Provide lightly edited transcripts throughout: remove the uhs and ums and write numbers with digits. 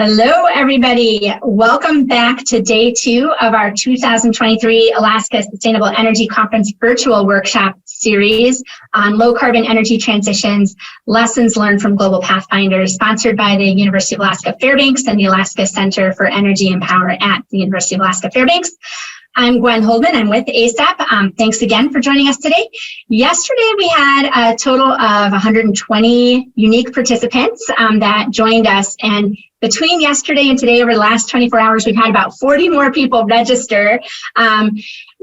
Hello, everybody. Welcome back to day 2 of our 2023 Alaska Sustainable Energy Conference virtual workshop series on low carbon energy transitions, lessons learned from global Pathfinders, sponsored by the University of Alaska Fairbanks and the Alaska Center for Energy and Power at the University of Alaska Fairbanks. I'm Gwen Holdman. I'm with ASAP. Thanks again for joining us today. Yesterday, we had a total of 120 unique participants that joined us. And between yesterday and today, over the last 24 hours, we've had about 40 more people register.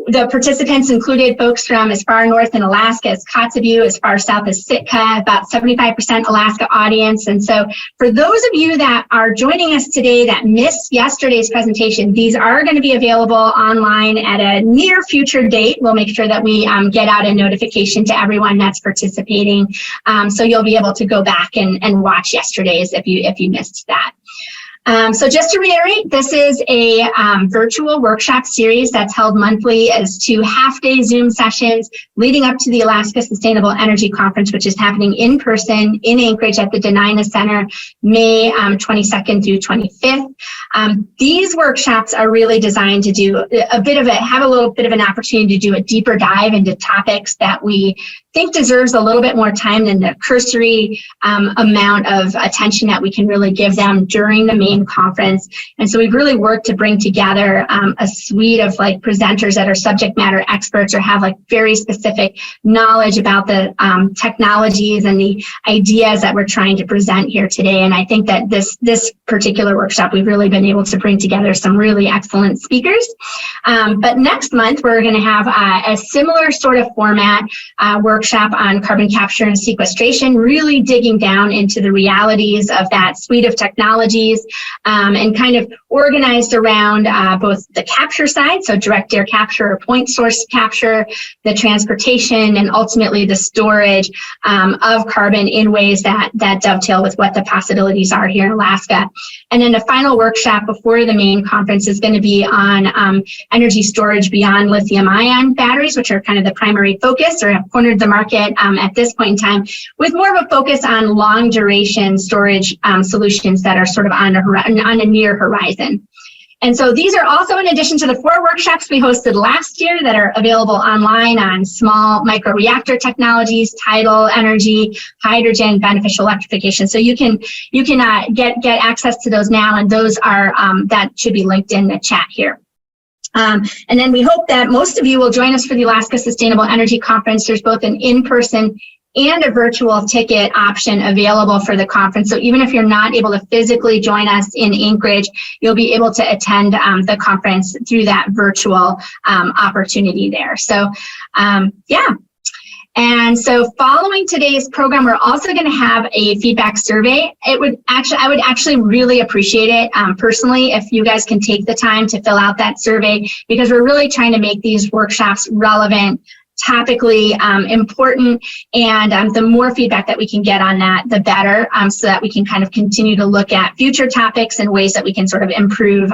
The participants included folks from as far north in Alaska as Kotzebue, as far south as Sitka, about 75% Alaska audience. And so for those of you that are joining us today that missed yesterday's presentation, these are going to be available online at a near future date. We'll make sure that we get out a notification to everyone that's participating. So you'll be able to go back and watch yesterday's if you missed that. So just to reiterate, this is a virtual workshop series that's held monthly as 2 half-day Zoom sessions leading up to the Alaska Sustainable Energy Conference, which is happening in person in Anchorage at the Denina Center, May 22nd through 25th. These workshops are really designed to do have a little bit of an opportunity to do a deeper dive into topics that we think deserves a little bit more time than the cursory amount of attention that we can really give them during the main conference. And so we've really worked to bring together a suite of presenters that are subject matter experts or have very specific knowledge about the technologies and the ideas that we're trying to present here today. And I think that this particular workshop, we've really been able to bring together some really excellent speakers. But next month, we're going to have a similar sort of format workshop on carbon capture and sequestration, really digging down into the realities of that suite of technologies and kind of organized around both the capture side, so direct air capture or point source capture, the transportation, and ultimately the storage of carbon in ways that dovetail with what the possibilities are here in Alaska. And then the final workshop before the main conference is going to be on energy storage beyond lithium-ion batteries, which are kind of the primary focus or have cornered the market at this point in time, with more of a focus on long duration storage solutions that are sort of on a near horizon. And so these are also in addition to the 4 workshops we hosted last year that are available online on small microreactor technologies, tidal energy, hydrogen, beneficial electrification. So you can get access to those now, and those are that should be linked in the chat here. And then we hope that most of you will join us for the Alaska Sustainable Energy Conference. There's both an in-person and a virtual ticket option available for the conference. So even if you're not able to physically join us in Anchorage, you'll be able to attend the conference through that virtual opportunity there. So yeah. And so following today's program, we're also going to have a feedback survey. I would actually really appreciate it personally if you guys can take the time to fill out that survey, because we're really trying to make these workshops relevant, topically important, and the more feedback that we can get on that, the better, so that we can kind of continue to look at future topics and ways that we can sort of improve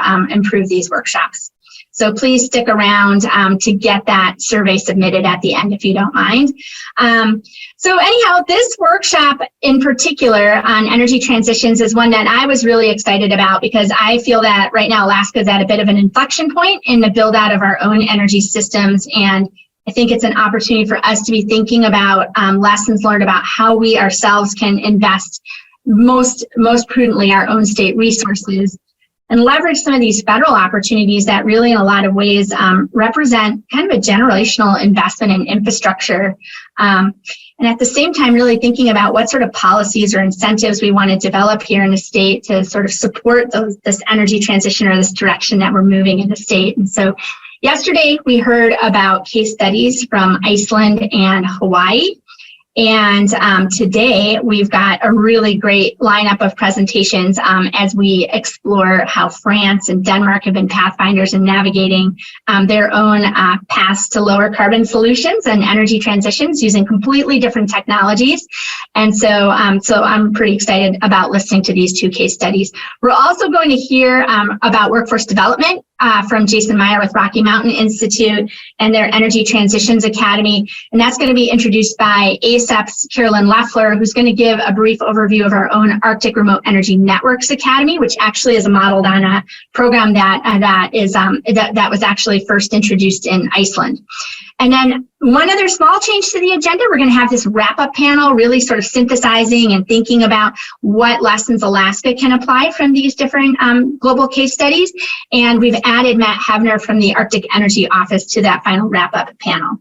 these workshops. So please stick around to get that survey submitted at the end if you don't mind. So anyhow, this workshop in particular on energy transitions is one that I was really excited about, because I feel that right now Alaska is at a bit of an inflection point in the build out of our own energy systems. And I think it's an opportunity for us to be thinking about lessons learned about how we ourselves can invest most prudently our own state resources and leverage some of these federal opportunities that really in a lot of ways represent kind of a generational investment in infrastructure. And at the same time, really thinking about what sort of policies or incentives we want to develop here in the state to sort of support this energy transition or this direction that we're moving in the state. And so yesterday, we heard about case studies from Iceland and Hawaii. And today, we've got a really great lineup of presentations as we explore how France and Denmark have been pathfinders in navigating their own paths to lower carbon solutions and energy transitions using completely different technologies. And so I'm pretty excited about listening to these 2 case studies. We're also going to hear about workforce development from Jason Meyer with Rocky Mountain Institute and their Energy Transitions Academy. And that's going to be introduced by ASEP's Carolyn Leffler, who's going to give a brief overview of our own Arctic Remote Energy Networks Academy, which actually is modeled on a program that was actually first introduced in Iceland. And then one other small change to the agenda, we're going to have this wrap-up panel, really sort of synthesizing and thinking about what lessons Alaska can apply from these different global case studies. And we've added Matt Hebner from the Arctic Energy Office to that final wrap-up panel.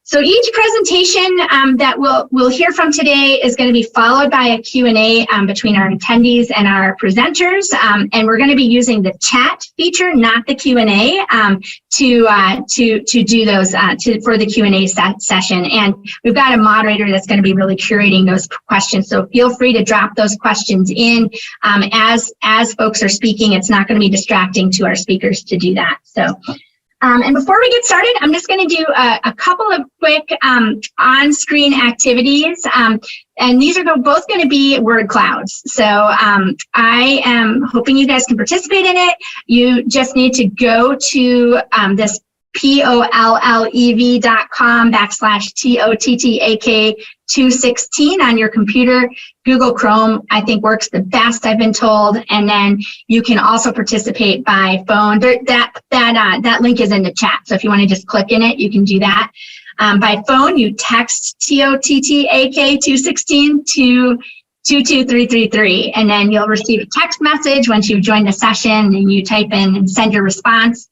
So each presentation that we'll hear from today is going to be followed by a Q&A between our attendees and our presenters, and we're going to be using the chat feature, not the Q&A, to do those for the Q&A session. And we've got a moderator that's going to be really curating those questions. So feel free to drop those questions in as folks are speaking. It's not going to be distracting to our speakers to do that. So. And before we get started, I'm just going to do a couple of quick on-screen activities. And these are both going to be word clouds. So I am hoping you guys can participate in it. You just need to go to this POLLEV.com/TOTTAK216 on your computer. Google Chrome, I think, works the best, I've been told. And then you can also participate by phone. That link is in the chat. So if you want to just click in it, you can do that. By phone, you text TOTTAK216 to 22333, and then you'll receive a text message once you've joined the session, and you type in and send your response.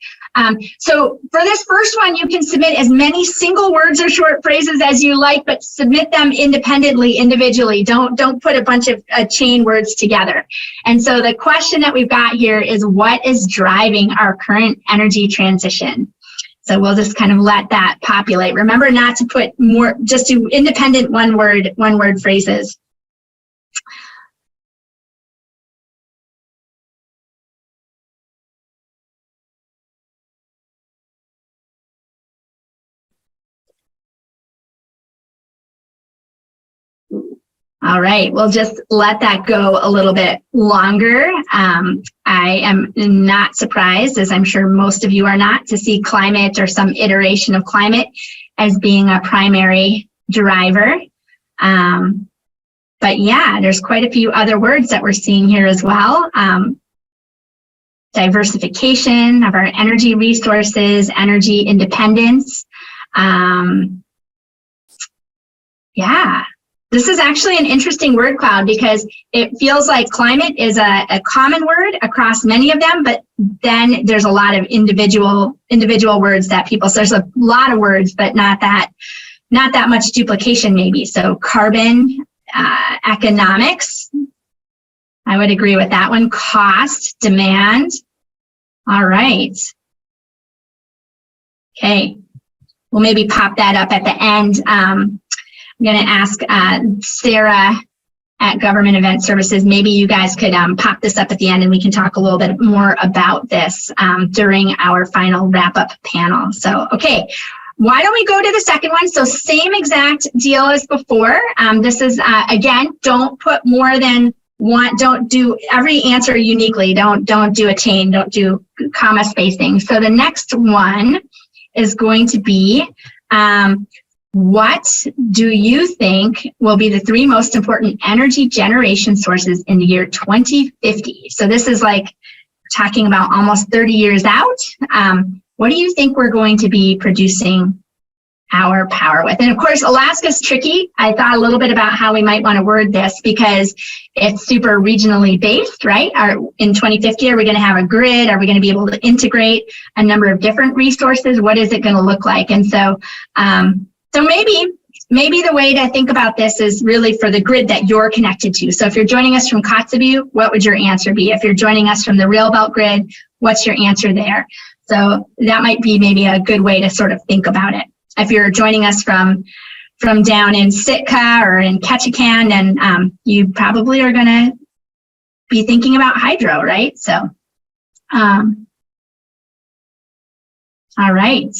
So for this first one, you can submit as many single words or short phrases as you like, but submit them independently, individually. Don't put a bunch of chain words together. And so the question that we've got here is, what is driving our current energy transition? So we'll just kind of let that populate. Remember not to put more, just do independent one word phrases. All right, we'll just let that go a little bit longer. I am not surprised, as I'm sure most of you are not, to see climate or some iteration of climate as being a primary driver. But yeah, there's quite a few other words that we're seeing here as well. Diversification of our energy resources, energy independence. Yeah. This is actually an interesting word cloud because it feels like climate is a common word across many of them, but then there's a lot of individual words that people, so there's a lot of words, but not that much duplication maybe. So carbon, economics, I would agree with that one. Cost, demand. All right. Okay, we'll maybe pop that up at the end. I'm going to ask Sarah at Government Event Services, maybe you guys could pop this up at the end and we can talk a little bit more about this during our final wrap-up panel. So, okay, why don't we go to the second one? So same exact deal as before. This is, again, don't put more than one, don't do every answer uniquely. Don't do a chain, don't do comma spacing. So the next one is going to be, what do you think will be the 3 most important energy generation sources in the year 2050? So this is like talking about almost 30 years out. What do you think we're going to be producing our power with? And of course, Alaska's tricky. I thought a little bit about how we might want to word this because it's super regionally based, right? In 2050, are we going to have a grid? Are we going to be able to integrate a number of different resources? What is it going to look like? And so, so maybe the way to think about this is really for the grid that you're connected to. So if you're joining us from Kotzebue, what would your answer be? If you're joining us from the Railbelt grid, what's your answer there? So that might be maybe a good way to sort of think about it. If you're joining us from down in Sitka or in Ketchikan, then you probably are going to be thinking about hydro, right? So, all right.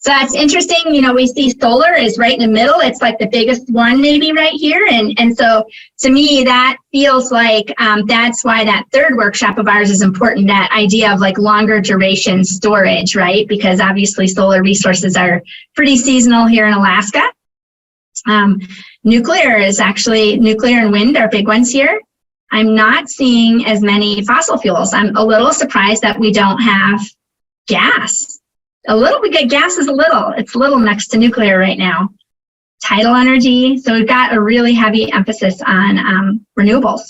So that's interesting. We see solar is right in the middle. It's like the biggest one maybe right here. And so to me, that feels like that's why that third workshop of ours is important, that idea of like longer duration storage, right? Because obviously solar resources are pretty seasonal here in Alaska. Nuclear and wind are big ones here. I'm not seeing as many fossil fuels. I'm a little surprised that we don't have gas. Gas is it's a little next to nuclear right now. Tidal energy. So we've got a really heavy emphasis on renewables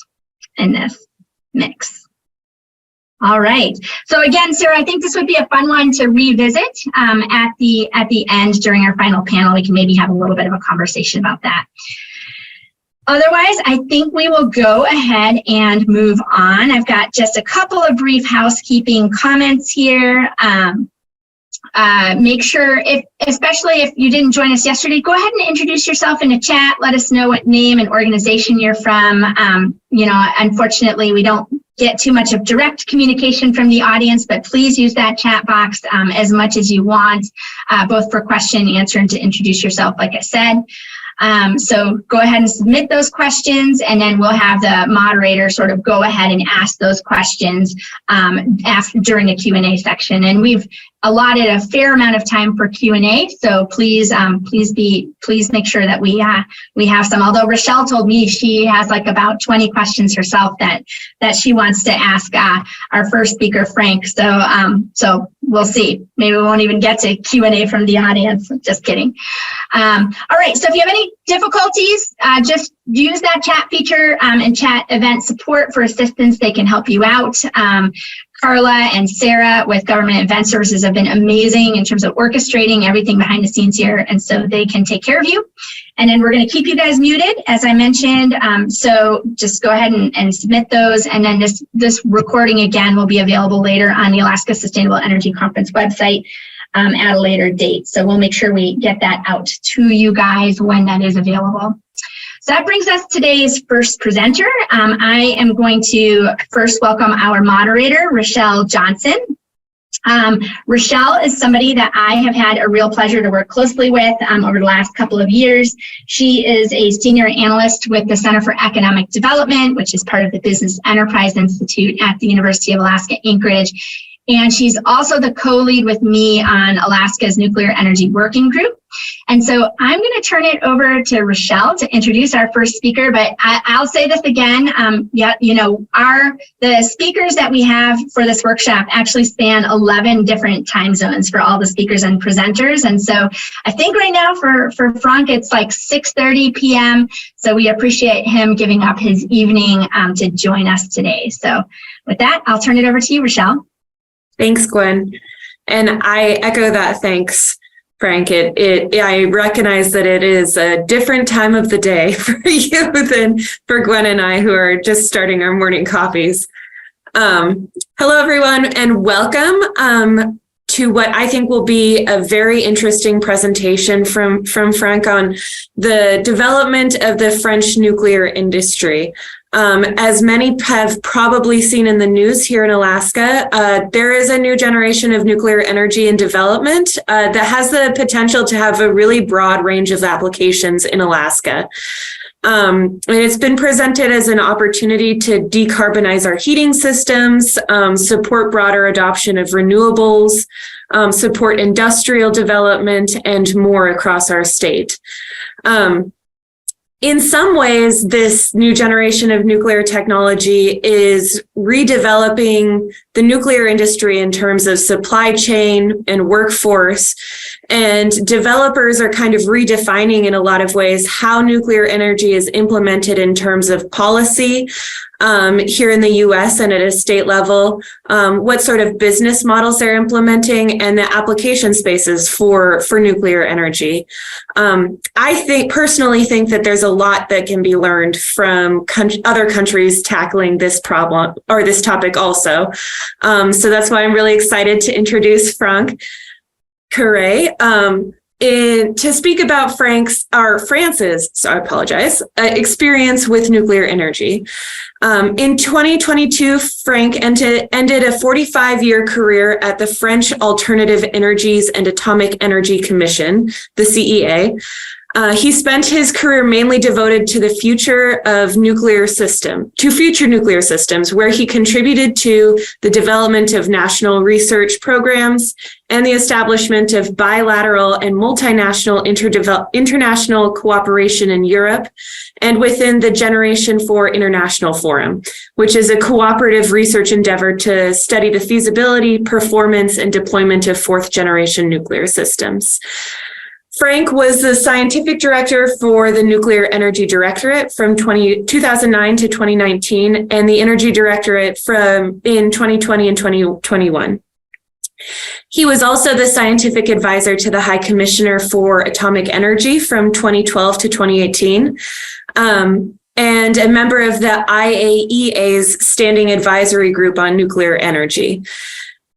in this mix. All right. So again, Sarah, I think this would be a fun one to revisit at the end during our final panel. We can maybe have a little bit of a conversation about that. Otherwise, I think we will go ahead and move on. I've got just a couple of brief housekeeping comments here. Make sure, especially if you didn't join us yesterday, go ahead and introduce yourself in the chat. Let us know what name and organization you're from. Unfortunately, we don't get too much of direct communication from the audience, but please use that chat box as much as you want, both for question and answer and to introduce yourself, like I said. So go ahead and submit those questions, and then we'll have the moderator sort of go ahead and ask those questions during the Q&A section. And we've allotted a fair amount of time for Q&A, so please make sure that we have some. Although Rochelle told me she has like about 20 questions herself that she wants to ask our first speaker, Frank. So we'll see. Maybe we won't even get to Q&A from the audience. Just kidding. All right. So if you have any difficulties, just use that chat feature and chat event support for assistance. They can help you out. Carla and Sarah with Government Event Services have been amazing in terms of orchestrating everything behind the scenes here, and so they can take care of you. And then we're going to keep you guys muted, as I mentioned, so just go ahead and submit those, and then this recording again will be available later on the Alaska Sustainable Energy Conference website at a later date. So we'll make sure we get that out to you guys when that is available. So that brings us to today's first presenter. I am going to first welcome our moderator, Rochelle Johnson. Rochelle is somebody that I have had a real pleasure to work closely with over the last couple of years. She is a senior analyst with the Center for Economic Development, which is part of the Business Enterprise Institute at the University of Alaska Anchorage. And she's also the co-lead with me on Alaska's Nuclear Energy Working Group. And so I'm going to turn it over to Rochelle to introduce our first speaker. But I'll say this again. The speakers that we have for this workshop actually span 11 different time zones for all the speakers and presenters. And so I think right now for Frank, it's like 6:30 p.m. So we appreciate him giving up his evening to join us today. So with that, I'll turn it over to you, Rochelle. Thanks, Gwen. And I echo that thanks, Frank. I recognize that it is a different time of the day for you than for Gwen and I, who are just starting our morning coffees. Hello, everyone, and welcome to what I think will be a very interesting presentation from Frank on the development of the French nuclear industry. As many have probably seen in the news here in Alaska, there is a new generation of nuclear energy in development that has the potential to have a really broad range of applications in Alaska. And it's been presented as an opportunity to decarbonize our heating systems, support broader adoption of renewables, support industrial development, and more across our state. In some ways, this new generation of nuclear technology is redeveloping the nuclear industry in terms of supply chain and workforce. And developers are kind of redefining in a lot of ways how nuclear energy is implemented in terms of policy here in the US and at a state level, what sort of business models they're implementing, and the application spaces for nuclear energy. I personally think that there's a lot that can be learned from other countries tackling this problem or this topic also. So that's why I'm really excited to introduce Frank Carré. to speak about France's experience with nuclear energy. In 2022, Frank ended a 45-year career at the French Alternative Energies and Atomic Energy Commission, the CEA. He spent his career mainly devoted to future nuclear systems, where he contributed to the development of national research programs and the establishment of bilateral and multinational international cooperation in Europe and within the Generation 4 International Forum, which is a cooperative research endeavor to study the feasibility, performance, and deployment of fourth-generation nuclear systems. Frank was the scientific director for the Nuclear Energy Directorate from 2009 to 2019, and the Energy Directorate in 2020 and 2021. He was also the scientific advisor to the High Commissioner for Atomic Energy from 2012 to 2018, and a member of the IAEA's Standing Advisory Group on Nuclear Energy.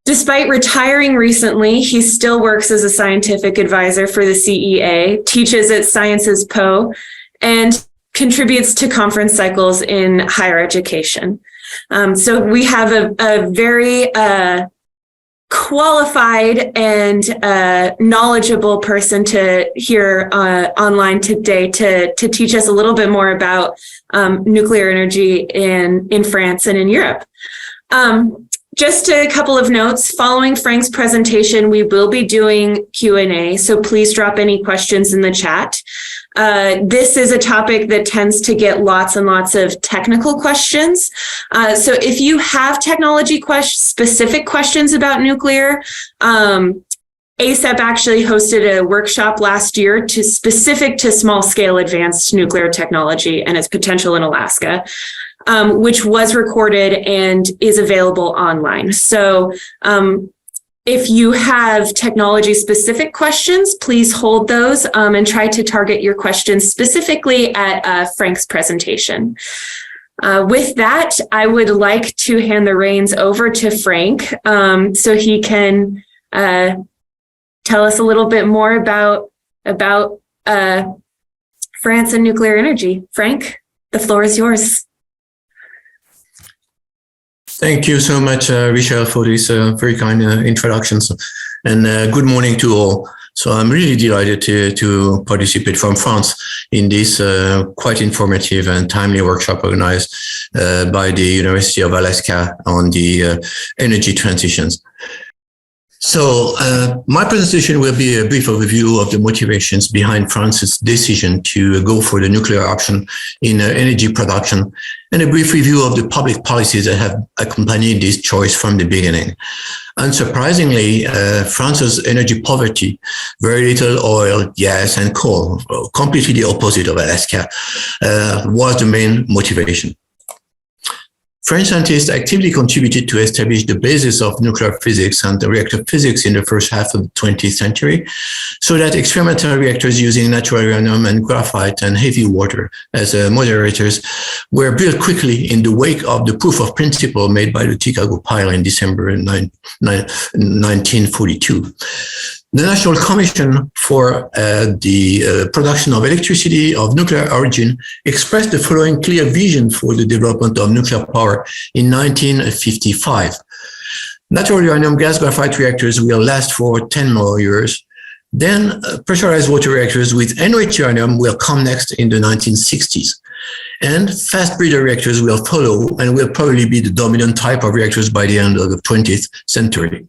Despite retiring recently, he still works as a scientific advisor for the CEA, teaches at Sciences Po, and contributes to conference cycles in higher education. So we have a very qualified and knowledgeable person to hear online today to teach us a little bit more about nuclear energy in France and in Europe. Just a couple of notes. Following Frank's presentation, we will be doing Q&A, so please drop any questions in the chat. This is a topic that tends to get lots and lots of technical questions. So if you have technology specific questions about nuclear, ASAP actually hosted a workshop last year specific to small-scale advanced nuclear technology and its potential in Alaska. Which was recorded and is available online. So if you have technology-specific questions, please hold those and try to target your questions specifically at Frank's presentation. With that, I would like to hand the reins over to Frank so he can tell us a little bit more about France and nuclear energy. Frank, the floor is yours. Thank you so much, Richelle, for this very kind introductions, and good morning to all. So I'm really delighted to participate from France in this quite informative and timely workshop organized by the University of Alaska on the energy transitions. So my presentation will be a brief overview of the motivations behind France's decision to go for the nuclear option in energy production, and a brief review of the public policies that have accompanied this choice from the beginning. Unsurprisingly, France's energy poverty, very little oil, gas, and coal, completely the opposite of Alaska, was the main motivation. French scientists actively contributed to establish the basis of nuclear physics and the reactor physics in the first half of the 20th century, so that experimental reactors using natural uranium and graphite and heavy water as moderators were built quickly in the wake of the proof of principle made by the Chicago Pile in December 1942. The National Commission for the Production of Electricity of Nuclear Origin expressed the following clear vision for the development of nuclear power in 1955. Natural uranium gas graphite reactors will last for 10 more years. Then pressurized water reactors with enriched uranium will come next in the 1960s. And fast breeder reactors will follow and will probably be the dominant type of reactors by the end of the 20th century.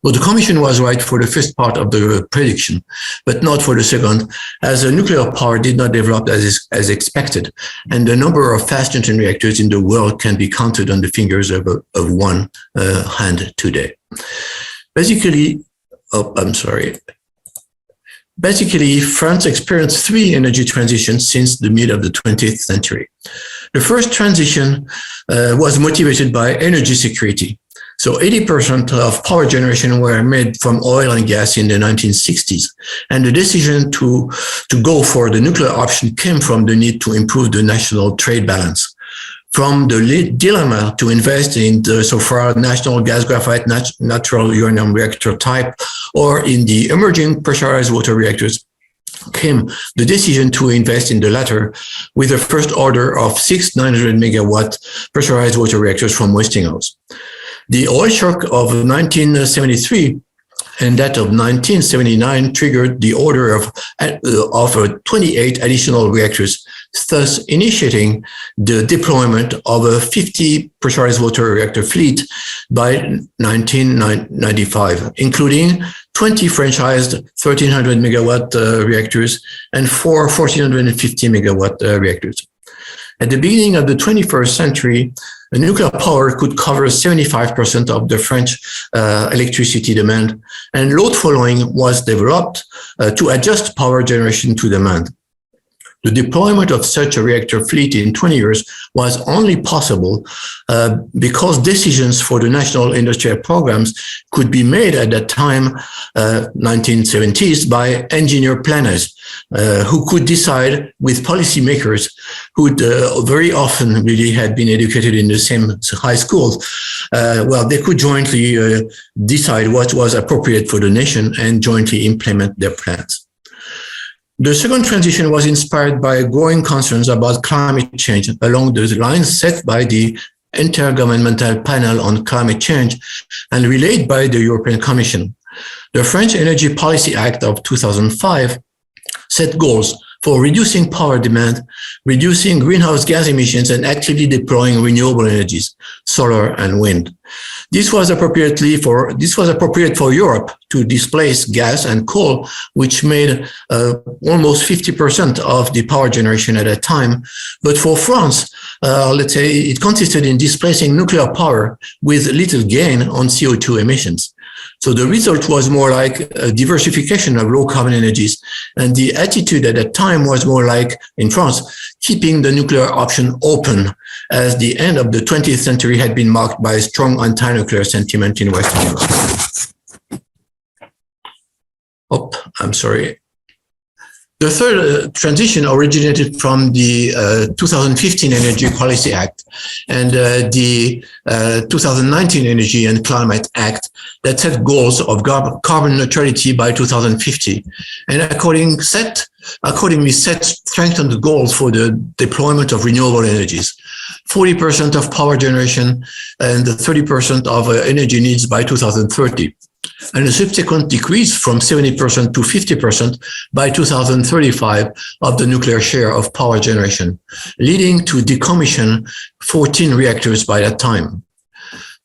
Well, the Commission was right for the first part of the prediction, but not for the second, as nuclear power did not develop as expected, and the number of fast engine reactors in the world can be counted on the fingers of one hand today. Basically, France experienced three energy transitions since the mid of the 20th century. The first transition was motivated by energy security. So 80% of power generation were made from oil and gas in the 1960s. And the decision to go for the nuclear option came from the need to improve the national trade balance. From the dilemma to invest in the so far national gas graphite natural uranium reactor type or in the emerging pressurized water reactors, came the decision to invest in the latter with the first order of 6 900 megawatt pressurized water reactors from Westinghouse. The oil shock of 1973 and that of 1979 triggered the order of 28 additional reactors, thus initiating the deployment of a 50 pressurized water reactor fleet by 1995, including 20 franchised 1,300 megawatt reactors and 4 1,450 megawatt reactors. At the beginning of the 21st century, nuclear power could cover 75% of the French electricity demand, and load following was developed to adjust power generation to demand. The deployment of such a reactor fleet in 20 years was only possible because decisions for the national industrial programs could be made at that time, 1970s, by engineer planners who could decide with policymakers who very often really had been educated in the same high schools. They could jointly decide what was appropriate for the nation and jointly implement their plans. The second transition was inspired by growing concerns about climate change along the lines set by the Intergovernmental Panel on Climate Change and relayed by the European Commission. The French Energy Policy Act of 2005 set goals for reducing power demand, reducing greenhouse gas emissions, and actively deploying renewable energies, solar and wind. This was appropriate for Europe to displace gas and coal, which made almost 50% of the power generation at that time. But for France, let's say it consisted in displacing nuclear power with little gain on CO2 emissions. So the result was more like a diversification of low carbon energies. And the attitude at that time was more like, in France, keeping the nuclear option open, as the end of the 20th century had been marked by a strong anti-nuclear sentiment in Western Europe. Oh, I'm sorry. The third transition originated from the 2015 Energy Policy Act and the 2019 Energy and Climate Act that set goals of carbon neutrality by 2050, and accordingly set strengthened goals for the deployment of renewable energies. 40% of power generation and 30% of energy needs by 2030. And a subsequent decrease from 70% to 50% by 2035 of the nuclear share of power generation, leading to decommission 14 reactors by that time.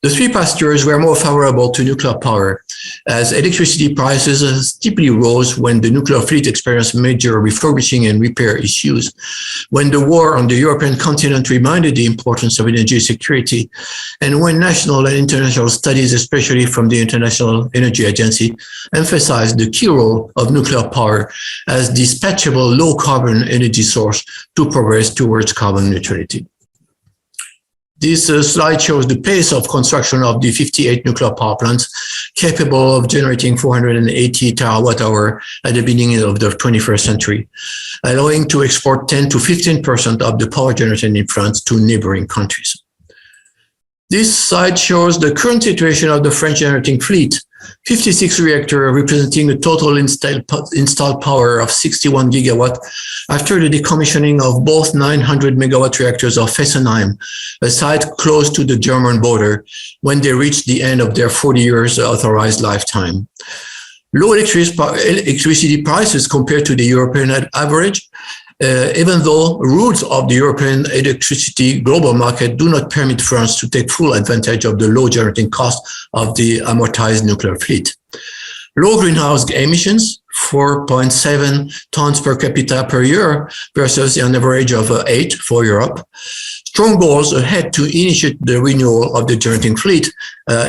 The three past years were more favorable to nuclear power, as electricity prices steeply rose when the nuclear fleet experienced major refurbishing and repair issues, when the war on the European continent reminded the importance of energy security, and when national and international studies, especially from the International Energy Agency, emphasized the key role of nuclear power as dispatchable low-carbon energy source to progress towards carbon neutrality. This slide shows the pace of construction of the 58 nuclear power plants capable of generating 480 terawatt-hour at the beginning of the 21st century, allowing to export 10 to 15% of the power generated in France to neighboring countries. This slide shows the current situation of the French generating fleet. 56 reactors representing a total installed power of 61 gigawatt after the decommissioning of both 900 megawatt reactors of Fessenheim, a site close to the German border, when they reached the end of their 40 years authorized lifetime. Low electricity prices compared to the European average, even though rules of the European electricity global market do not permit France to take full advantage of the low generating cost of the amortized nuclear fleet. Low greenhouse emissions, 4.7 tons per capita per year versus an average of 8 for Europe. Strong goals ahead to initiate the renewal of the generating fleet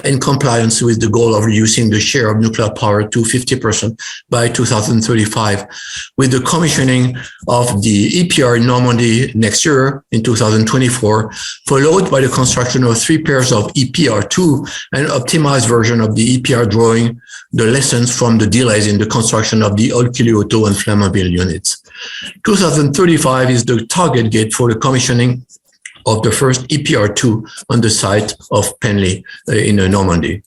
in compliance with the goal of reducing the share of nuclear power to 50% by 2035, with the commissioning of the EPR in Normandy next year in 2024, followed by the construction of 3 pairs of EPR2, an optimized version of the EPR, drawing the lessons from the delays in the construction of the Olkiluoto and Flamanville units. 2035 is the target date for the commissioning of the first EPR2 on the site of Penly in Normandy.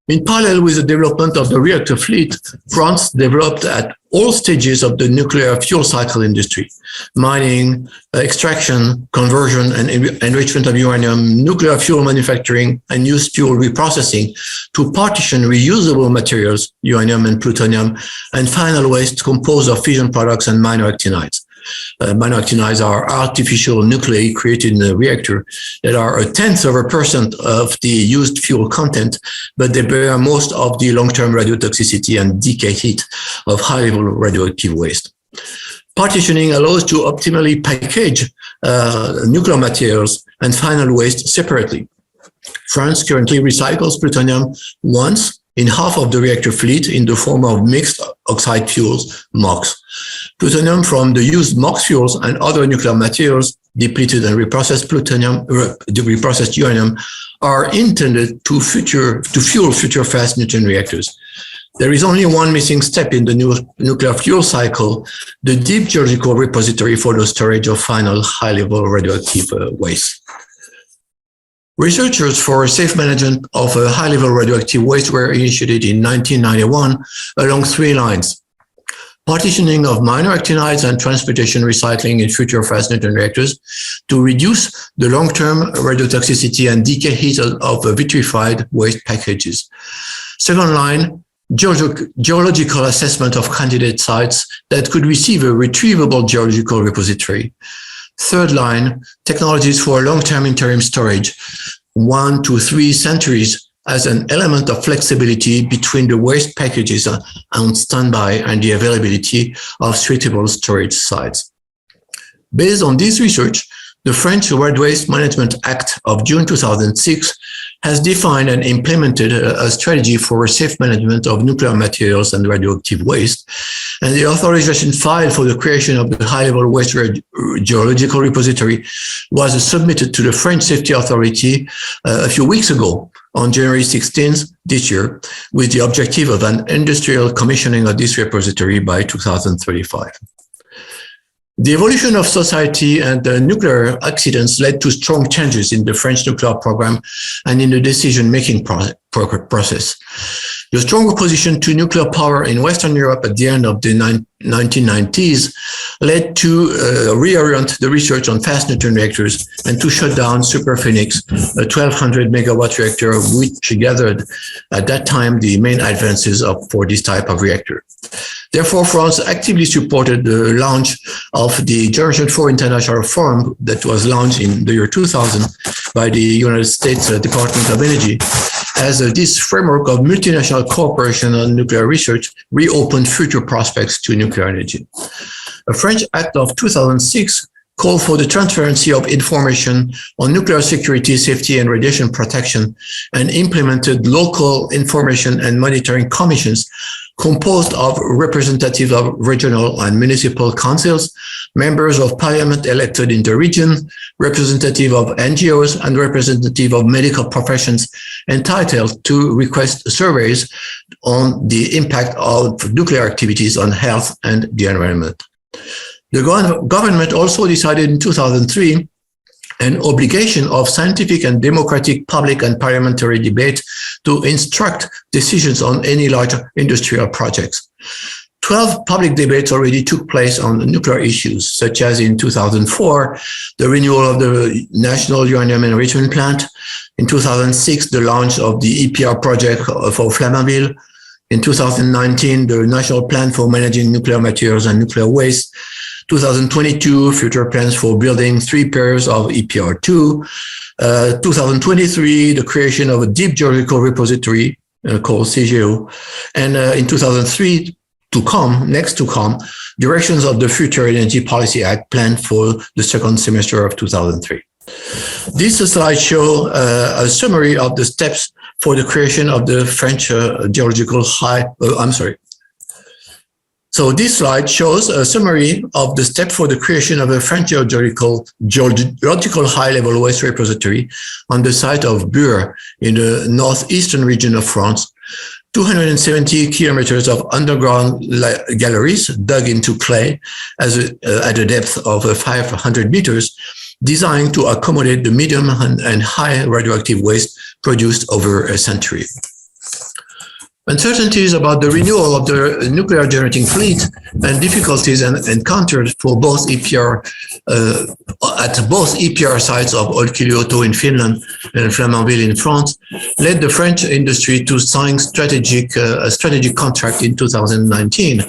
In parallel with the development of the reactor fleet, France developed at all stages of the nuclear fuel cycle industry: mining, extraction, conversion, and enrichment of uranium, nuclear fuel manufacturing, and used fuel reprocessing to partition reusable materials, uranium and plutonium, and final waste composed of fission products and minor actinides. Minor actinides are artificial nuclei created in a reactor that are 0.1% of the used fuel content, but they bear most of the long-term radiotoxicity and decay heat of high-level radioactive waste. Partitioning allows to optimally package nuclear materials and final waste separately. France currently recycles plutonium once in half of the reactor fleet in the form of mixed oxide fuels, MOX. Plutonium from the used MOX fuels and other nuclear materials, depleted and reprocessed plutonium, reprocessed uranium, are intended to fuel future fast neutron reactors. There is only one missing step in the nuclear fuel cycle: the deep geological repository for the storage of final high-level radioactive waste. Researchers for safe management of high-level radioactive waste were initiated in 1991 along 3 lines: partitioning of minor actinides and transportation recycling in future fast neutron reactors to reduce the long-term radiotoxicity and decay heat of vitrified waste packages. Second line, geological assessment of candidate sites that could receive a retrievable geological repository. Third line, technologies for long-term interim storage, 1 to 3 centuries, as an element of flexibility between the waste packages on standby and the availability of suitable storage sites. Based on this research, the French Red Waste Management Act of June 2006 has defined and implemented a strategy for safe management of nuclear materials and radioactive waste, and the authorization file for the creation of the high-level waste geological repository was submitted to the French Safety Authority a few weeks ago, on January 16th this year, with the objective of an industrial commissioning of this repository by 2035. The evolution of society and nuclear accidents led to strong changes in the French nuclear program and in the decision-making process. The strong opposition to nuclear power in Western Europe at the end of the 1990s led to reorient the research on fast neutron reactors and to shut down Superphénix, a 1,200 megawatt reactor, which gathered at that time the main advances for this type of reactor. Therefore, France actively supported the launch of the Generation 4 International Forum that was launched in the year 2000 by the United States Department of Energy, as this framework of multinational cooperation on nuclear research reopened future prospects to nuclear energy. A French Act of 2006 called for the transparency of information on nuclear security, safety, and radiation protection, and implemented local information and monitoring commissions composed of representatives of regional and municipal councils, members of parliament elected in the region, representative of NGOs, and representative of medical professions entitled to request surveys on the impact of nuclear activities on health and the environment. The government also decided in 2003 an obligation of scientific and democratic public and parliamentary debate to instruct decisions on any large industrial projects. 12 public debates already took place on nuclear issues, such as in 2004, the renewal of the National Uranium Enrichment Plant, in 2006, the launch of the EPR project for Flamanville, in 2019, the National Plan for Managing Nuclear Materials and Nuclear Waste, 2022, future plans for building 3 pairs of EPR2, 2023, the creation of a deep geological repository called CGO, and in 2003, next to come, directions of the Future Energy Policy Act planned for the second semester of 2003. This slide shows a summary of the steps for the creation of the French geological So this slide shows a summary of the step for the creation of a French geological high-level waste repository on the site of Bure in the northeastern region of France. 270 kilometers of underground galleries dug into clay at a depth of 500 meters, designed to accommodate the medium and high radioactive waste produced over a century. Uncertainties about the renewal of the nuclear generating fleet and difficulties encountered for both EPR at both EPR sites of Olkiluoto in Finland and Flamanville in France led the French industry to sign a strategic contract in 2019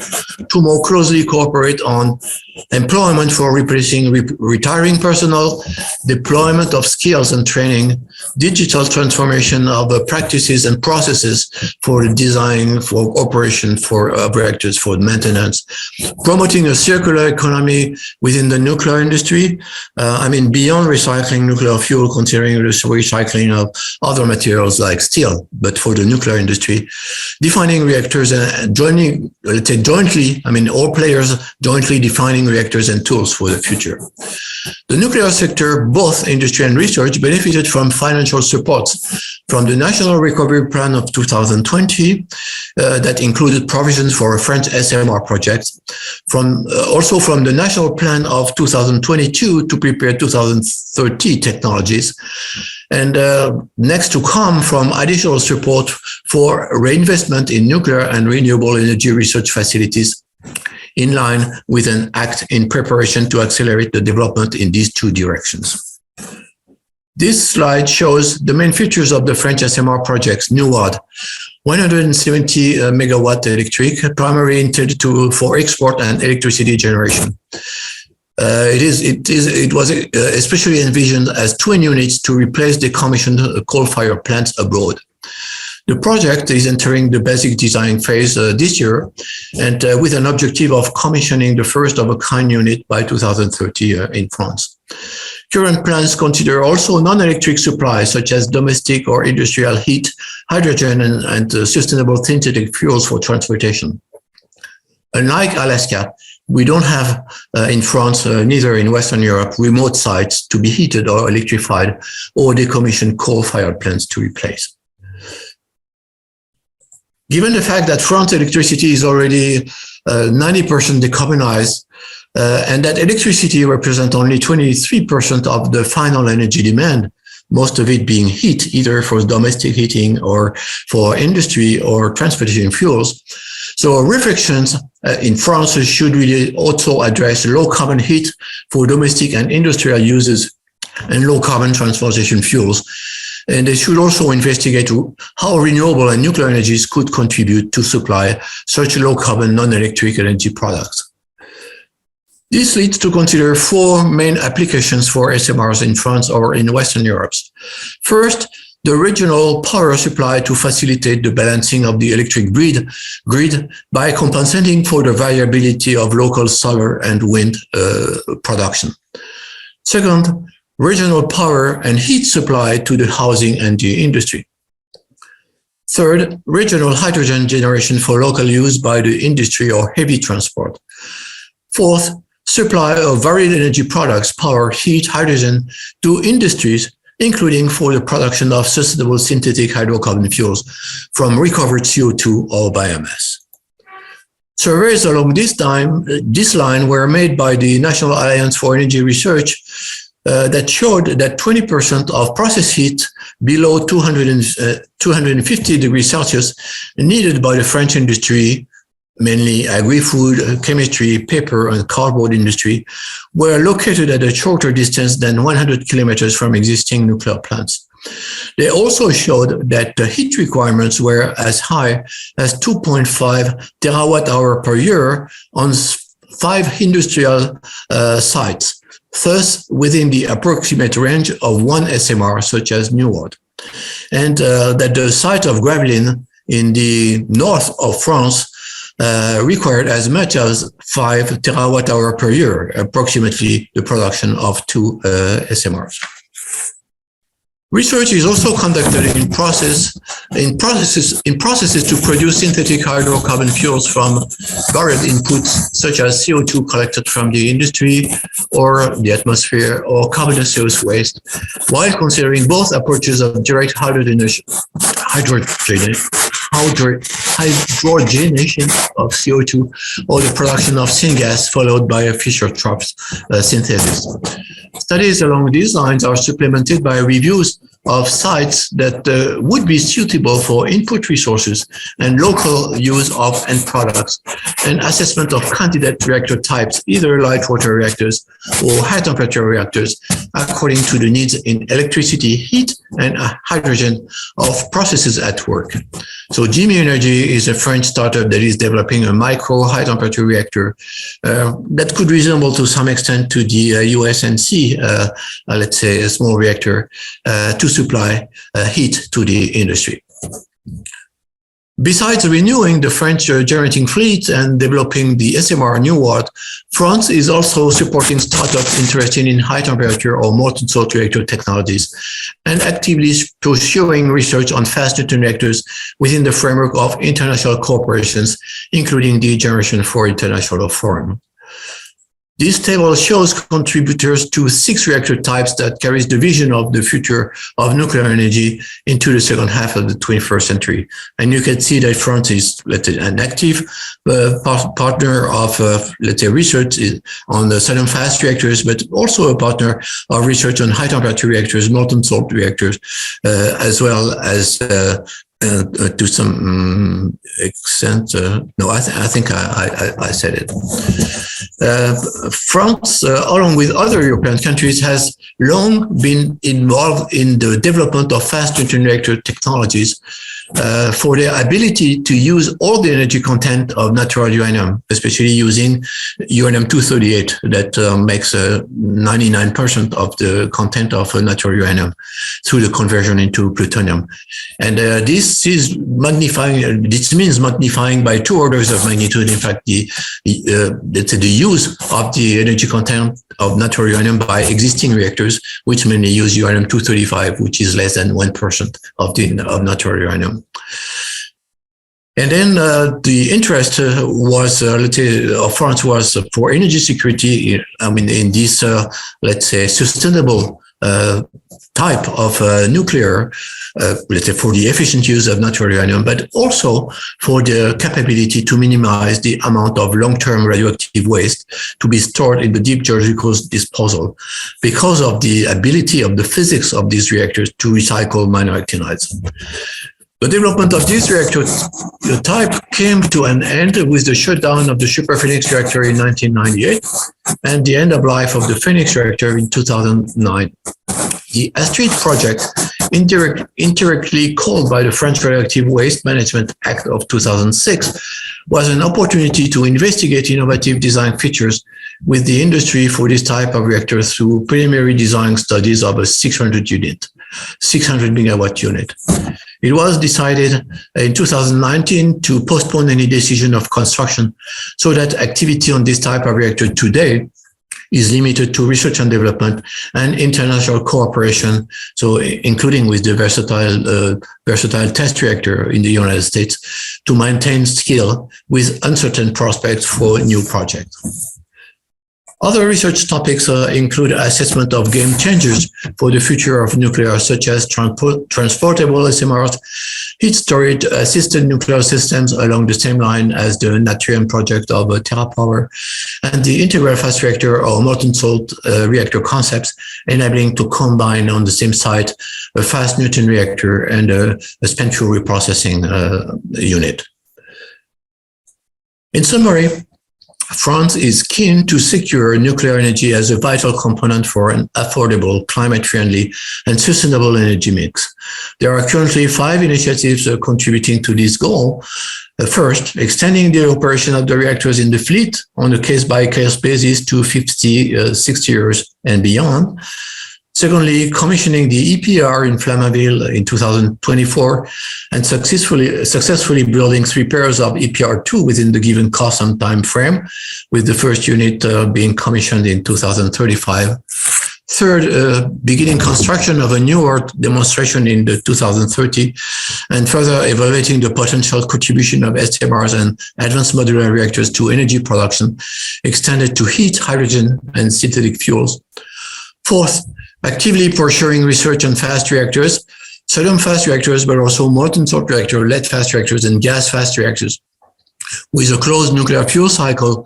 to more closely cooperate on employment for replacing retiring personnel, deployment of skills and training, digital transformation of practices and processes for the design, for operation, for reactors, for maintenance, promoting a circular economy within the nuclear industry. Beyond recycling nuclear fuel, considering the recycling of other materials like steel, but for the nuclear industry, defining reactors and jointly, all players jointly defining reactors and tools for the future. The nuclear sector, both industry and research, benefited from financial support from the National Recovery Plan of 2020 that included provisions for a French SMR project, also from the National Plan of 2022 to prepare 2030 technologies, and next to come from additional support for reinvestment in nuclear and renewable energy research facilities in line with an act in preparation to accelerate the development in these two directions. This slide shows the main features of the French SMR projects. NUWAD, 170 megawatt electric, primarily intended for export and electricity generation. It was especially envisioned as twin units to replace decommissioned coal-fired plants abroad. The project is entering the basic design phase this year, and with an objective of commissioning the first of a kind unit by 2030 in France. Current plans consider also non-electric supplies such as domestic or industrial heat, hydrogen, and sustainable synthetic fuels for transportation. Unlike Alaska, we don't have in France, neither in Western Europe, remote sites to be heated or electrified or decommissioned coal-fired plants to replace. Given the fact that France electricity is already 90% decarbonized, and that electricity represents only 23% of the final energy demand, most of it being heat, either for domestic heating or for industry or transportation fuels. So reflections in France should really also address low carbon heat for domestic and industrial uses and low carbon transportation fuels. And they should also investigate how renewable and nuclear energies could contribute to supply such low carbon non-electric energy products. This leads to consider four main applications for SMRs in France or in Western Europe. First, the regional power supply to facilitate the balancing of the electric grid by compensating for the variability of local solar and wind production. Second, regional power and heat supply to the housing and the industry. Third, regional hydrogen generation for local use by the industry or heavy transport. Fourth, supply of varied energy products, power, heat, hydrogen to industries, including for the production of sustainable synthetic hydrocarbon fuels from recovered CO2 or biomass. Surveys along this line were made by the National Alliance for Energy Research that showed that 20% of process heat below 250 degrees Celsius needed by the French industry, mainly agri-food, chemistry, paper, and cardboard industry, were located at a shorter distance than 100 kilometers from existing nuclear plants. They also showed that the heat requirements were as high as 2.5 terawatt-hour per year on 5 industrial sites, thus within the approximate range of one SMR, such as NUWAD. And that the site of Gravelines in the north of France required as much as 5 terawatt-hour per year, approximately the production of 2 SMRs. Research is also conducted in processes to produce synthetic hydrocarbon fuels from varied inputs such as CO2 collected from the industry or the atmosphere or carbonaceous waste, while considering both approaches of direct hydrogenation of CO2 or the production of syngas followed by a Fischer-Tropsch synthesis. Studies along these lines are supplemented by reviews of sites that would be suitable for input resources and local use of end products, and assessment of candidate reactor types, either light water reactors or high temperature reactors, according to the needs in electricity, heat, and hydrogen of processes at work. So GME Energy is a French startup that is developing a micro high temperature reactor that could resemble to some extent to the USNC, let's say a small reactor, to supply heat to the industry. Besides renewing the French generating fleet and developing the SMR New World, France is also supporting startups interested in high temperature or molten salt reactor technologies and actively pursuing research on fast neutron reactors within the framework of international corporations, including the Generation 4 International Forum. This table shows contributors to 6 reactor types that carries the vision of the future of nuclear energy into the second half of the 21st century. And you can see that France is, let's say, an active partner of, let's say, research on the sudden fast reactors, but also a partner of research on high temperature reactors, molten salt reactors, as well as to some extent, no, I think I said it. France, along with other European countries, has long been involved in the development of fast neutron reactor technologies for their ability to use all the energy content of natural uranium, especially using uranium-238 that makes 99% of the content of natural uranium through the conversion into plutonium. And this is magnifying, this means magnifying by 2 orders of magnitude, in fact, let's say the use of the energy content of natural uranium by existing reactors, which mainly use uranium-235, which is less than 1% of natural uranium. And then the interest was, let's say, of France was for energy security. I mean, in this, let's say, sustainable type of nuclear, let's say, for the efficient use of natural uranium, but also for the capability to minimize the amount of long-term radioactive waste to be stored in the deep geological disposal because of the ability of the physics of these reactors to recycle minor actinides. The development of this reactor type came to an end with the shutdown of the Super Phoenix reactor in 1998 and the end of life of the Phoenix reactor in 2009. The Astrid project, indirectly called by the French Radioactive Waste Management Act of 2006, was an opportunity to investigate innovative design features with the industry for this type of reactor through preliminary design studies of a 600 megawatt unit. It was decided in 2019 to postpone any decision of construction so that activity on this type of reactor today is limited to research and development and international cooperation, so including with the versatile test reactor in the United States to maintain skill with uncertain prospects for new projects. Other research topics include assessment of game changers for the future of nuclear, such as transportable SMRs, heat storage, assisted nuclear systems along the same line as the Natrium project of TerraPower, and the integral fast reactor or molten salt reactor concepts, enabling to combine on the same site a fast neutron reactor and a spent fuel reprocessing unit. In summary, France is keen to secure nuclear energy as a vital component for an affordable, climate-friendly, and sustainable energy mix. There are currently 5 initiatives contributing to this goal. First, extending the operation of the reactors in the fleet on a case-by-case basis to 50, 60 years and beyond. Secondly, commissioning the EPR in Flamanville in 2024 and successfully building 3 pairs of EPR2 within the given cost and time frame, with the first unit being commissioned in 2035. Third, beginning construction of a new Earth demonstration in the 2030, and further evaluating the potential contribution of SMRs and advanced modular reactors to energy production, extended to heat, hydrogen, and synthetic fuels. Fourth, actively pursuing research on fast reactors, sodium fast reactors, but also molten salt reactor, lead fast reactors, and gas fast reactors, with a closed nuclear fuel cycle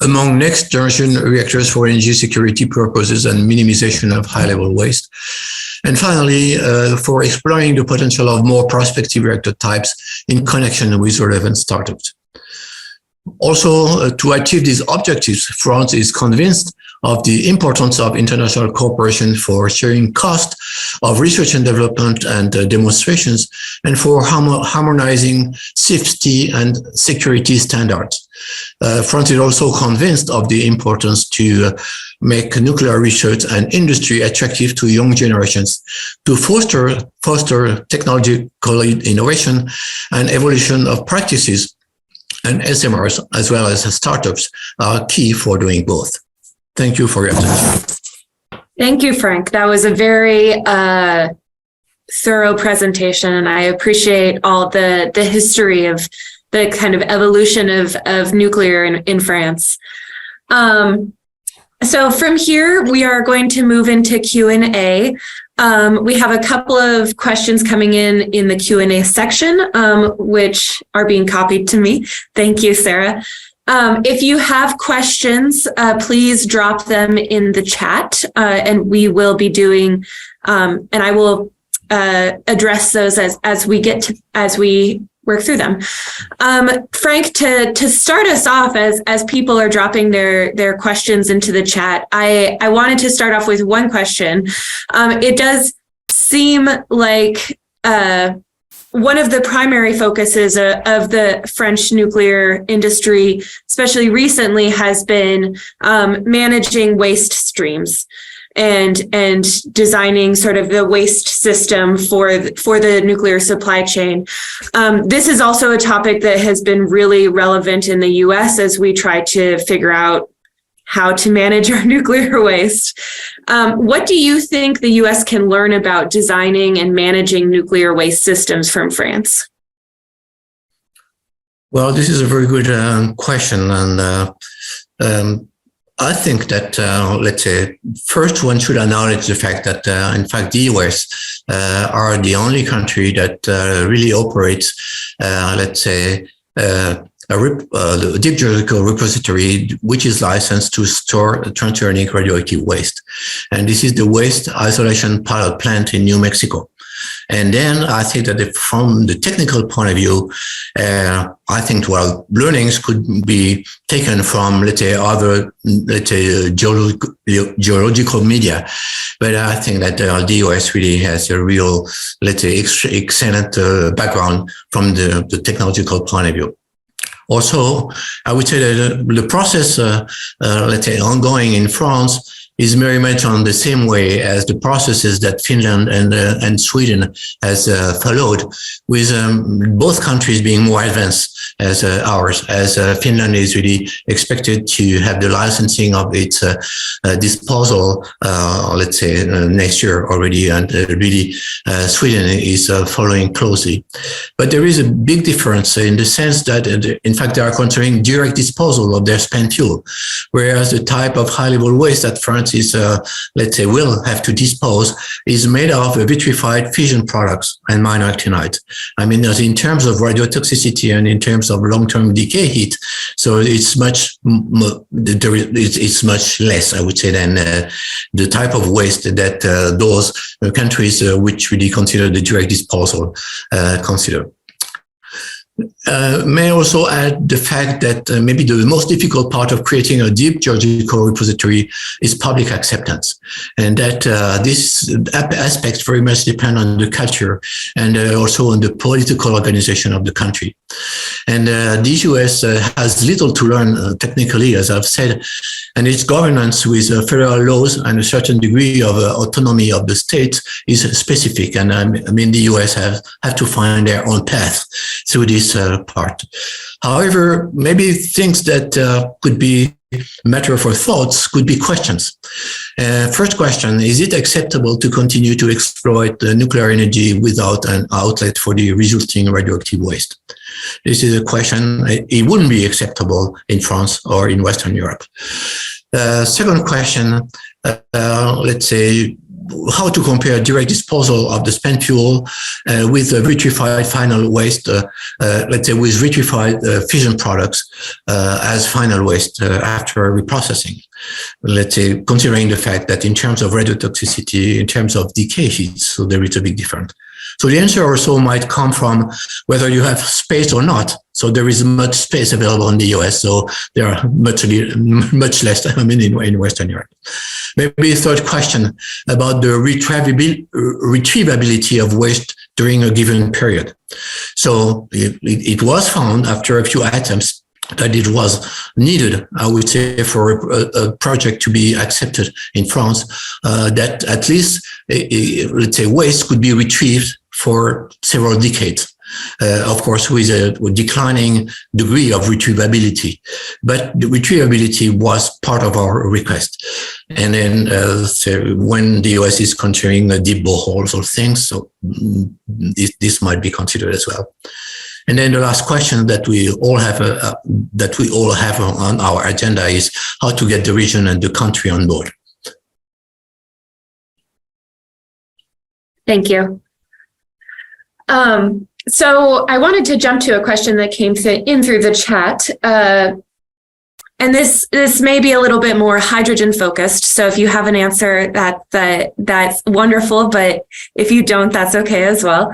among next generation reactors for energy security purposes and minimization of high-level waste. And finally, for exploring the potential of more prospective reactor types in connection with relevant startups. Also, to achieve these objectives, France is convinced of the importance of international cooperation for sharing costs of research and development and demonstrations, and for harmonizing safety and security standards. France is also convinced of the importance to make nuclear research and industry attractive to young generations, to foster technological innovation and evolution of practices, and SMRs as well as startups are key for doing both. Thank you for your attention. Thank you, Frank. That was a very thorough presentation, and I appreciate all the history of the kind of evolution of nuclear in France. So from here, we are going to move into Q&A. We have a couple of questions coming in the Q&A section, which are being copied to me. Thank you, Sarah. If you have questions, please drop them in the chat, and we will be doing, and I will address those as we work through them. Frank, to start us off, as people are dropping their questions into the chat, I wanted to start off with one question. It does seem like one of the primary focuses of the French nuclear industry, especially recently, has been managing waste streams and designing sort of the waste system for the nuclear supply chain. This is also a topic that has been really relevant in the US as we try to figure out how to manage our nuclear waste. What do you think the US can learn about designing and managing nuclear waste systems from France? Well, this is a very good question. And I think that, let's say, first one should acknowledge the fact that, in fact, the US are the only country that really operates, let's say, the deep geological repository, which is licensed to store transuranic radioactive waste. And this is the Waste Isolation Pilot Plant in New Mexico. And then I think that from the technical point of view, I think, well, learnings could be taken from, let's say, other, let's say, geological media. But I think that the US really has a real, let's say, excellent background from the technological point of view. Also, I would say that the process, let's say, ongoing in France is very much on the same way as the processes that Finland and Sweden has followed, with both countries being more advanced as ours, as Finland is really expected to have the licensing of its disposal, let's say, next year already, and really Sweden is following closely. But there is a big difference in the sense that, in fact, they are considering direct disposal of their spent fuel, whereas the type of high-level waste that France is, let's say, will have to dispose is made of vitrified fission products and minor actinide. I mean, in terms of radiotoxicity and in terms of long-term decay heat, so it's much less, I would say, than the type of waste that those countries which really consider the direct disposal consider. May also add the fact that maybe the most difficult part of creating a deep geological repository is public acceptance, and that these aspects very much depend on the culture and also on the political organization of the country. And the US has little to learn technically, as I've said, and its governance with federal laws and a certain degree of autonomy of the states is specific. And I mean, the US have to find their own path through this part. However, maybe things that could be matter for thoughts could be questions. First question, is it acceptable to continue to exploit nuclear energy without an outlet for the resulting radioactive waste? This is a question. It wouldn't be acceptable in France or in Western Europe. Second question, let's say, how to compare direct disposal of the spent fuel with vitrified final waste, let's say with vitrified fission products as final waste after reprocessing. Let's say, considering the fact that in terms of radiotoxicity, in terms of decay heat, so there is a big difference. So the answer also might come from whether you have space or not. So there is much space available in the US, so there are much less, in Western Europe. Maybe a third question about the retrievability of waste during a given period. So it was found after a few attempts that it was needed, I would say, for a project to be accepted in France, that at least, let's say, waste could be retrieved for several decades. Of course, with a declining degree of retrievability. But the retrievability was part of our request. And then so when the US is considering deep boreholes or things, so this might be considered as well. And then the last question that we all have on our agenda is how to get the region and the country on board. Thank you. So I wanted to jump to a question that came in through the chat. And this may be a little bit more hydrogen focused. So if you have an answer, that's wonderful. But if you don't, that's okay as well.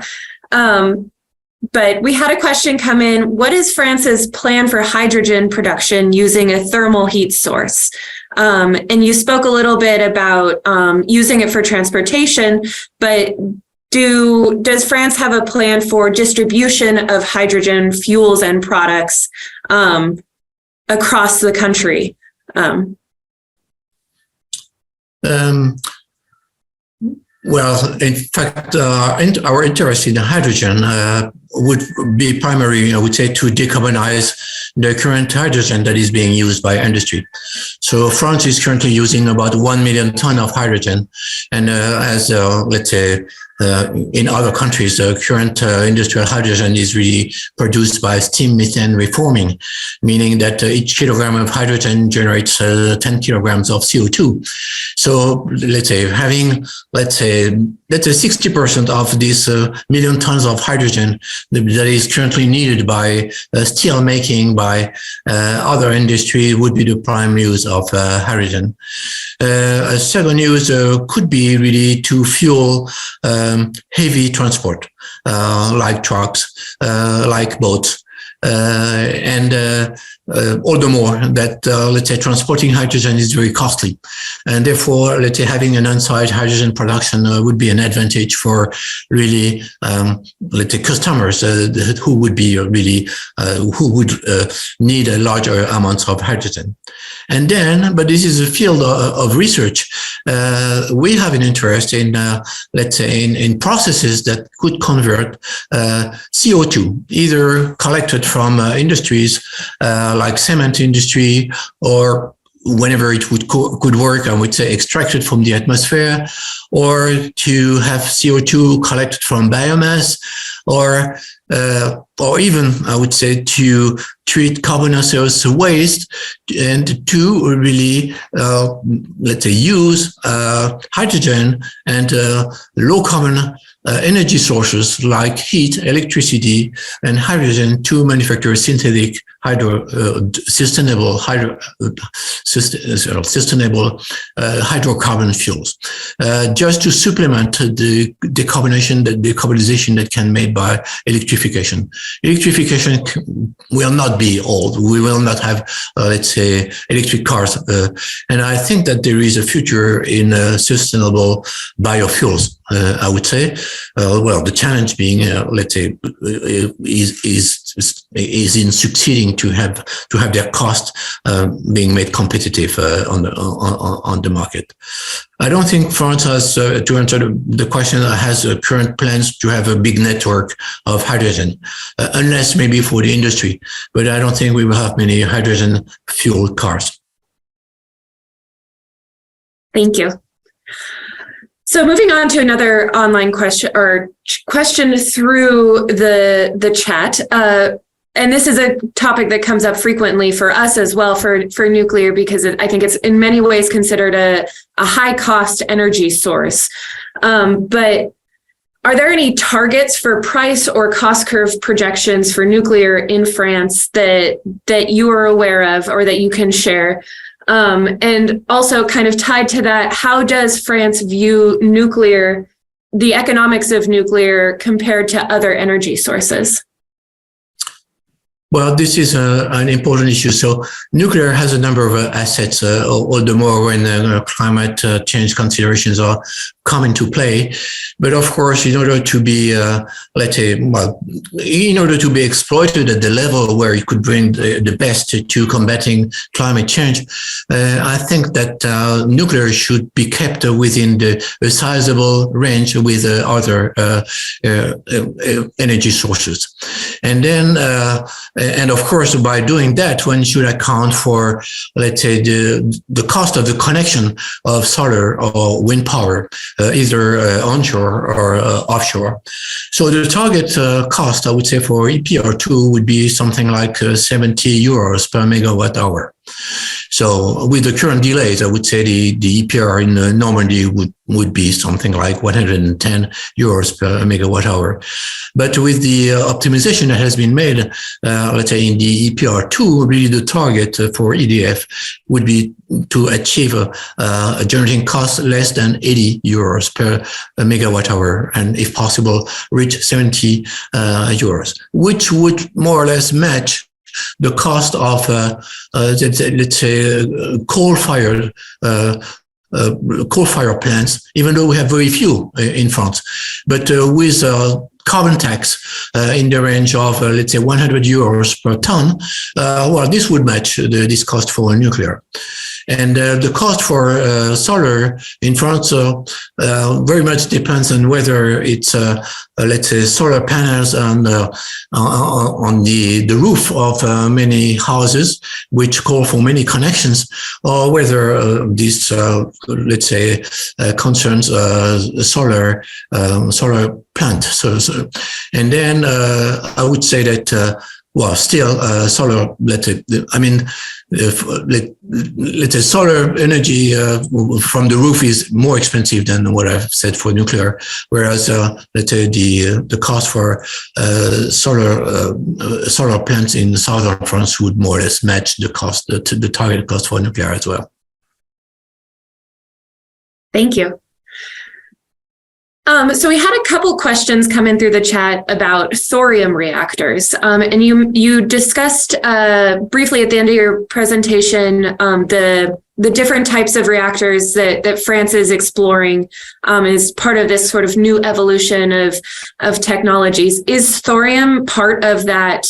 But we had a question come in. What is France's plan for hydrogen production using a thermal heat source? And you spoke a little bit about using it for transportation, but does France have a plan for distribution of hydrogen fuels and products across the country? Well, in fact, our interest in hydrogen would be primary, I would say, to decarbonize the current hydrogen that is being used by industry. So France is currently using about 1 million tons of hydrogen. And as, let's say, in other countries, the current industrial hydrogen is really produced by steam methane reforming, meaning that each kilogram of hydrogen generates 10 kilograms of CO2. So let's say having, let's say 60% of this million tons of hydrogen that is currently needed by steel making, by other industry would be the prime use of hydrogen. A second use could be really to fuel heavy transport, like trucks, like boats, and all the more that, let's say, transporting hydrogen is very costly. And therefore, let's say, having an on-site hydrogen production would be an advantage for really, let's say, customers who would be really, who would need a larger amounts of hydrogen. And then, but this is a field of research. We have an interest in, let's say, in processes that could convert CO2, either collected from industries like cement industry, or whenever it could work, I would say extracted from the atmosphere, or to have CO2 collected from biomass, or even, I would say, to treat carbonaceous waste and to really, let's say, use hydrogen and low carbon energy sources like heat, electricity, and hydrogen to manufacture synthetic sustainable hydrocarbon fuels, just to supplement the decarbonization that can be made by electrification. Electrification will not be old. We will not have, let's say, electric cars. And I think that there is a future in sustainable biofuels, I would say. Well, the challenge being, let's say, is in succeeding to have their cost being made competitive on the market. I don't think France has, to answer the question, has current plans to have a big network of hydrogen, unless maybe for the industry. But I don't think we will have many hydrogen fueled cars. Thank you. So moving on to another online question or question through the chat. and this is a topic that comes up frequently for us as well for nuclear, because I think it's in many ways considered a high cost energy source. But are there any targets for price or cost curve projections for nuclear in France that you are aware of or that you can share? And also kind of tied to that, how does France view nuclear, the economics of nuclear compared to other energy sources? Well, this is an important issue. So nuclear has a number of assets, all the more when climate change considerations are come into play. But of course, in order to be, in order to be exploited at the level where it could bring the best to combating climate change, I think that nuclear should be kept within a sizable range with other energy sources. And then, and of course, by doing that, one should account for, let's say, the cost of the connection of solar or wind power, either onshore or offshore. So the target cost, I would say, for EPR2 would be something like 70 euros per megawatt hour. So with the current delays, I would say the EPR in Normandy would be something like 110 euros per megawatt hour. But with the optimization that has been made, let's say in the EPR2, really the target for EDF would be to achieve a generating cost less than 80 euros per megawatt hour, and if possible, reach 70 euros, which would more or less match the cost of, let's say, coal-fired plants, even though we have very few in France. But with carbon tax in the range of, let's say, 100 euros per ton, well, this would match this cost for nuclear. And the cost for solar in France very much depends on whether it's, let's say, solar panels on the roof of many houses, which call for many connections, or whether this, let's say, concerns solar plant. So, and then I would say that, well, still solar, let's say, I mean, let's say solar energy from the roof is more expensive than what I've said for nuclear, whereas let's say the cost for solar plants in southern France would more or less match the cost, the target cost for nuclear as well. Thank you. So we had a couple questions come in through the chat about thorium reactors, and you discussed briefly at the end of your presentation the different types of reactors that France is exploring as part of this sort of new evolution of technologies. Is thorium part of that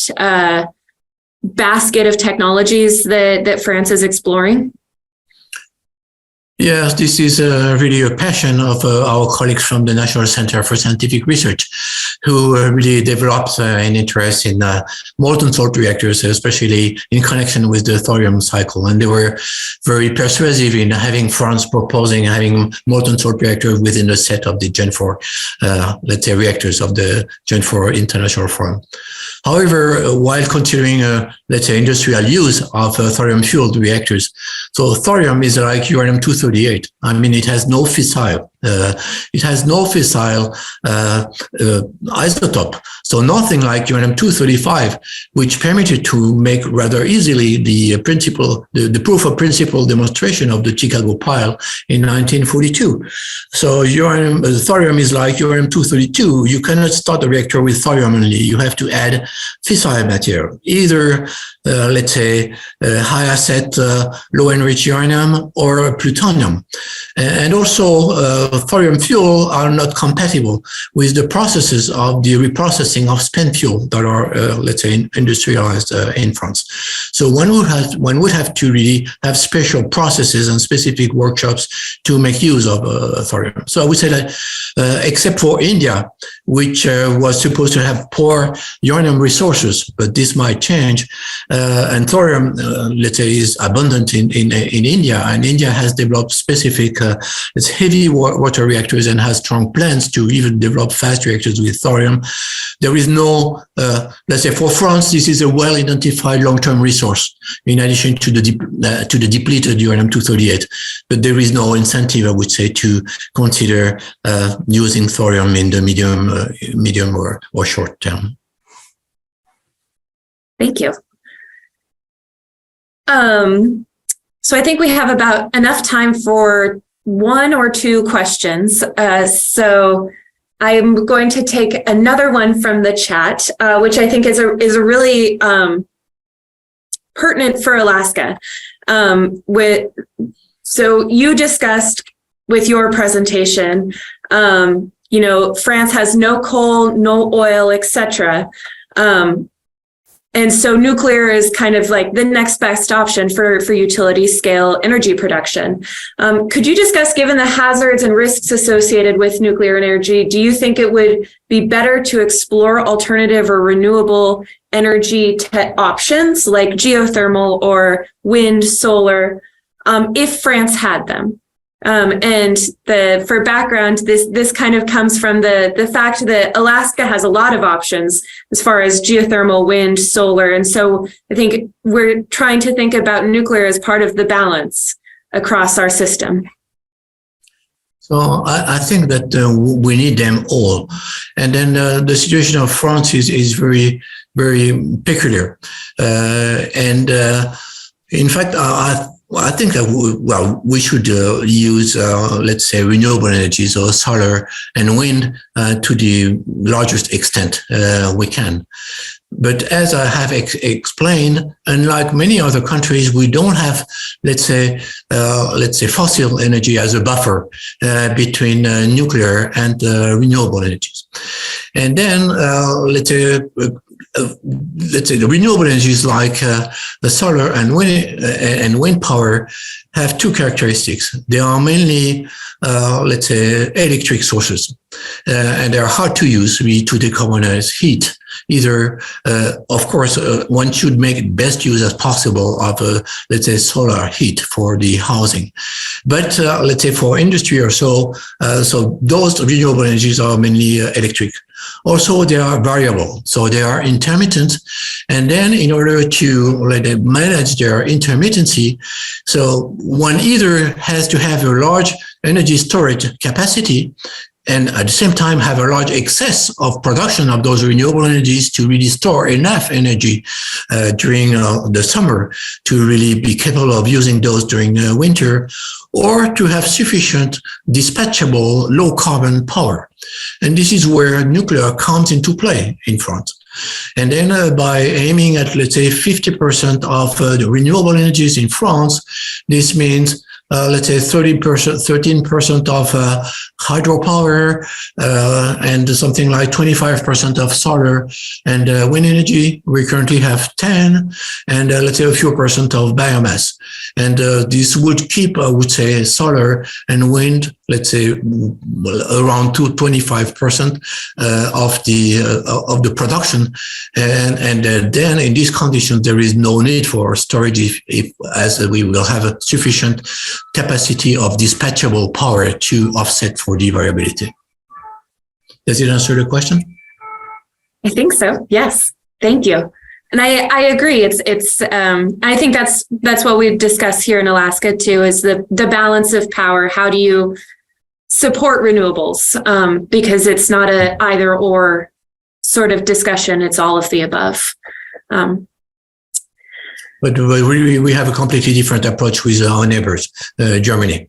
basket of technologies that France is exploring? Yes, this is really a passion of our colleagues from the National Center for Scientific Research, who really developed an interest in molten salt reactors, especially in connection with the thorium cycle. And they were very persuasive in having France proposing having molten salt reactors within the set of the Gen 4, let's say, reactors of the Gen 4 International Forum. However, while considering, let's say, industrial use of thorium-fueled reactors, so thorium is like uranium-238. I mean, it has no fissile. It has no fissile isotope. So nothing like uranium-235, which permitted to make rather easily the principle, the proof of principle demonstration of the Chicago pile in 1942. So thorium is like uranium-232. You cannot start a reactor with thorium only. You have to add fissile material, either, let's say, high asset, low enriched uranium or plutonium. And also, thorium fuel are not compatible with the processes of the reprocessing of spent fuel that are, let's say, industrialized in France. So one would have to really have special processes and specific workshops to make use of thorium. So I would say that, except for India, which was supposed to have poor uranium resources, but this might change. And thorium, let's say, is abundant in India, and India has developed specific it's heavy water reactors and has strong plans to even develop fast reactors with thorium. There is no, let's say, for France, this is a well-identified long-term resource in addition to the depleted uranium-238. But there is no incentive, I would say, to consider using thorium in the medium or short term. Thank you. So I think we have about enough time for one or two questions. So I'm going to take another one from the chat, which I think is a really pertinent for Alaska. So you discussed with your presentation, France has no coal, no oil, etc. And so nuclear is kind of like the next best option for utility scale energy production. Could you discuss, given the hazards and risks associated with nuclear energy, do you think it would be better to explore alternative or renewable energy options like geothermal or wind, solar, if France had them? And for background, this kind of comes from the fact that Alaska has a lot of options as far as geothermal, wind, solar. And so I think we're trying to think about nuclear as part of the balance across our system. So I think that we need them all. And then the situation of France is very, very peculiar. In fact, I think that we should use, let's say, renewable energies or solar and wind to the largest extent we can. But as I have explained, unlike many other countries, we don't have, let's say, fossil energy as a buffer between nuclear and renewable energies. And then, let's say the renewable energies like the solar and wind power have two characteristics. They are mainly, let's say, electric sources, and they are hard to use to decarbonize heat. Either, of course, one should make best use as possible of, let's say, solar heat for the housing. But let's say for industry or so those renewable energies are mainly electric. Also, they are variable, so they are intermittent. And then in order to manage their intermittency, so one either has to have a large energy storage capacity and at the same time have a large excess of production of those renewable energies to really store enough energy during the summer to really be capable of using those during the winter, or to have sufficient dispatchable low carbon power. And this is where nuclear comes into play in France. And then by aiming at, let's say, 50% of the renewable energies in France, this means let's say 13% of hydropower, and something like 25% of solar and wind energy. We currently have 10, and let's say a few percent of biomass. And this would keep, I would say, solar and wind, let's say, around 25% of the production. And then in these conditions, there is no need for storage as we will have a sufficient capacity of dispatchable power to offset for the variability. Does it answer the question? I think so. Yes. Thank you. And I agree. I think that's what we discuss here in Alaska too, is the balance of power. How do you support renewables? Because it's not a either or sort of discussion. It's all of the above. But we have a completely different approach with our neighbors, Germany.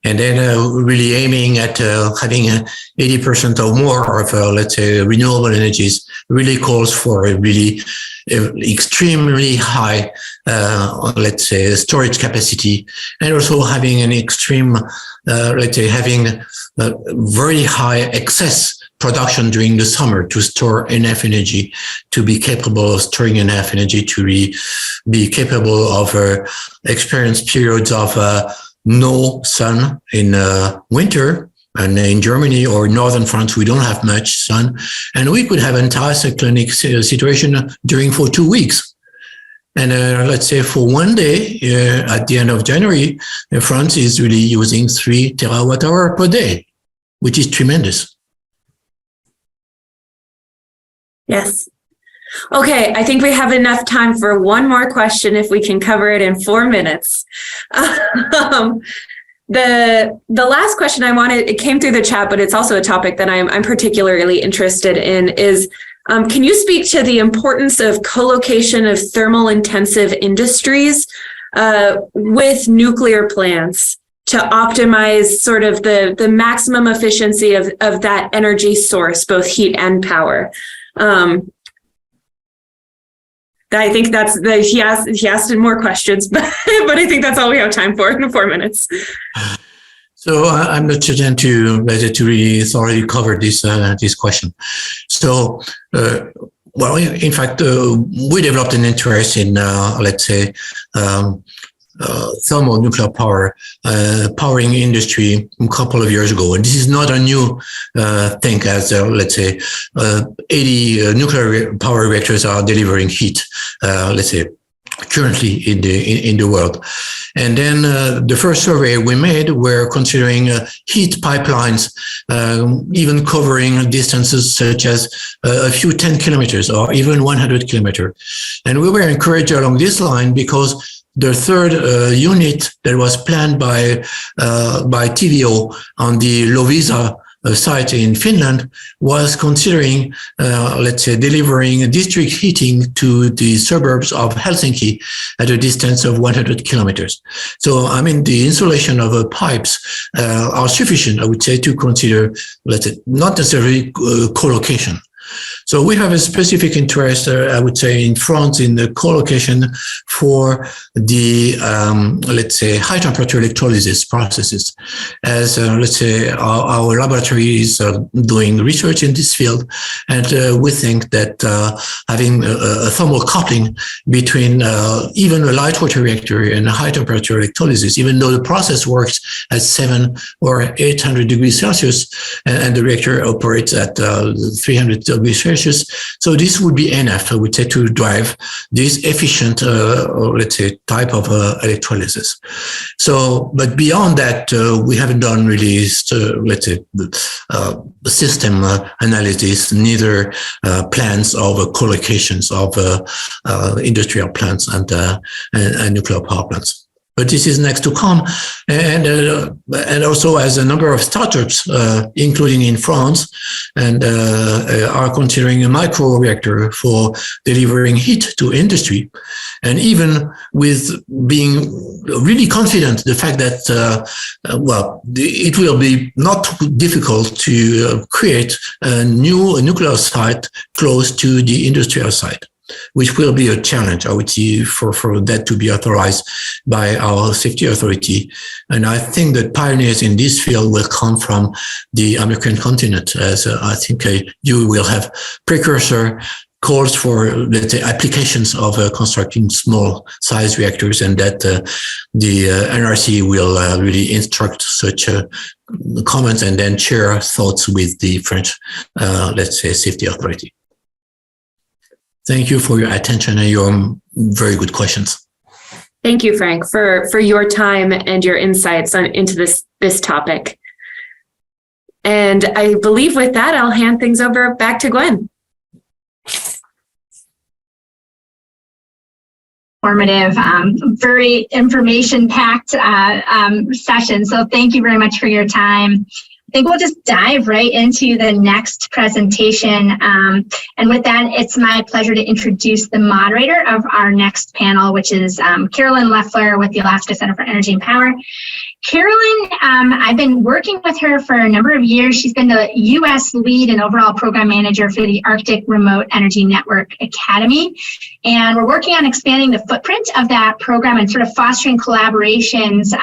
And then really aiming at having 80% or more of, let's say, renewable energies really calls for a really extremely high, let's say, storage capacity, and also having an extreme, let's say, having very high excess production during the summer to store enough energy, to be capable of storing enough energy to be capable of experience periods of no sun in winter, And in Germany or northern France, we don't have much sun, and we could have an entire cyclonic situation during for 2 weeks. And let's say for one day at the end of January, France is really using 3 terawatt-hour per day, which is tremendous. Yes. Okay, I think we have enough time for one more question if we can cover it in 4 minutes. The last question I wanted, it came through the chat, but it's also a topic that I'm particularly interested in is, can you speak to the importance of co-location of thermal intensive industries with nuclear plants to optimize sort of the maximum efficiency of that energy source, both heat and power? I think that's he asked more questions, but I think that's all we have time for in 4 minutes. So I'm not sure to really thoroughly cover this question. So, well, in fact, we developed an interest in, let's say, thermal nuclear power, powering industry a couple of years ago. And this is not a new thing, as let's say 80 nuclear power reactors are delivering heat, let's say, currently in the world. And then the first survey we made were considering heat pipelines, even covering distances such as a few 10 kilometers or even 100 kilometers. And we were encouraged along this line because the third unit that was planned by TVO on the Loviisa site in Finland was considering, let's say, delivering district heating to the suburbs of Helsinki at a distance of 100 kilometers. So, I mean, the installation of pipes are sufficient, I would say, to consider, let's say, not necessarily co-location. So we have a specific interest, I would say, in France in the co-location for the, let's say, high temperature electrolysis processes. As, let's say, our laboratory is doing research in this field, and we think that having a thermal coupling between even a light water reactor and a high temperature electrolysis, even though the process works at 700 or 800 degrees Celsius, and the reactor operates at 300 degrees Celsius, so this would be enough, I would say, to drive this efficient, let's say, type of electrolysis. So, but beyond that, we haven't done really, let's say, system analysis, neither plans of co-locations of industrial plants and nuclear power plants. But this is next to come, and also as a number of startups, including in France, and are considering a micro reactor for delivering heat to industry, and even with being really confident the fact that well, it will be not difficult to create a new nuclear site close to the industrial site, which will be a challenge, I would say, for that to be authorized by our safety authority. And I think that pioneers in this field will come from the American continent, as I think you will have precursor calls for, let's say, applications of constructing small size reactors, and that the NRC will really instruct such comments and then share thoughts with the French, let's say, safety authority. Thank you for your attention and your very good questions. Thank you, Frank, for your time and your insights into this topic. And I believe with that, I'll hand things over back to Gwen. Informative, very information-packed session. So thank you very much for your time. I think we'll just dive right into the next presentation. And with that, it's my pleasure to introduce the moderator of our next panel, which is Carolyn Leffler with the Alaska Center for Energy and Power. Carolyn, I've been working with her for a number of years. She's been the U.S. lead and overall program manager for the Arctic Remote Energy Network Academy. And we're working on expanding the footprint of that program and sort of fostering collaborations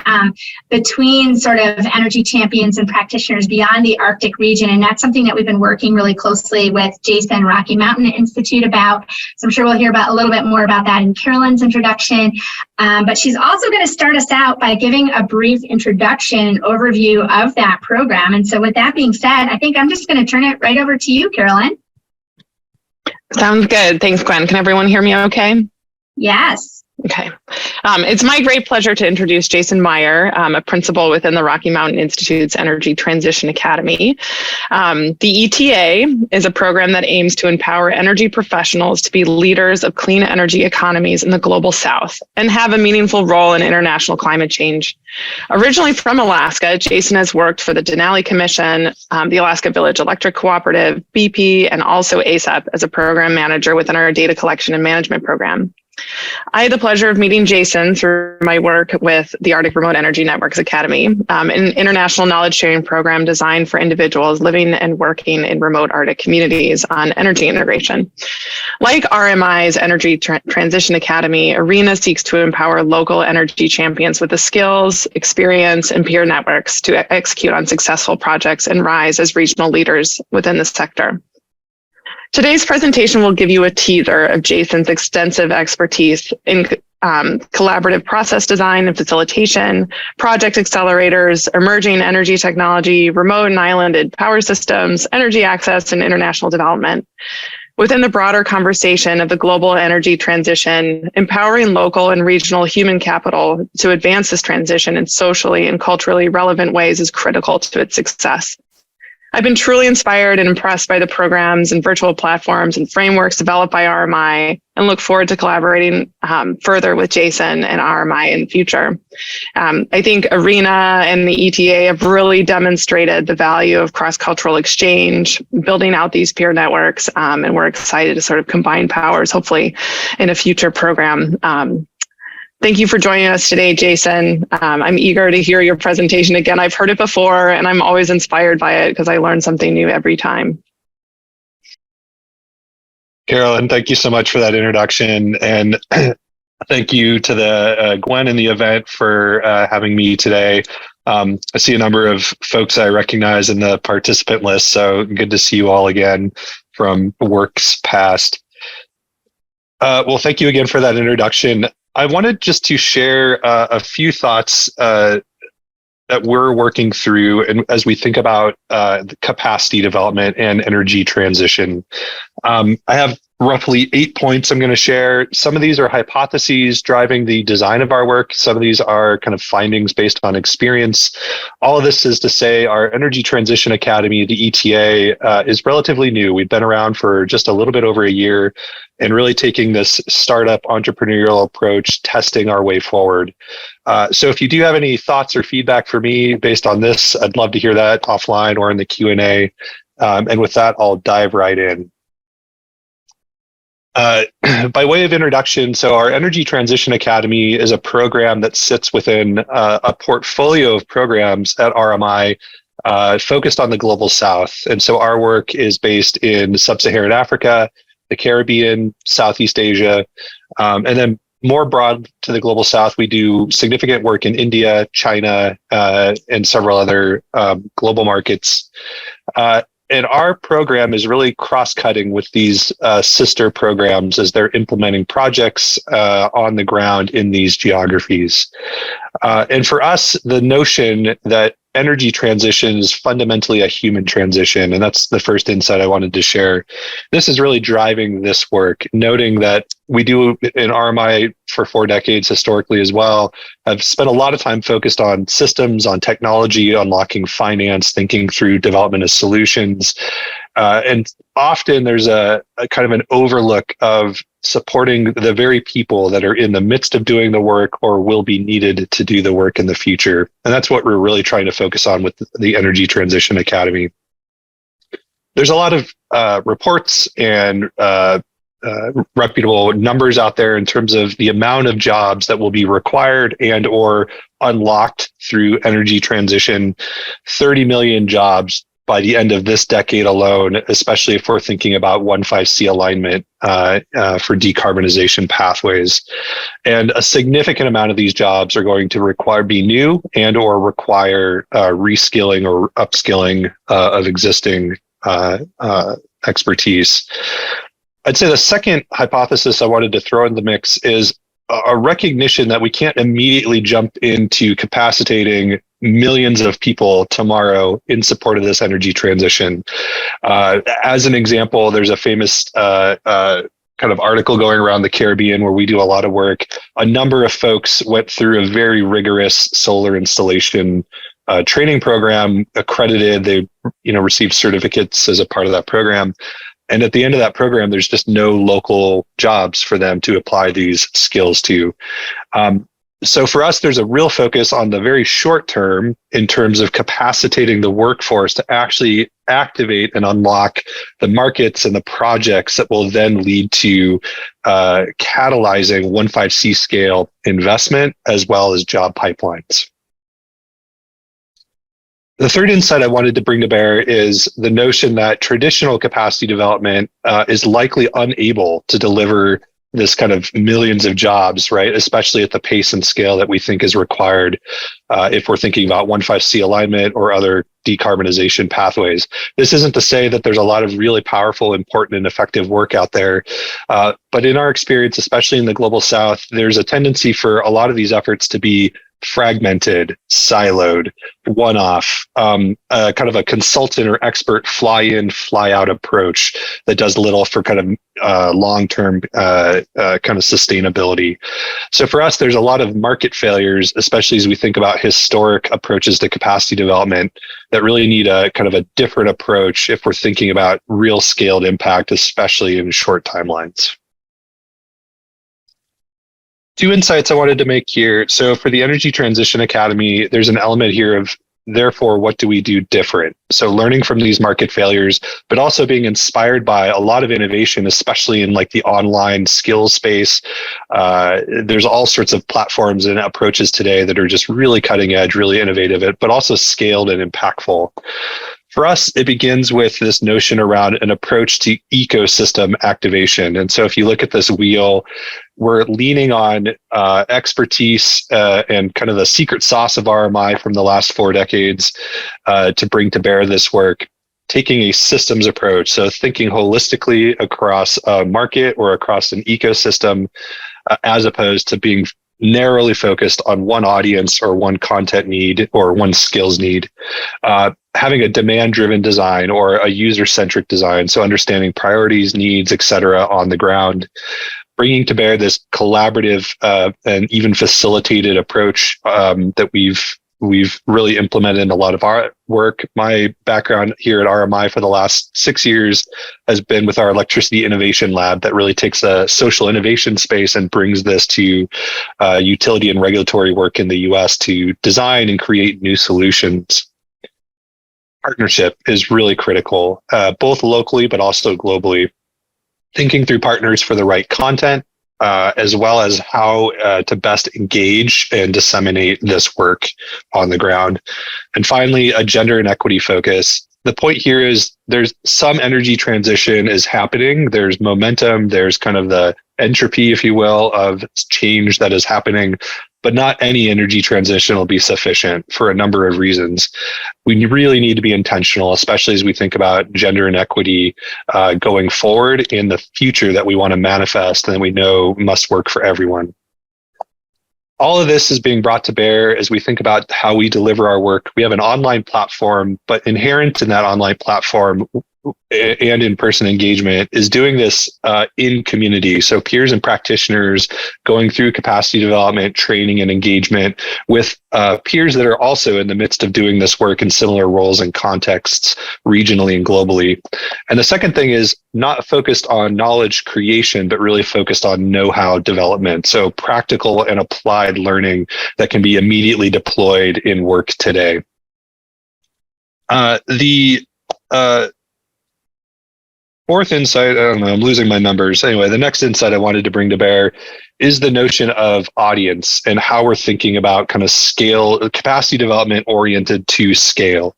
between sort of energy champions and practitioners partners beyond the Arctic region. And that's something that we've been working really closely with Jason Rocky Mountain Institute about. So I'm sure we'll hear about a little bit more about that in Carolyn's introduction. But she's also going to start us out by giving a brief introduction and overview of that program. And so with that being said, I think I'm just going to turn it right over to you, Carolyn. Sounds good. Thanks, Gwen. Can everyone hear me okay? Yes. Okay. It's my great pleasure to introduce Jason Meyer, a principal within the Rocky Mountain Institute's Energy Transition Academy. The ETA is a program that aims to empower energy professionals to be leaders of clean energy economies in the global South and have a meaningful role in international climate change. Originally from Alaska, Jason has worked for the Denali Commission, the Alaska Village Electric Cooperative, BP, and also ASAP as a program manager within our data collection and management program. I had the pleasure of meeting Jason through my work with the Arctic Remote Energy Networks Academy, an international knowledge sharing program designed for individuals living and working in remote Arctic communities on energy integration. Like RMI's Energy Transition Academy, ARENA seeks to empower local energy champions with the skills, experience, and peer networks to execute on successful projects and rise as regional leaders within the sector. Today's presentation will give you a teaser of Jason's extensive expertise in collaborative process design and facilitation, project accelerators, emerging energy technology, remote and islanded power systems, energy access, and international development. Within the broader conversation of the global energy transition, empowering local and regional human capital to advance this transition in socially and culturally relevant ways is critical to its success. I've been truly inspired and impressed by the programs and virtual platforms and frameworks developed by RMI and look forward to collaborating further with Jason and RMI in the future. I think ARENA and the ETA have really demonstrated the value of cross-cultural exchange, building out these peer networks, and we're excited to sort of combine powers, hopefully in a future program. Thank you for joining us today, Jason. I'm eager to hear your presentation again. I've heard it before, and I'm always inspired by it because I learn something new every time. Carolyn, thank you so much for that introduction. And thank you to the Gwen and the event for having me today. I see a number of folks I recognize in the participant list, so good to see you all again from works past. Well, thank you again for that introduction. I wanted just to share a few thoughts that we're working through and as we think about the capacity development and energy transition. I have roughly 8 points I'm going to share. Some of these are hypotheses driving the design of our work. Some of these are kind of findings based on experience. All of this is to say our Energy Transition Academy, the ETA, is relatively new. We've been around for just a little bit over a year and really taking this startup entrepreneurial approach, testing our way forward. So if you do have any thoughts or feedback for me based on this, I'd love to hear that offline or in the Q&A. And with that, I'll dive right in. By way of introduction, so our Energy Transition Academy is a program that sits within a portfolio of programs at RMI focused on the Global South. And so our work is based in Sub-Saharan Africa, the Caribbean, Southeast Asia, and then more broad to the Global South, we do significant work in India, China, and several other global markets. And our program is really cross-cutting with these sister programs as they're implementing projects on the ground in these geographies. And for us, the notion that energy transition is fundamentally a human transition, and that's the first insight I wanted to share. This is really driving this work, noting that we do in RMI for 4 decades historically as well, have spent a lot of time focused on systems, on technology, unlocking finance, thinking through development of solutions. And often there's a kind of an overlook of supporting the very people that are in the midst of doing the work or will be needed to do the work in the future. And that's what we're really trying to focus on with the Energy Transition Academy. There's a lot of reports and reputable numbers out there in terms of the amount of jobs that will be required and or unlocked through energy transition. 30 million jobs by the end of this decade alone, especially if we're thinking about 1.5C alignment for decarbonization pathways. And a significant amount of these jobs are going to be new and or require reskilling or upskilling of existing expertise. I'd say the second hypothesis I wanted to throw in the mix is a recognition that we can't immediately jump into capacitating millions of people tomorrow in support of this energy transition. As an example, there's a famous kind of article going around the Caribbean where we do a lot of work. A number of folks went through a very rigorous solar installation training program, accredited. They, received certificates as a part of that program. And at the end of that program, there's just no local jobs for them to apply these skills to. So for us, there's a real focus on the very short term in terms of capacitating the workforce to actually activate and unlock the markets and the projects that will then lead to catalyzing 1.5C scale investment as well as job pipelines. The third insight I wanted to bring to bear is the notion that traditional capacity development is likely unable to deliver this kind of millions of jobs, right? Especially at the pace and scale that we think is required if we're thinking about 1.5C alignment or other decarbonization pathways. This isn't to say that there's a lot of really powerful, important, and effective work out there. But in our experience, especially in the global south, there's a tendency for a lot of these efforts to be fragmented, siloed, one-off, kind of a consultant or expert fly-in, fly-out approach that does little for kind of long-term kind of sustainability. So for us, there's a lot of market failures, especially as we think about historic approaches to capacity development that really need a kind of a different approach if we're thinking about real scaled impact, especially in short timelines. Two insights I wanted to make here. So for the Energy Transition Academy, there's an element here of, therefore, what do we do different? So learning from these market failures, but also being inspired by a lot of innovation, especially in like the online skills space. There's all sorts of platforms and approaches today that are just really cutting edge, really innovative, but also scaled and impactful. For us, it begins with this notion around an approach to ecosystem activation. And so if you look at this wheel, we're leaning on expertise and kind of the secret sauce of RMI from the last 4 decades to bring to bear this work, taking a systems approach. So thinking holistically across a market or across an ecosystem, as opposed to being narrowly focused on one audience or one content need or one skills need. Having a demand-driven design or a user-centric design, so understanding priorities, needs, et cetera, on the ground, bringing to bear this collaborative and even facilitated approach that we've really implemented in a lot of our work. My background here at RMI for the last 6 years has been with our electricity innovation lab that really takes a social innovation space and brings this to utility and regulatory work in the US to design and create new solutions. Partnership is really critical, both locally, but also globally. Thinking through partners for the right content, as well as how to best engage and disseminate this work on the ground. And finally, a gender and equity focus. The point here is there's some energy transition is happening. There's momentum. There's kind of the entropy, if you will, of change that is happening. But not any energy transition will be sufficient for a number of reasons. We really need to be intentional, especially as we think about gender and equity going forward in the future that we want to manifest and we know must work for everyone. All of this is being brought to bear as we think about how we deliver our work. We have an online platform, but inherent in that online platform and in-person engagement is doing this in community. So peers and practitioners going through capacity development, training, and engagement with peers that are also in the midst of doing this work in similar roles and contexts regionally and globally. And the second thing is not focused on knowledge creation, but really focused on know-how development. So practical and applied learning that can be immediately deployed in work today. Fourth insight, I don't know, I'm losing my numbers. Anyway, the next insight I wanted to bring to bear is the notion of audience and how we're thinking about kind of scale, capacity development oriented to scale.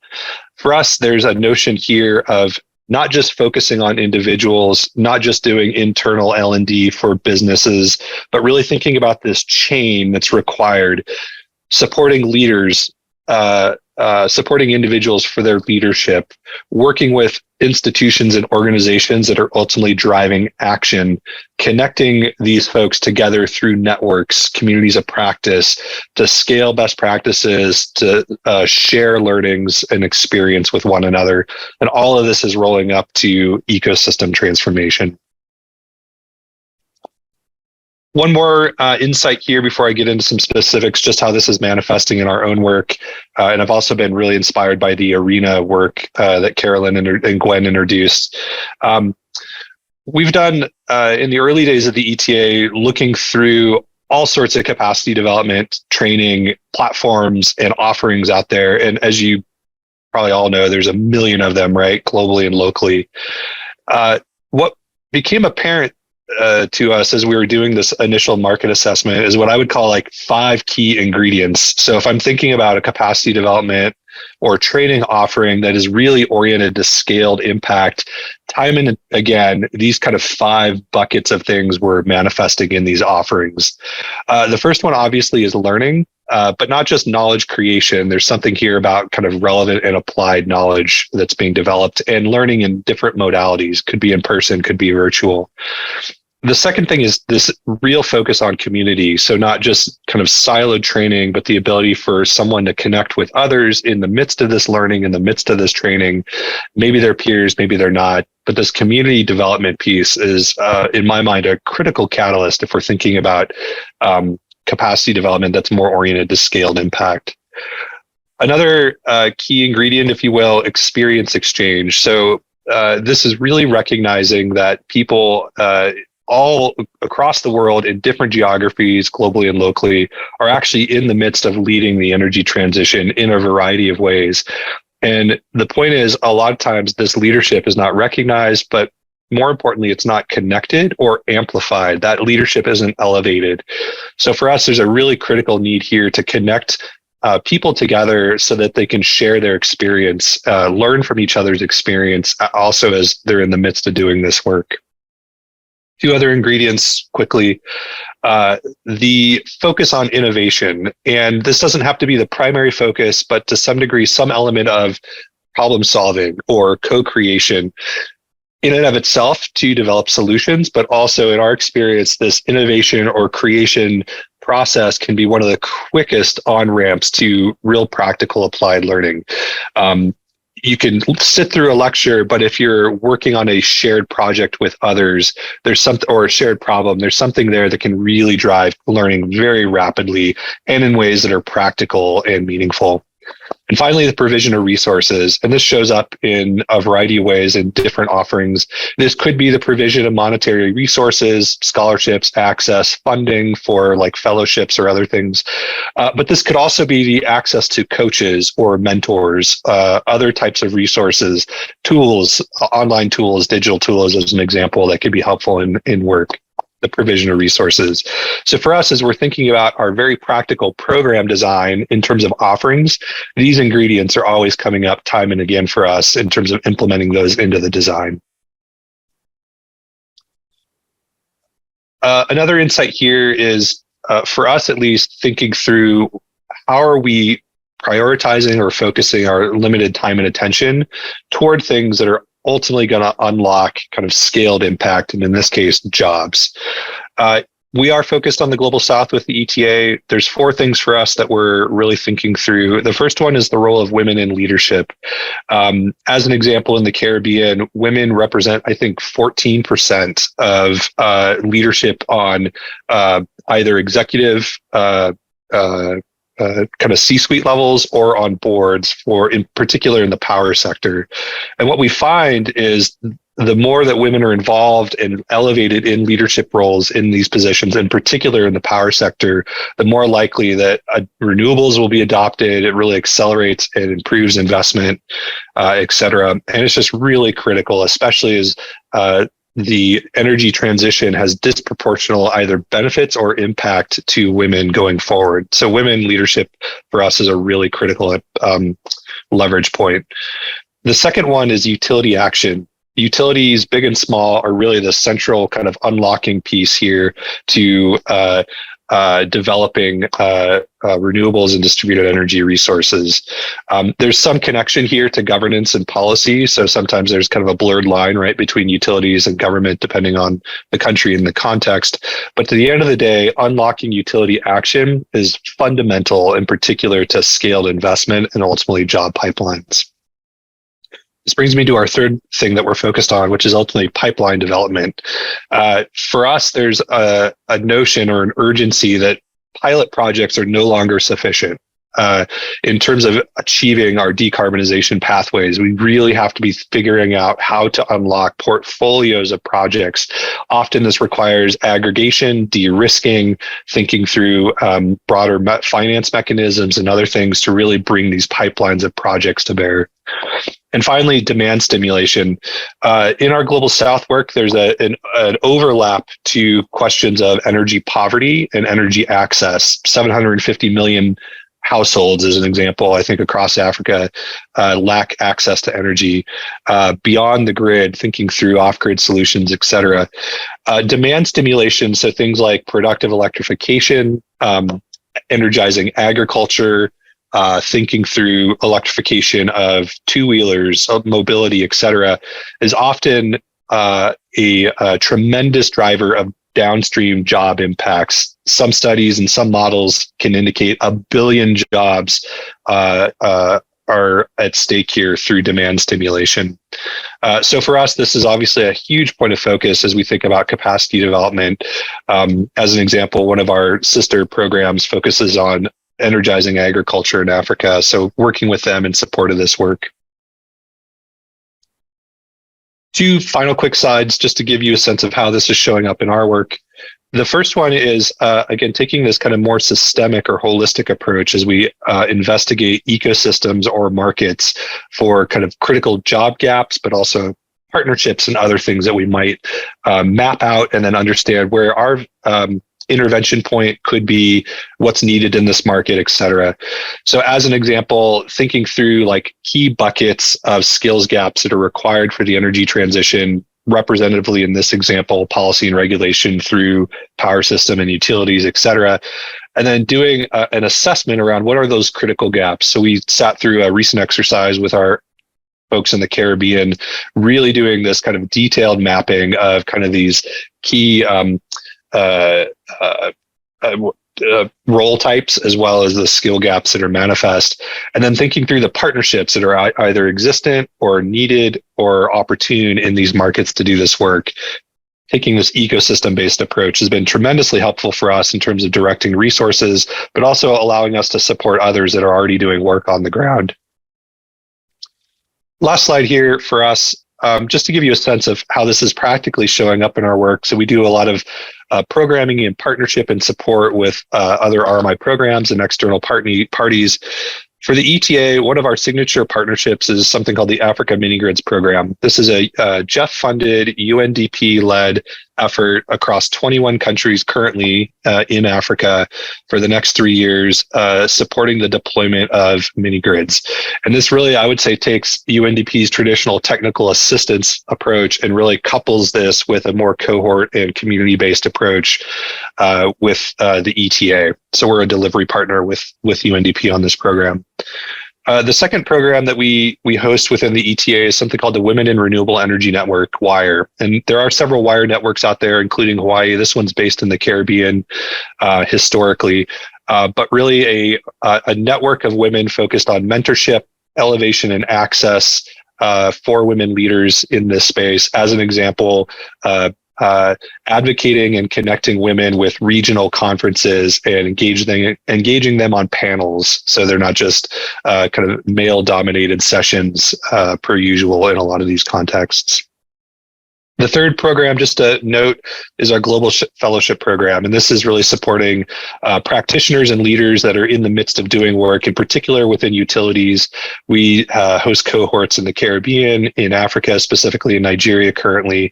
for us, there's a notion here of not just focusing on individuals, not just doing internal L&D for businesses, but really thinking about this chain that's required, supporting leaders, supporting individuals for their leadership, working with institutions and organizations that are ultimately driving action, connecting these folks together through networks, communities of practice, to scale best practices, to share learnings and experience with one another. And all of this is rolling up to ecosystem transformation. One more insight here before I get into some specifics, just how this is manifesting in our own work. And I've also been really inspired by the arena work that Carolyn and Gwen introduced. We've done in the early days of the ETA, looking through all sorts of capacity development, training, platforms, and offerings out there. And as you probably all know, there's a million of them, right? Globally and locally. What became apparent to us as we were doing this initial market assessment is what I would call like 5 key ingredients. So if I'm thinking about a capacity development or training offering that is really oriented to scaled impact, time and again, these kind of 5 buckets of things were manifesting in these offerings. The first one obviously is learning, but not just knowledge creation. There's something here about kind of relevant and applied knowledge that's being developed, and learning in different modalities, could be in person, could be virtual. The second thing is this real focus on community. So not just kind of siloed training, but the ability for someone to connect with others in the midst of this learning, in the midst of this training. Maybe they're peers, maybe they're not. But this community development piece is, in my mind, a critical catalyst if we're thinking about capacity development that's more oriented to scaled impact. Another key ingredient, if you will, experience exchange. So this is really recognizing that people all across the world in different geographies, globally and locally, are actually in the midst of leading the energy transition in a variety of ways. And the point is, a lot of times this leadership is not recognized, but more importantly, it's not connected or amplified. That leadership isn't elevated. So for us, there's a really critical need here to connect people together so that they can share their experience, learn from each other's experience, also as they're in the midst of doing this work. Few other ingredients quickly. The focus on innovation. And this doesn't have to be the primary focus, but to some degree, some element of problem solving or co-creation in and of itself to develop solutions, but also in our experience, this innovation or creation process can be one of the quickest on-ramps to real practical applied learning. You can sit through a lecture, but if you're working on a shared project with others, there's something, or a shared problem, there's something there that can really drive learning very rapidly and in ways that are practical and meaningful. And finally, the provision of resources. And this shows up in a variety of ways in different offerings. This could be the provision of monetary resources, scholarships, access, funding for like fellowships or other things. But this could also be the access to coaches or mentors, other types of resources, tools, online tools, digital tools as an example that could be helpful in work. The provision of resources. So for us, as we're thinking about our very practical program design in terms of offerings, these ingredients are always coming up time and again for us in terms of implementing those into the design. Another insight here is, for us at least, thinking through how are we prioritizing or focusing our limited time and attention toward things that are ultimately going to unlock kind of scaled impact, and in this case, jobs. We are focused on the Global South with the ETA. There's 4 things for us that we're really thinking through. The first one is the role of women in leadership. As an example, in the Caribbean, women represent, I think, 14% of leadership on either executive kind of C-suite levels or on boards, for in particular in the power sector. And what we find is the more that women are involved and elevated in leadership roles in these positions, in particular in the power sector, the more likely that renewables will be adopted. It really accelerates and improves investment, et cetera. And it's just really critical, especially as the energy transition has disproportional either benefits or impact to women going forward. So women leadership for us is a really critical leverage point. The second one is utility action. Utilities, big and small, are really the central kind of unlocking piece here to developing renewables and distributed energy resources. There's some connection here to governance and policy. So sometimes there's kind of a blurred line, right, between utilities and government, depending on the country and the context. But to the end of the day, unlocking utility action is fundamental, in particular to scaled investment and ultimately job pipelines. This brings me to our third thing that we're focused on, which is ultimately pipeline development. For us, there's a notion or an urgency that pilot projects are no longer sufficient. In terms of achieving our decarbonization pathways, we really have to be figuring out how to unlock portfolios of projects. Often this requires aggregation, de-risking, thinking through broader finance mechanisms and other things to really bring these pipelines of projects to bear. And finally, demand stimulation. In our Global South work, there's an overlap to questions of energy poverty and energy access. 750 million households, as an example, I think across Africa, lack access to energy beyond the grid, thinking through off-grid solutions, et cetera. Demand stimulation, so things like productive electrification, energizing agriculture, thinking through electrification of two-wheelers, of mobility, et cetera, is often a tremendous driver of downstream job impacts. Some studies and some models can indicate 1 billion jobs are at stake here through demand stimulation. So for us, this is obviously a huge point of focus as we think about capacity development. As an example, one of our sister programs focuses on energizing agriculture in Africa. So working with them in support of this work. Two final quick slides just to give you a sense of how this is showing up in our work. The first one is, again, taking this kind of more systemic or holistic approach as we investigate ecosystems or markets for kind of critical job gaps, but also partnerships and other things that we might map out and then understand where our intervention point could be, what's needed in this market, et cetera. So as an example, thinking through like key buckets of skills gaps that are required for the energy transition, representatively in this example, policy and regulation through power system and utilities, et cetera. And then doing an assessment around what are those critical gaps. So we sat through a recent exercise with our folks in the Caribbean, really doing this kind of detailed mapping of kind of these key role types, as well as the skill gaps that are manifest, and then thinking through the partnerships that are either existent or needed or opportune in these markets to do this work. Taking this ecosystem-based approach has been tremendously helpful for us in terms of directing resources, but also allowing us to support others that are already doing work on the ground. Last slide here for us, just to give you a sense of how this is practically showing up in our work. So we do a lot of programming in partnership and support with other RMI programs and external parties. For the ETA, one of our signature partnerships is something called the Africa Mini Grids program. This is a Jeff-funded, UNDP-led effort across 21 countries currently in Africa for the next 3 years, supporting the deployment of mini grids. And this really, I would say, takes UNDP's traditional technical assistance approach and really couples this with a more cohort and community-based approach with the ETA. So we're a delivery partner with UNDP on this program. The second program that we host within the ETA is something called the Women in Renewable Energy Network, WIRE. And there are several WIRE networks out there, including Hawaii. This one's based in the Caribbean historically, but really a network of women focused on mentorship, elevation, and access for women leaders in this space. As an example, advocating and connecting women with regional conferences and engaging them on panels, so they're not just kind of male-dominated sessions per usual in a lot of these contexts. The third program, just to note, is our Global Fellowship Program. And this is really supporting practitioners and leaders that are in the midst of doing work, in particular within utilities. We host cohorts in the Caribbean, in Africa, specifically in Nigeria currently,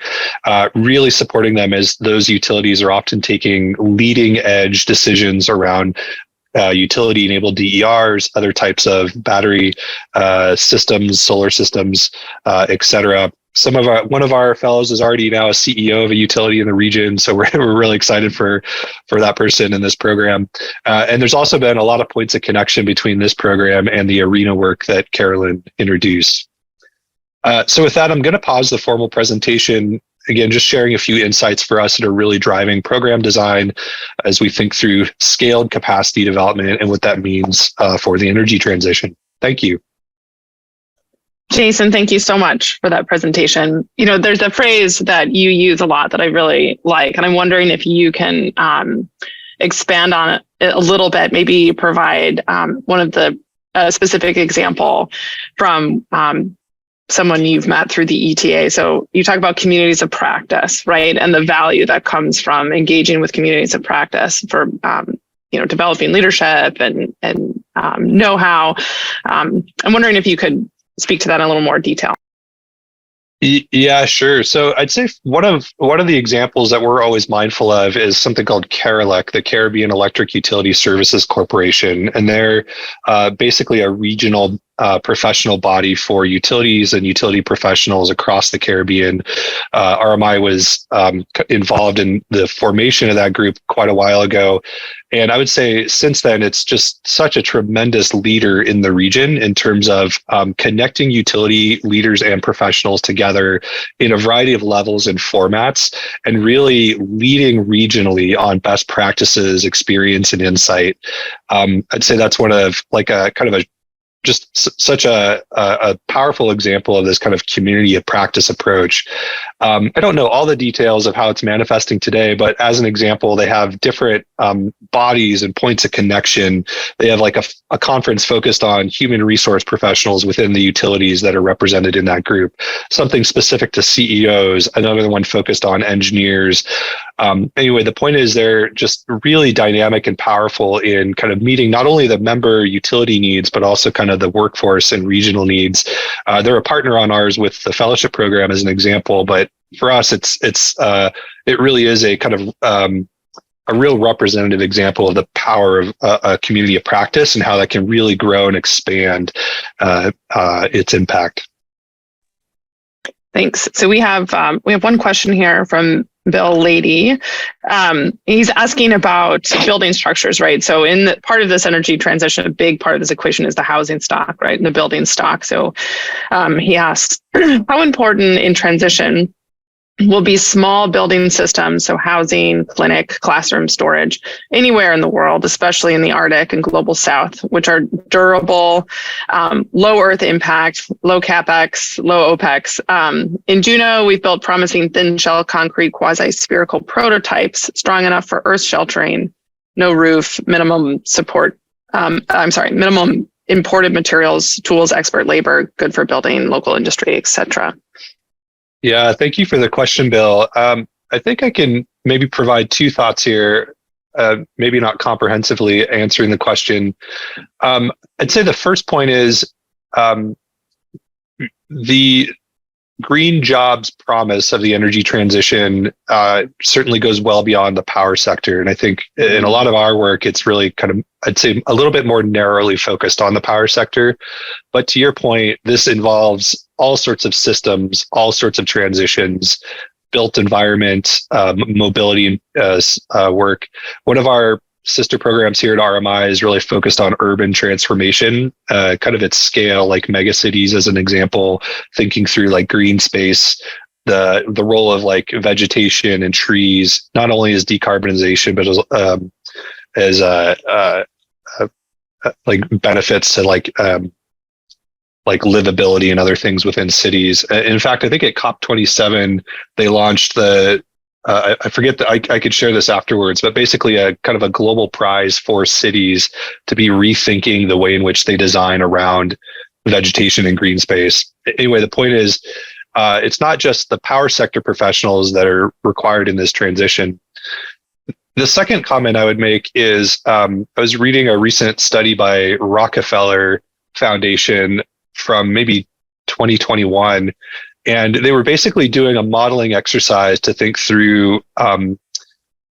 really supporting them as those utilities are often taking leading edge decisions around utility-enabled DERs, other types of battery systems, solar systems, et cetera. One of our fellows is already now a CEO of a utility in the region, so we're really excited for that person in this program. And there's also been a lot of points of connection between this program and the ARENA work that Carolyn introduced. So with that, I'm going to pause the formal presentation. Again, just sharing a few insights for us that are really driving program design as we think through scaled capacity development and what that means for the energy transition. Thank you. Jason, thank you so much for that presentation. You know, there's a phrase that you use a lot that I really like, and I'm wondering if you can expand on it a little bit, maybe provide one of the specific example from someone you've met through the ETA. So you talk about communities of practice, right? And the value that comes from engaging with communities of practice for developing leadership and know-how. I'm wondering if you could speak to that in a little more detail. Yeah, sure. So I'd say one of the examples that we're always mindful of is something called CARELEC, the Caribbean Electric Utility Services Corporation, and they're basically a regional professional body for utilities and utility professionals across the Caribbean. RMI was involved in the formation of that group quite a while ago. And I would say since then, it's just such a tremendous leader in the region in terms of connecting utility leaders and professionals together in a variety of levels and formats, and really leading regionally on best practices, experience, and insight. I'd say that's one of such a powerful example of this kind of community of practice approach. I don't know all the details of how it's manifesting today, but as an example, they have different bodies and points of connection. They have like a conference focused on human resource professionals within the utilities that are represented in that group, something specific to CEOs, another one focused on engineers. Anyway, the point is they're just really dynamic and powerful in kind of meeting not only the member utility needs, but also kind of the workforce and regional needs. They're a partner on ours with the fellowship program as an example, but for us, it really is a kind of a real representative example of the power of a community of practice and how that can really grow and expand its impact. Thanks. So we have one question here from Bill Lady. He's asking about building structures, right? So in part of this energy transition, a big part of this equation is the housing stock, right? And the building stock. So he asks, how important in transition will be small building systems, so housing, clinic, classroom, storage, anywhere in the world, especially in the Arctic and global south, which are durable, low earth impact, low capex, low opex. In Juneau, we've built promising thin shell concrete quasi-spherical prototypes strong enough for earth sheltering, no roof, minimum imported materials, tools, expert labor, good for building, local industry, etc. Yeah, thank you for the question, Bill. I think I can maybe provide two thoughts here, maybe not comprehensively answering the question. I'd say the first point is the green jobs promise of the energy transition certainly goes well beyond the power sector. And I think in a lot of our work, it's really kind of, I'd say, a little bit more narrowly focused on the power sector. But to your point, this involves all sorts of systems, all sorts of transitions, built environment, mobility work. One of our sister programs here at RMI is really focused on urban transformation, kind of at scale, like megacities as an example, thinking through like green space, the role of like vegetation and trees, not only as decarbonization, but as like benefits to like livability and other things within cities. In fact, I think at COP27, they launched I forget that I could share this afterwards, but basically a kind of a global prize for cities to be rethinking the way in which they design around vegetation and green space. Anyway, the point is, it's not just the power sector professionals that are required in this transition. The second comment I would make is I was reading a recent study by Rockefeller Foundation from maybe 2021, and they were basically doing a modeling exercise to think through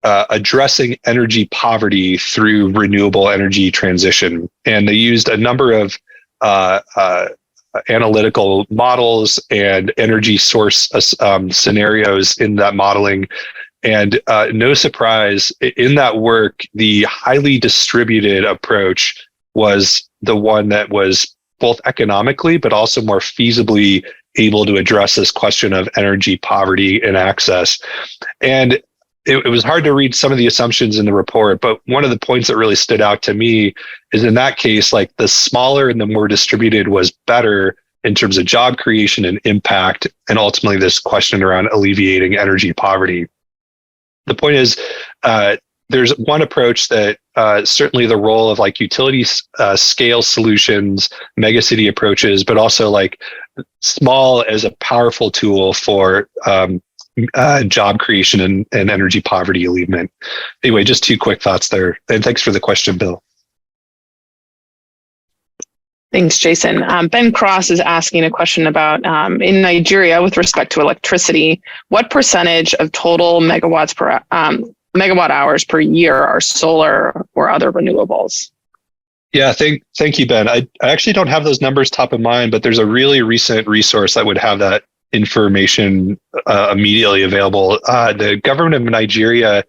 addressing energy poverty through renewable energy transition. And they used a number of analytical models and energy source scenarios in that modeling. And no surprise, in that work, the highly distributed approach was the one that was both economically, but also more feasibly able to address this question of energy poverty and access. And it was hard to read some of the assumptions in the report, but one of the points that really stood out to me is in that case, like the smaller and the more distributed was better in terms of job creation and impact, and ultimately this question around alleviating energy poverty. The point is, there's one approach that certainly the role of like utility scale solutions, megacity approaches, but also like small as a powerful tool for job creation and energy poverty alleviation. Anyway, just two quick thoughts there. And thanks for the question, Bill. Thanks, Jason. Ben Cross is asking a question about in Nigeria with respect to electricity, what percentage of total megawatt hours per year are solar or other renewables? Yeah, thank you, Ben. I actually don't have those numbers top of mind, but there's a really recent resource that would have that information immediately available. The government of Nigeria,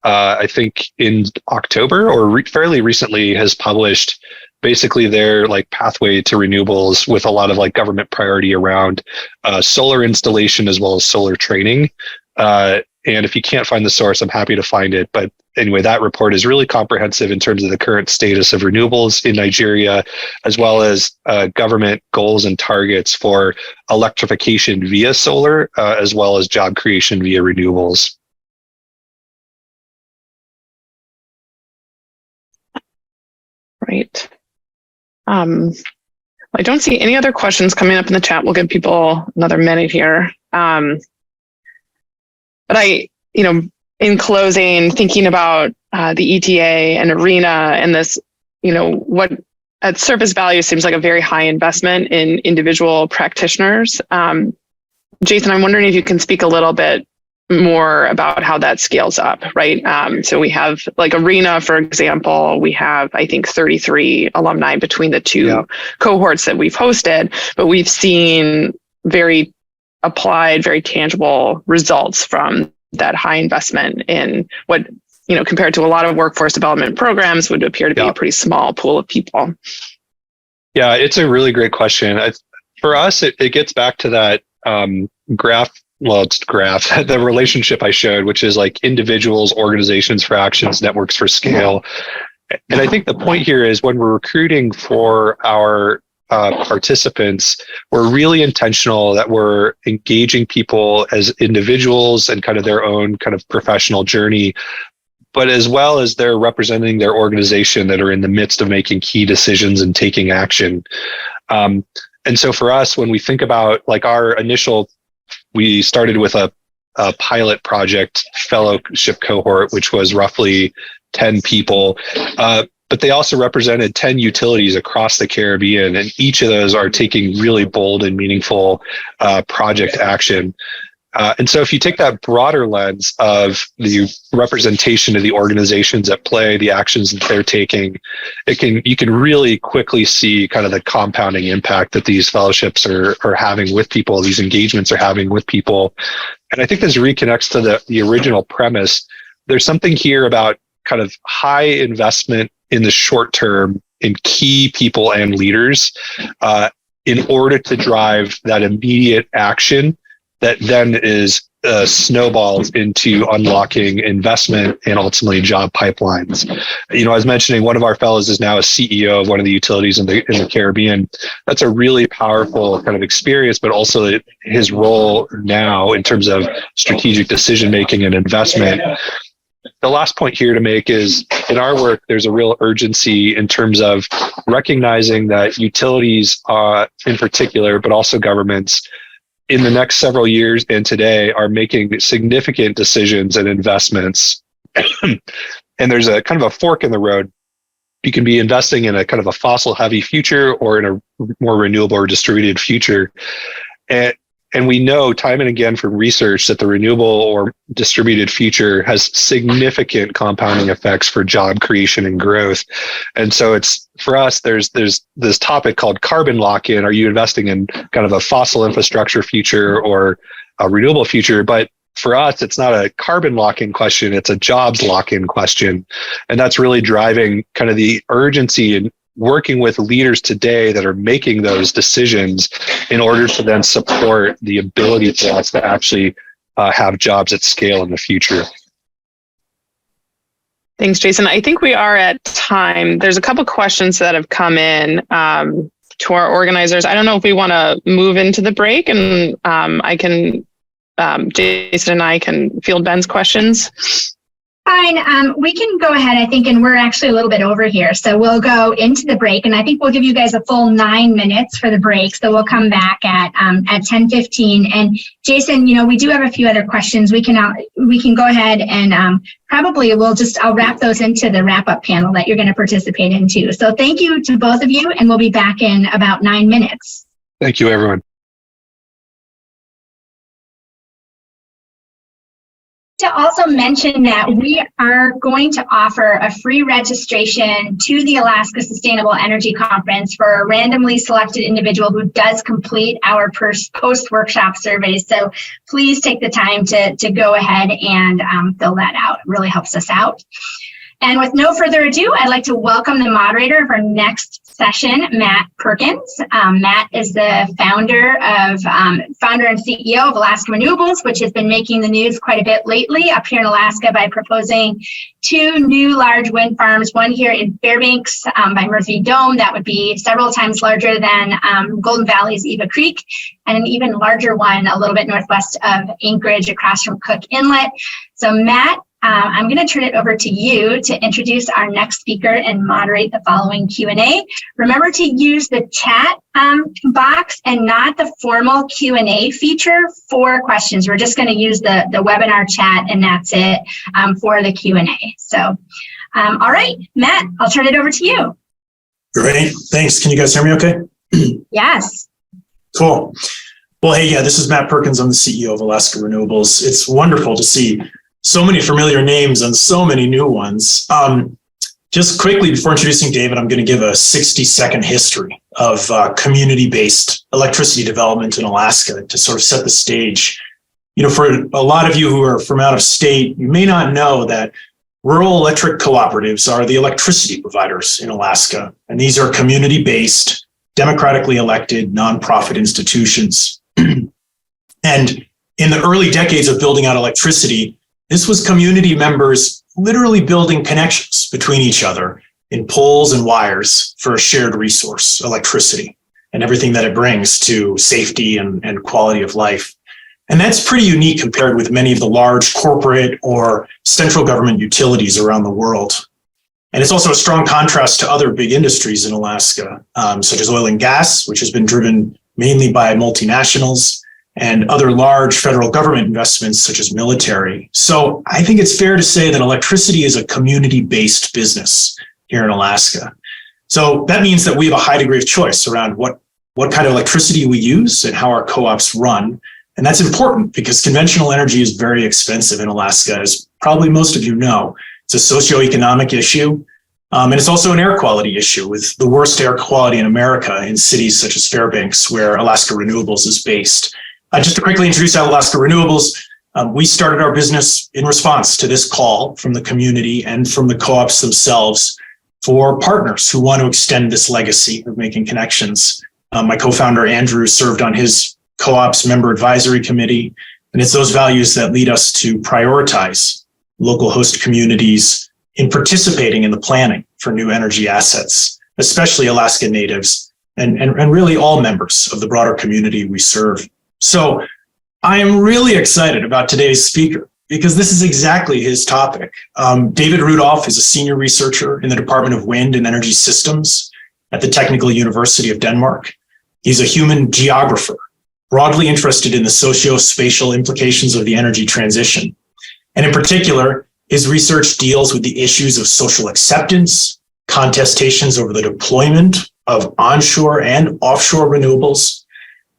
I think in October or fairly recently, has published basically their like pathway to renewables with a lot of like government priority around solar installation as well as solar training. And if you can't find the source, I'm happy to find it. But anyway, that report is really comprehensive in terms of the current status of renewables in Nigeria, as well as government goals and targets for electrification via solar, as well as job creation via renewables. Right. I don't see any other questions coming up in the chat. We'll give people another minute here. But in closing, thinking about the ETA and ARENA and this, what at surface value seems like a very high investment in individual practitioners. Jason, I'm wondering if you can speak a little bit more about how that scales up, right? So we have like ARENA, for example, we have, I think, 33 alumni between the two cohorts that we've hosted, but we've seen very applied, very tangible results from that high investment in what, compared to a lot of workforce development programs would appear to be a pretty small pool of people. Yeah, it's a really great question. For us, it gets back to that graph. Well, it's graph, the relationship I showed, which is like individuals, organizations for actions, networks for scale. And I think the point here is when we're recruiting for our participants, we're really intentional that we're engaging people as individuals and kind of their own kind of professional journey, but as well as they're representing their organization that are in the midst of making key decisions and taking action. And so for us, when we think about like our initial, we started with a pilot project fellowship cohort, which was roughly 10 people. But they also represented 10 utilities across the Caribbean, and each of those are taking really bold and meaningful project action. And so if you take that broader lens of the representation of the organizations at play, the actions that they're taking, you can really quickly see kind of the compounding impact that these fellowships are having with people, these engagements are having with people. And I think this reconnects to the original premise. There's something here about kind of high investment in the short term in key people and leaders in order to drive that immediate action that then is snowballs into unlocking investment and ultimately job pipelines. I was mentioning one of our fellows is now a CEO of one of the utilities in the Caribbean. That's a really powerful kind of experience, but also his role now in terms of strategic decision making and investment. The last point here to make is in our work, there's a real urgency in terms of recognizing that utilities in particular, but also governments, in the next several years and today are making significant decisions and investments. And there's a kind of a fork in the road. You can be investing in a kind of a fossil heavy future or in a more renewable or distributed future. And we know time and again from research that the renewable or distributed future has significant compounding effects for job creation and growth. And so it's, for us, there's this topic called carbon lock-in. Are you investing in kind of a fossil infrastructure future or a renewable future? But for us, it's not a carbon lock-in question, it's a jobs lock-in question. And that's really driving kind of the urgency in working with leaders today that are making those decisions in order to then support the ability for us to actually have jobs at scale in the future. Thanks, Jason. I think we are at time. There's a couple questions that have come in to our organizers. I don't know if we want to move into the break, and Jason and I can field Ben's questions. Fine. We can go ahead, I think, and we're actually a little bit over here. So we'll go into the break, and I think we'll give you guys a full 9 minutes for the break. So we'll come back at 10:15. And Jason, we do have a few other questions. We can go ahead and probably I'll wrap those into the wrap-up panel that you're going to participate in too. So thank you to both of you, and we'll be back in about 9 minutes. Thank you, everyone. To also mention that we are going to offer a free registration to the Alaska Sustainable Energy Conference for a randomly selected individual who does complete our post-workshop surveys. So please take the time to go ahead and fill that out. It really helps us out. And with no further ado, I'd like to welcome the moderator of our next session, Matt Perkins. Matt is the founder and CEO of Alaska Renewables, which has been making the news quite a bit lately up here in Alaska by proposing 2 new large wind farms, one here in Fairbanks by Murphy Dome, that would be several times larger than Golden Valley's Eva Creek, and an even larger one a little bit northwest of Anchorage across from Cook Inlet. So Matt, I'm going to turn it over to you to introduce our next speaker and moderate the following Q&A. Remember to use the chat box and not the formal Q&A feature for questions. We're just going to use the webinar chat, and that's it for the Q&A. So, all right, Matt, I'll turn it over to you. Great. Thanks. Can you guys hear me okay? Yes. Cool. Well, hey, yeah, this is Matt Perkins. I'm the CEO of Alaska Renewables. It's wonderful to see so many familiar names and so many new ones. Just quickly, before introducing David, I'm going to give a 60-second history of community-based electricity development in Alaska to sort of set the stage. For a lot of you who are from out of state, you may not know that rural electric cooperatives are the electricity providers in Alaska. And these are community-based, democratically elected, nonprofit institutions. And in the early decades of building out electricity, this was community members literally building connections between each other in poles and wires for a shared resource, electricity, and everything that it brings to safety and quality of life. And that's pretty unique compared with many of the large corporate or central government utilities around the world. And it's also a strong contrast to other big industries in Alaska, such as oil and gas, which has been driven mainly by multinationals, and other large federal government investments such as military. So I think it's fair to say that electricity is a community-based business here in Alaska. So that means that we have a high degree of choice around what kind of electricity we use and how our co-ops run. And that's important because conventional energy is very expensive in Alaska, as probably most of you know. It's a socioeconomic issue. And it's also an air quality issue, with the worst air quality in America in cities such as Fairbanks, where Alaska Renewables is based. Just to quickly introduce Alaska Renewables, we started our business in response to this call from the community and from the co-ops themselves for partners who want to extend this legacy of making connections. My co-founder, Andrew, served on his co-ops member advisory committee, and it's those values that lead us to prioritize local host communities in participating in the planning for new energy assets, especially Alaska natives and really all members of the broader community we serve. So I am really excited about today's speaker because this is exactly his topic. David Rudolph is a senior researcher in the Department of Wind and Energy Systems at the Technical University of Denmark. He's a human geographer broadly interested in the socio-spatial implications of the energy transition. And in particular, his research deals with the issues of social acceptance, contestations over the deployment of onshore and offshore renewables,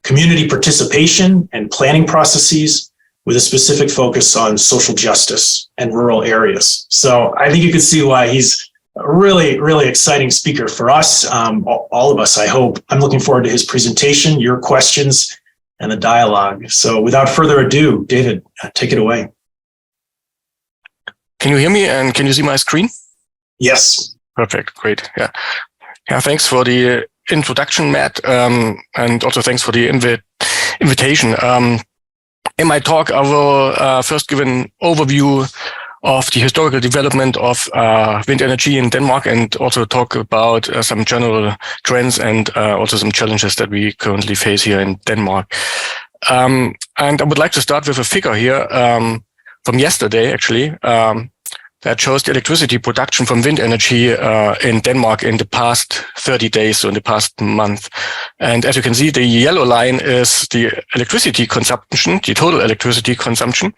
community participation and planning processes, with a specific focus on social justice and rural areas. So I think you can see why he's a really, really exciting speaker for us, all of us, I hope. I'm looking forward to his presentation, your questions, and the dialogue. So without further ado, David, take it away. Can you hear me and can you see my screen? Yes. Perfect. Great. Yeah. Thanks for the introduction, Matt, and also thanks for the invitation. In my talk, I will first give an overview of the historical development of wind energy in Denmark, and also talk about some general trends and also some challenges that we currently face here in Denmark. And I would like to start with a figure here from yesterday, actually, that shows the electricity production from wind energy in Denmark in the past 30 days, so in the past month. And as you can see, the yellow line is the electricity consumption, the total electricity consumption.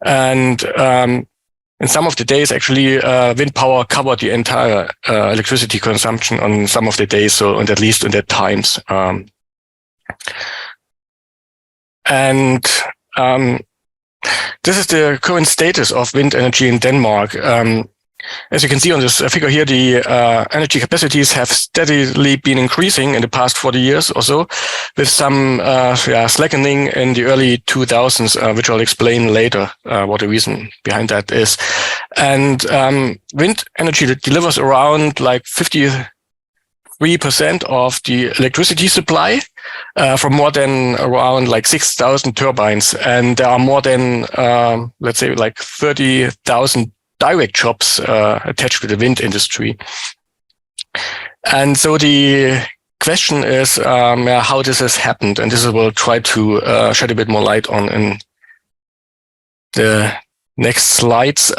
And in some of the days, actually, wind power covered the entire electricity consumption on some of the days, so and at least in the times. This is the current status of wind energy in Denmark. As you can see on this figure here, the energy capacities have steadily been increasing in the past 40 years or so, with some slackening in the early 2000s, which I'll explain later what the reason behind that is. And wind energy delivers around like 53% of the electricity supply from more than around like 6,000 turbines. And there are more than, let's say, like 30,000 direct jobs attached to the wind industry. And so the question is how this has happened. And this I will try to shed a bit more light on in the next slides.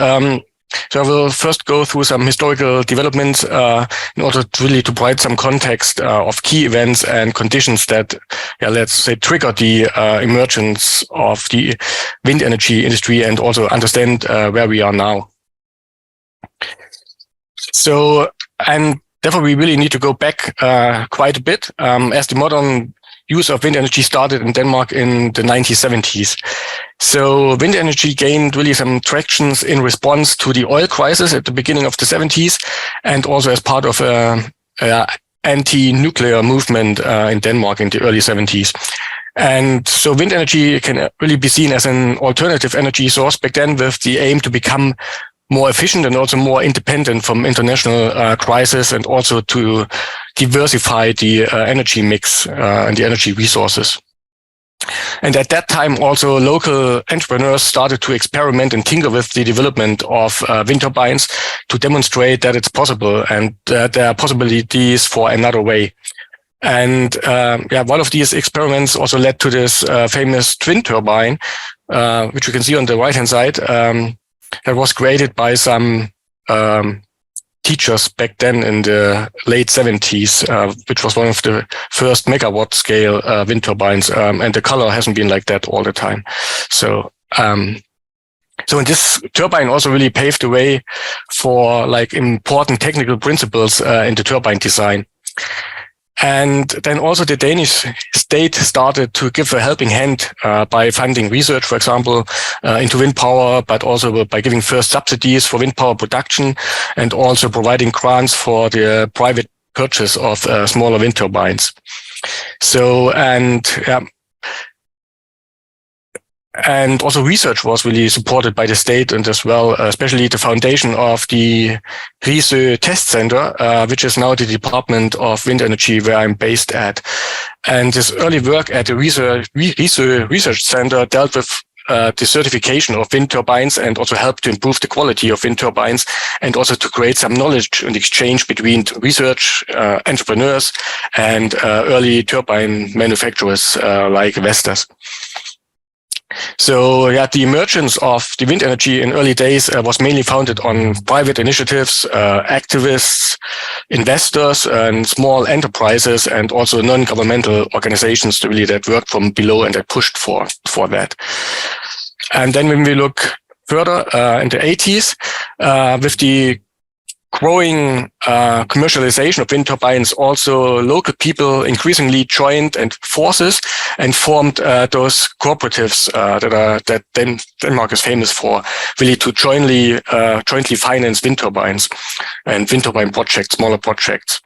So I will first go through some historical developments in order to really provide some context of key events and conditions that, let's say, trigger the emergence of the wind energy industry, and also understand where we are now. So, and therefore we really need to go back quite a bit, as the modern use of wind energy started in Denmark in the 1970s. So wind energy gained really some tractions in response to the oil crisis at the beginning of the 70s, and also as part of a anti-nuclear movement in Denmark in the early 70s. And so wind energy can really be seen as an alternative energy source back then, with the aim to become more efficient and also more independent from international crisis, and also to diversify the energy mix and the energy resources. And at that time, also local entrepreneurs started to experiment and tinker with the development of wind turbines to demonstrate that it's possible and that there are possibilities for another way. And one of these experiments also led to this famous twin turbine, which you can see on the right-hand side, that was created by some teachers back then in the late 70s, which was one of the first megawatt scale wind turbines. And the color hasn't been like that all the time. So this turbine also really paved the way for like important technical principles in the turbine design. And then also the Danish state started to give a helping hand by funding research, for example, into wind power, but also by giving first subsidies for wind power production, and also providing grants for the private purchase of smaller wind turbines. So, and also research was really supported by the state, and as well, especially the foundation of the Risø Test Center, which is now the Department of Wind Energy, where I'm based at. And this early work at the Risø Research Center dealt with the certification of wind turbines, and also helped to improve the quality of wind turbines, and also to create some knowledge and exchange between research entrepreneurs and early turbine manufacturers like Vestas. So yeah, the emergence of the wind energy in early days was mainly founded on private initiatives, activists, investors, and small enterprises, and also non-governmental organizations really that worked from below and that pushed for that. And then when we look further in the 80s, with the growing commercialization of wind turbines, also local people increasingly joined and forces and formed those cooperatives that Denmark is famous for, really to jointly finance wind turbines and wind turbine projects, smaller projects.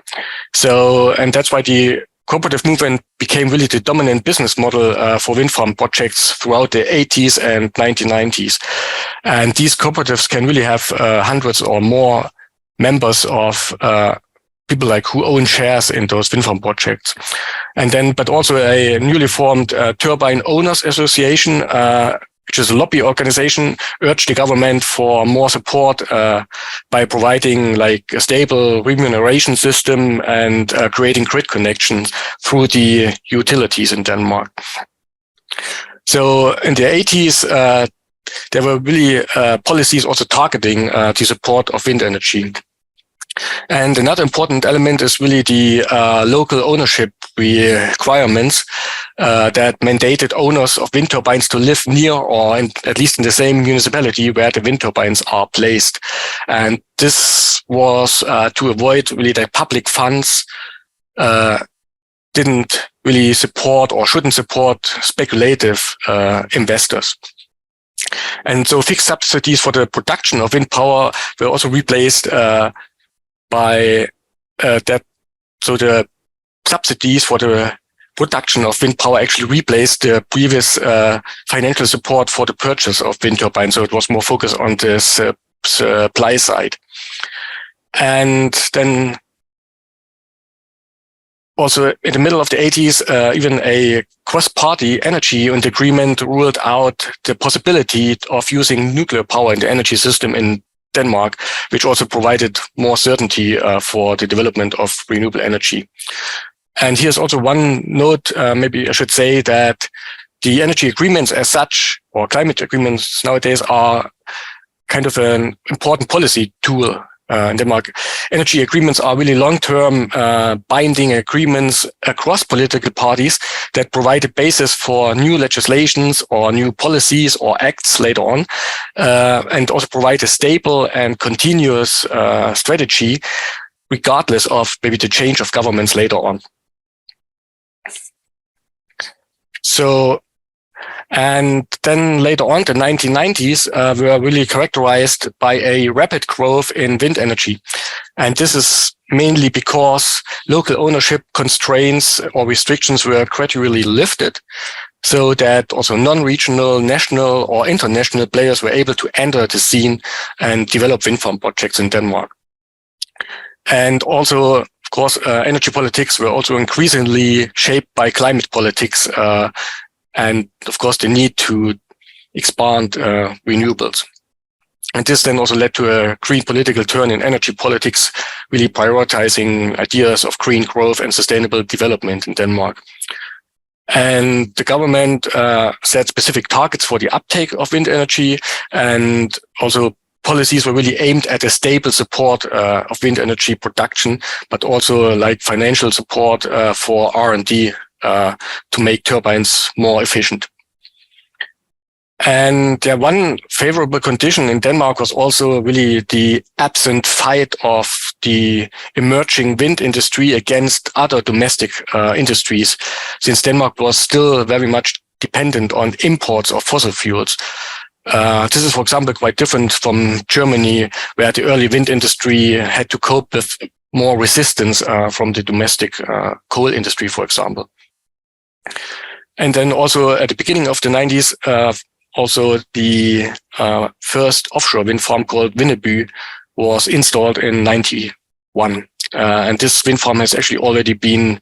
So, and that's why the cooperative movement became really the dominant business model for wind farm projects throughout the 80s and 1990s. And these cooperatives can really have hundreds or more members of people like who own shares in those wind farm projects. And then, but also a newly formed Turbine Owners Association, which is a lobby organization, urged the government for more support by providing like a stable remuneration system and creating grid connections through the utilities in Denmark. So in the 80s, there were really policies also targeting the support of wind energy. And another important element is really the local ownership requirements that mandated owners of wind turbines to live near or at least in the same municipality where the wind turbines are placed. And this was to avoid really that public funds didn't really support or shouldn't support speculative investors. And so fixed subsidies for the production of wind power were also replaced by that. So the subsidies for the production of wind power actually replaced the previous financial support for the purchase of wind turbines. So it was more focused on the supply side. And then also in the middle of the 80s, even a cross-party energy agreement ruled out the possibility of using nuclear power in the energy system in Denmark, which also provided more certainty for the development of renewable energy. And here's also one note, maybe I should say that the energy agreements as such, or climate agreements nowadays, are kind of an important policy tool in Denmark. Energy agreements are really long-term binding agreements across political parties that provide a basis for new legislations or new policies or acts later on, and also provide a stable and continuous strategy regardless of maybe the change of governments later on. So, and then later on, the 1990s were really characterized by a rapid growth in wind energy. And this is mainly because local ownership constraints or restrictions were gradually lifted, so that also non-regional, national or international players were able to enter the scene and develop wind farm projects in Denmark. And also, of course, energy politics were also increasingly shaped by climate politics, and of course, the need to expand renewables. And this then also led to a green political turn in energy politics, really prioritizing ideas of green growth and sustainable development in Denmark. And the government set specific targets for the uptake of wind energy, and also policies were really aimed at a stable support of wind energy production, but also like financial support for R&D to make turbines more efficient. And one favorable condition in Denmark was also really the absent fight of the emerging wind industry against other domestic industries, since Denmark was still very much dependent on imports of fossil fuels. This is, for example, quite different from Germany, where the early wind industry had to cope with more resistance from the domestic coal industry, for example. And then also at the beginning of the 90s, also the first offshore wind farm called Vindeby was installed in 91. And this wind farm has actually already been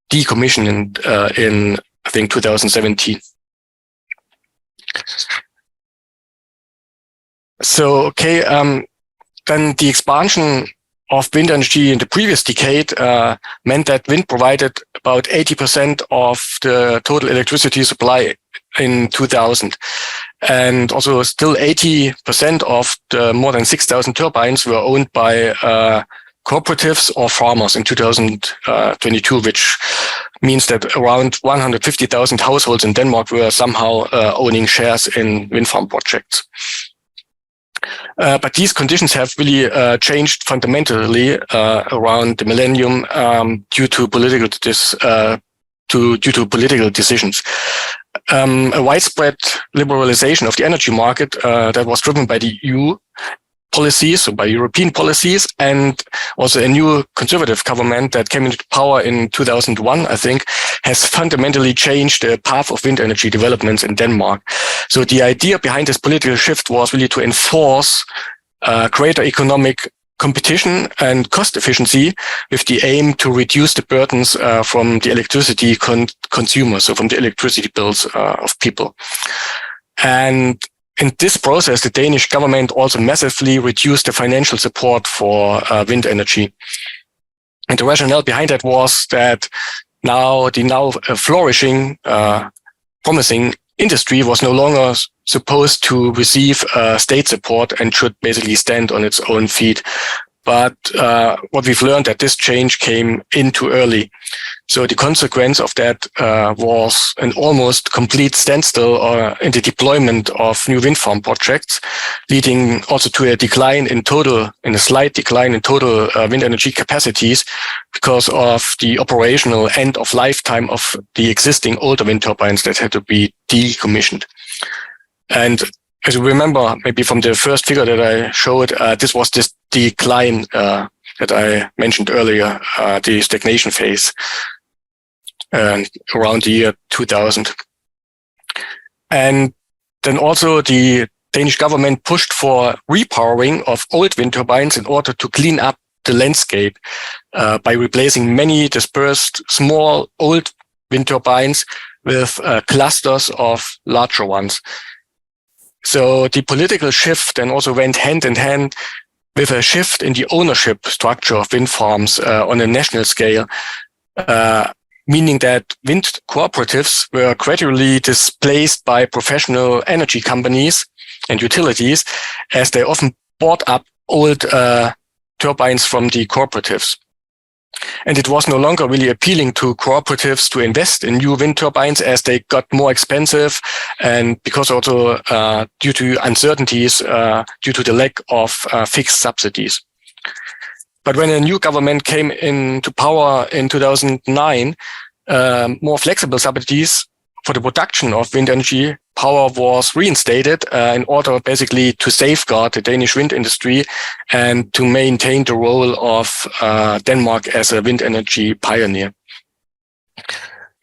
decommissioned in I think, 2017. So, okay, then the expansion of wind energy in the previous decade meant that wind provided about 80% of the total electricity supply in 2000. And also still 80% of the more than 6,000 turbines were owned by cooperatives or farmers in 2022, which means that around 150,000 households in Denmark were somehow owning shares in wind farm projects. But these conditions have really changed fundamentally around the millennium due to political decisions. A widespread liberalization of the energy market that was driven by the EU policies, so by European policies, and also a new conservative government that came into power in 2001, I think, has fundamentally changed the path of wind energy developments in Denmark. So the idea behind this political shift was really to enforce greater economic competition and cost efficiency with the aim to reduce the burdens from the electricity consumers, so from the electricity bills of people. And in this process, the Danish government also massively reduced the financial support for wind energy. And the rationale behind that was that the flourishing, promising industry was no longer supposed to receive state support and should basically stand on its own feet. But what we've learned that this change came in too early. So the consequence of that was an almost complete standstill in the deployment of new wind farm projects, leading also to a slight decline in total wind energy capacities because of the operational end of lifetime of the existing older wind turbines that had to be decommissioned. And as you remember, maybe from the first figure that I showed, this was this decline that I mentioned earlier, the stagnation phase around the year 2000. And then also the Danish government pushed for repowering of old wind turbines in order to clean up the landscape by replacing many dispersed small old wind turbines with clusters of larger ones. So the political shift then also went hand in hand with a shift in the ownership structure of wind farms on a national scale, meaning that wind cooperatives were gradually displaced by professional energy companies and utilities, as they often bought up old turbines from the cooperatives. And it was no longer really appealing to cooperatives to invest in new wind turbines as they got more expensive, and because also due to uncertainties, due to the lack of fixed subsidies. But when a new government came into power in 2009, more flexible subsidies for the production of wind energy power was reinstated in order basically to safeguard the Danish wind industry and to maintain the role of Denmark as a wind energy pioneer.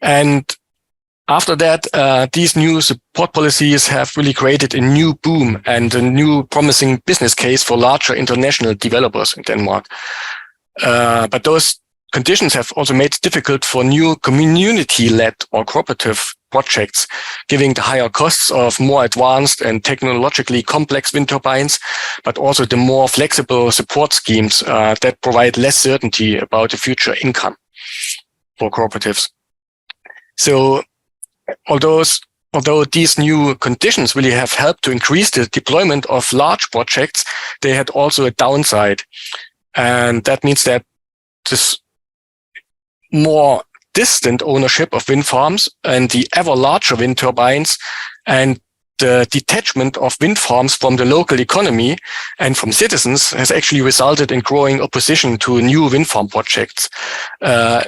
And after that, these new support policies have really created a new boom and a new promising business case for larger international developers in Denmark. But those conditions have also made it difficult for new community-led or cooperative projects, giving the higher costs of more advanced and technologically complex wind turbines, but also the more flexible support schemes that provide less certainty about the future income for cooperatives. So although these new conditions really have helped to increase the deployment of large projects, they had also a downside. And that means that this more distant ownership of wind farms and the ever larger wind turbines and the detachment of wind farms from the local economy and from citizens has actually resulted in growing opposition to new wind farm projects, to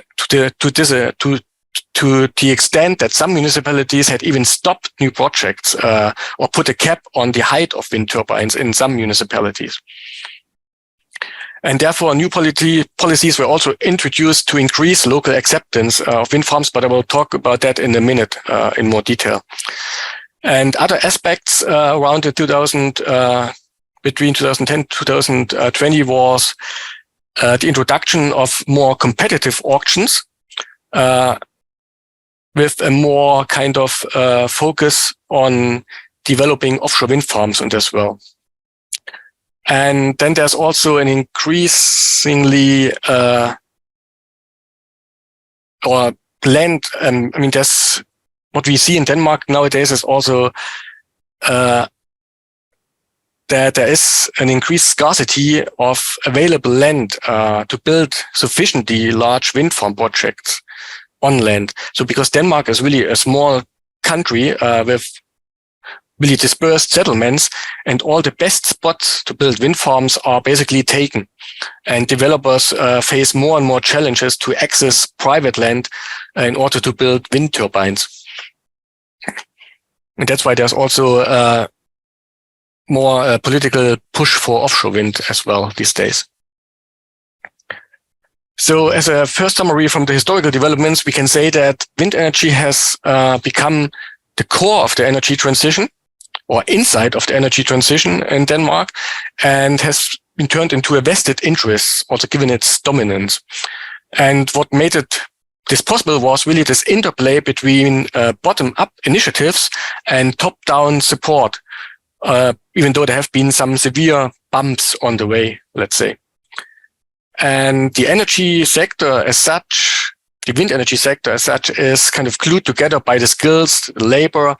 the extent that some municipalities had even stopped new projects or put a cap on the height of wind turbines in some municipalities. And therefore, new policies were also introduced to increase local acceptance of wind farms, but I will talk about that in a minute in more detail. And other aspects around the between 2010 and 2020 was the introduction of more competitive auctions with a more kind of focus on developing offshore wind farms and as well. And then there's also an increasingly there's what we see in Denmark nowadays is also that there is an increased scarcity of available land to build sufficiently large wind farm projects on land. So because Denmark is really a small country with really dispersed settlements, and all the best spots to build wind farms are basically taken. And developers face more and more challenges to access private land in order to build wind turbines. And that's why there's also more political push for offshore wind as well these days. So as a first summary from the historical developments, we can say that wind energy has become the core of the energy transition, or inside of the energy transition in Denmark, and has been turned into a vested interest, also given its dominance. And what made this possible was really this interplay between bottom-up initiatives and top-down support, even though there have been some severe bumps on the way, let's say. And the energy sector as such, the wind energy sector as such, is kind of glued together by the skills, the labor,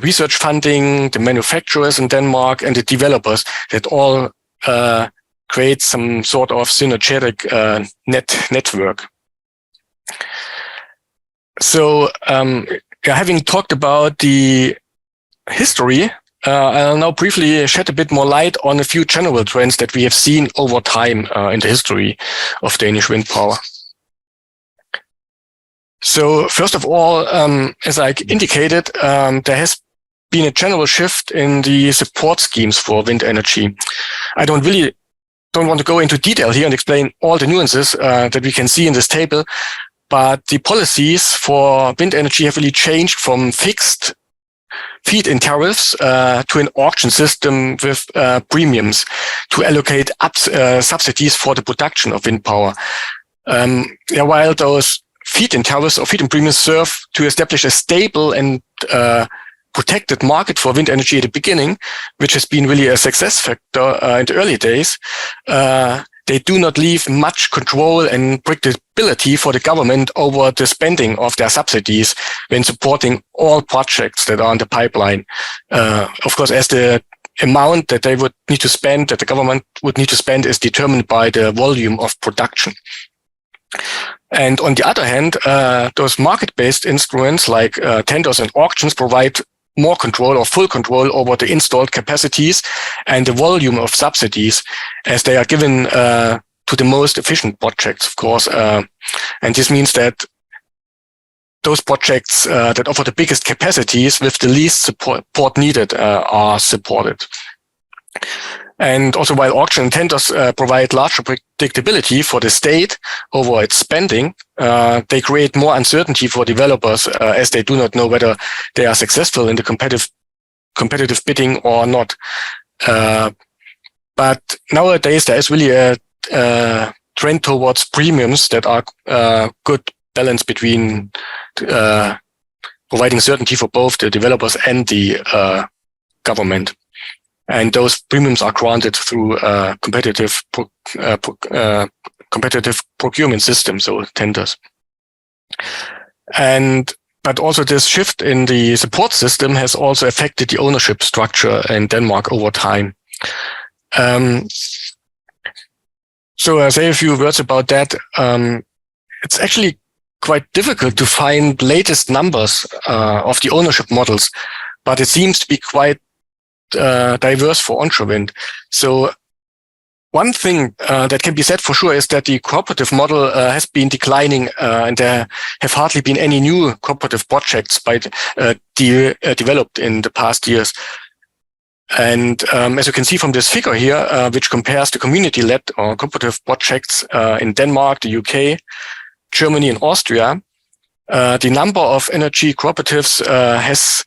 research funding, the manufacturers in Denmark, and the developers that all create some sort of synergetic network. So having talked about the history, I'll now briefly shed a bit more light on a few general trends that we have seen over time in the history of Danish wind power. So first of all, as I indicated, there has been a general shift in the support schemes for wind energy. I don't want to go into detail here and explain all the nuances that we can see in this table, but the policies for wind energy have really changed from fixed feed-in tariffs to an auction system with premiums to allocate subsidies for the production of wind power. While those feed-in tariffs or feed-in premiums serve to establish a stable and protected market for wind energy at the beginning, which has been really a success factor in the early days, they do not leave much control and predictability for the government over the spending of their subsidies when supporting all projects that are in the pipeline. Of course, as the amount that they would need to spend, that the government would need to spend, is determined by the volume of production. And on the other hand, those market-based instruments like tenders and auctions provide more control or full control over the installed capacities and the volume of subsidies, as they are given to the most efficient projects, of course. And this means that those projects that offer the biggest capacities with the least support needed are supported. And also, while auction tenders provide larger predictability for the state over its spending, they create more uncertainty for developers as they do not know whether they are successful in the competitive bidding or not. But nowadays, there is really a trend towards premiums that are good balance between providing certainty for both the developers and the government. And those premiums are granted through competitive procurement systems, so tenders. But also this shift in the support system has also affected the ownership structure in Denmark over time. So I'll say a few words about that. It's actually quite difficult to find latest numbers of the ownership models, but it seems to be quite diverse for onshore wind. So one thing that can be said for sure is that the cooperative model has been declining, and there have hardly been any new cooperative projects developed in the past years. And as you can see from this figure here, which compares the community-led or cooperative projects in Denmark, the UK, Germany, and Austria, the number of energy cooperatives has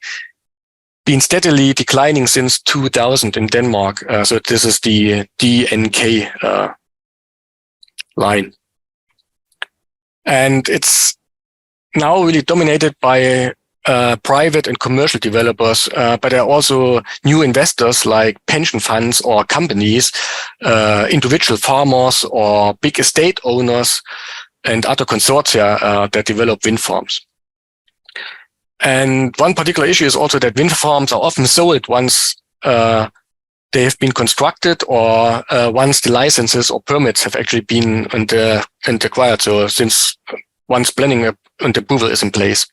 been steadily declining since 2000 in Denmark. So this is the DNK line. And it's now really dominated by private and commercial developers, but there are also new investors like pension funds or companies, individual farmers or big estate owners, and other consortia that develop wind farms. And one particular issue is also that wind farms are often sold once they have been constructed, or once the licenses or permits have actually been acquired. So since once planning and approval is in place.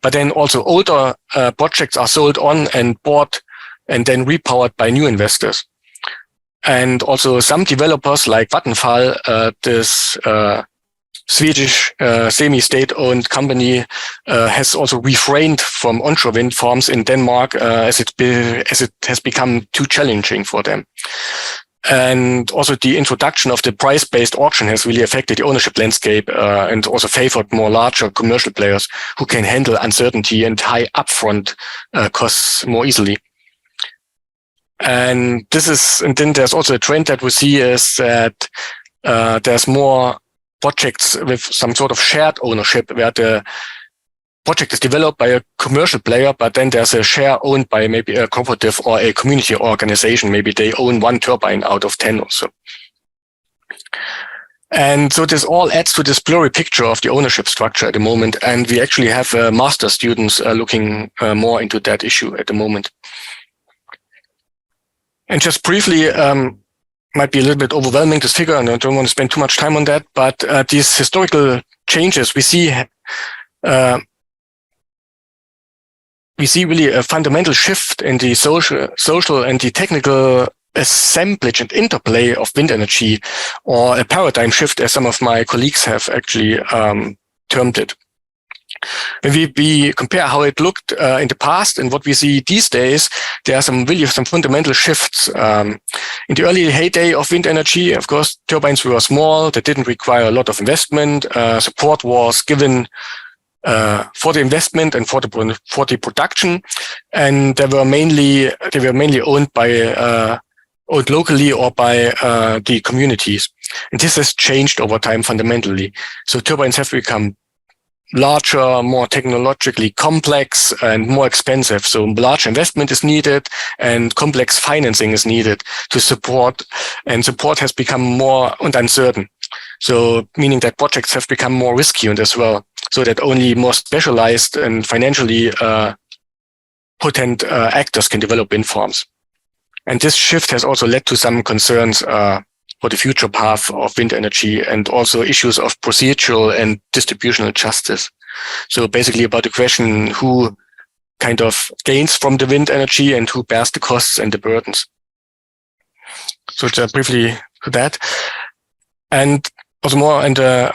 But then also older projects are sold on and bought and then repowered by new investors. And also some developers like Vattenfall, this Swedish semi-state-owned company, has also refrained from onshore wind farms in Denmark as it has become too challenging for them. And also the introduction of the price-based auction has really affected the ownership landscape and also favored more larger commercial players who can handle uncertainty and high upfront costs more easily. And then there's also a trend that we see is that there's more projects with some sort of shared ownership where the project is developed by a commercial player, but then there's a share owned by maybe a cooperative or a community organization. Maybe they own 1 turbine out of 10 or so. And so this all adds to this blurry picture of the ownership structure at the moment. And we actually have master students looking more into that issue at the moment. And just briefly, might be a little bit overwhelming, this figure, and I don't want to spend too much time on that, but these historical changes we see really a fundamental shift in the social and the technical assemblage and interplay of wind energy, or a paradigm shift, as some of my colleagues have actually termed it. When we compare how it looked in the past and what we see these days, there are some fundamental shifts. In the early heyday of wind energy, of course, turbines were small, they didn't require a lot of investment. Support was given for the investment and for the production, and they were mainly owned locally or by the communities. And this has changed over time fundamentally. So turbines have become larger, more technologically complex, and more expensive. So large investment is needed and complex financing is needed to support, and support has become more uncertain. So meaning that projects have become more risky and as well, so that only more specialized and financially potent actors can develop wind farms. And this shift has also led to some concerns for the future path of wind energy, and also issues of procedural and distributional justice. So basically about the question who kind of gains from the wind energy and who bears the costs and the burdens. So just briefly to that. And also more on the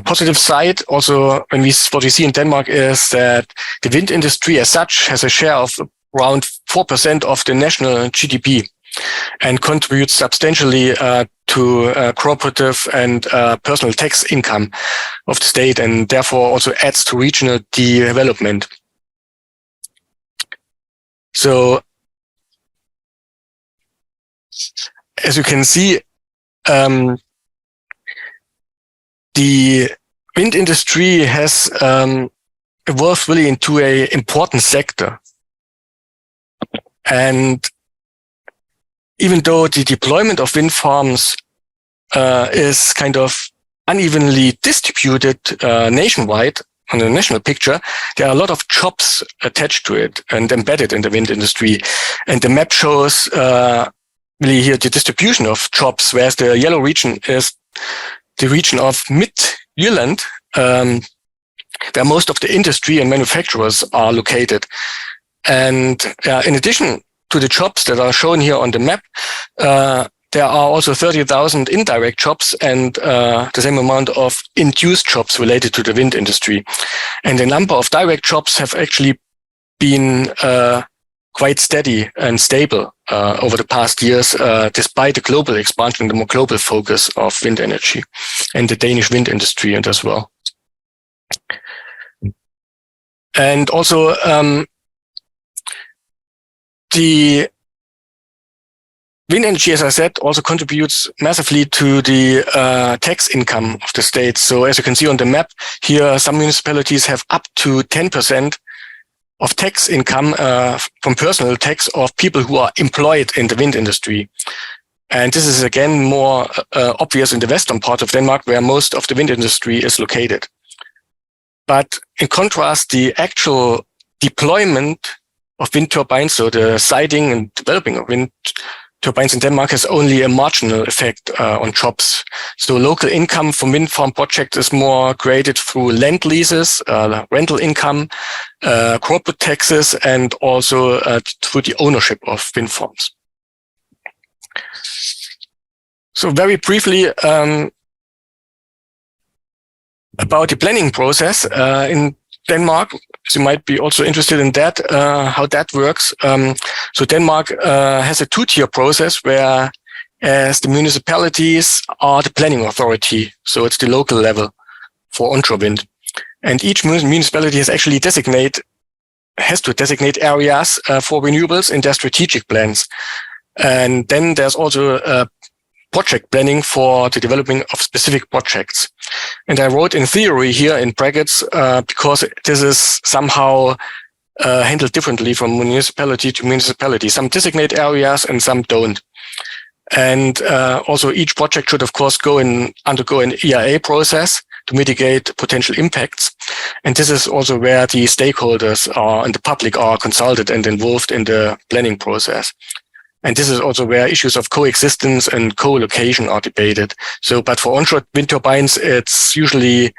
positive side, also what we see in Denmark is that the wind industry as such has a share of around 4% of the national GDP. And contributes substantially to cooperative and personal tax income of the state, and therefore also adds to regional development. So, as you can see, the wind industry has evolved really into an important sector. And even though the deployment of wind farms is kind of unevenly distributed nationwide on the national picture, there are a lot of jobs attached to it and embedded in the wind industry. And the map shows really here the distribution of jobs, whereas the yellow region is the region of Mid-Jylland, where most of the industry and manufacturers are located. And in addition to the jobs that are shown here on the map, there are also 30,000 indirect jobs and the same amount of induced jobs related to the wind industry. And the number of direct jobs have actually been quite steady and stable over the past years, despite the global expansion, the more global focus of wind energy and the Danish wind industry and as well. And also, the wind energy, as I said, also contributes massively to the tax income of the state. So as you can see on the map here, some municipalities have up to 10% of tax income from personal tax of people who are employed in the wind industry. And this is again more obvious in the western part of Denmark, where most of the wind industry is located. But in contrast, the actual deployment of wind turbines, so the siting and developing of wind turbines in Denmark, has only a marginal effect on jobs. So local income from wind farm projects is more created through land leases, rental income, corporate taxes, and also through the ownership of wind farms. So very briefly about the planning process in Denmark. So you might be also interested in that, how that works. So Denmark has a two-tier process where as the municipalities are the planning authority. So it's the local level for onshore wind. And each municipality has to designate areas for renewables in their strategic plans. And then there's also project planning for the development of specific projects. And I wrote in theory here in brackets because this is somehow handled differently from municipality to municipality. Some designate areas and some don't. And also each project should, of course, undergo an EIA process to mitigate potential impacts. And this is also where the stakeholders and the public are consulted and involved in the planning process. And this is also where issues of coexistence and co-location are debated. So, but for onshore wind turbines, it's usually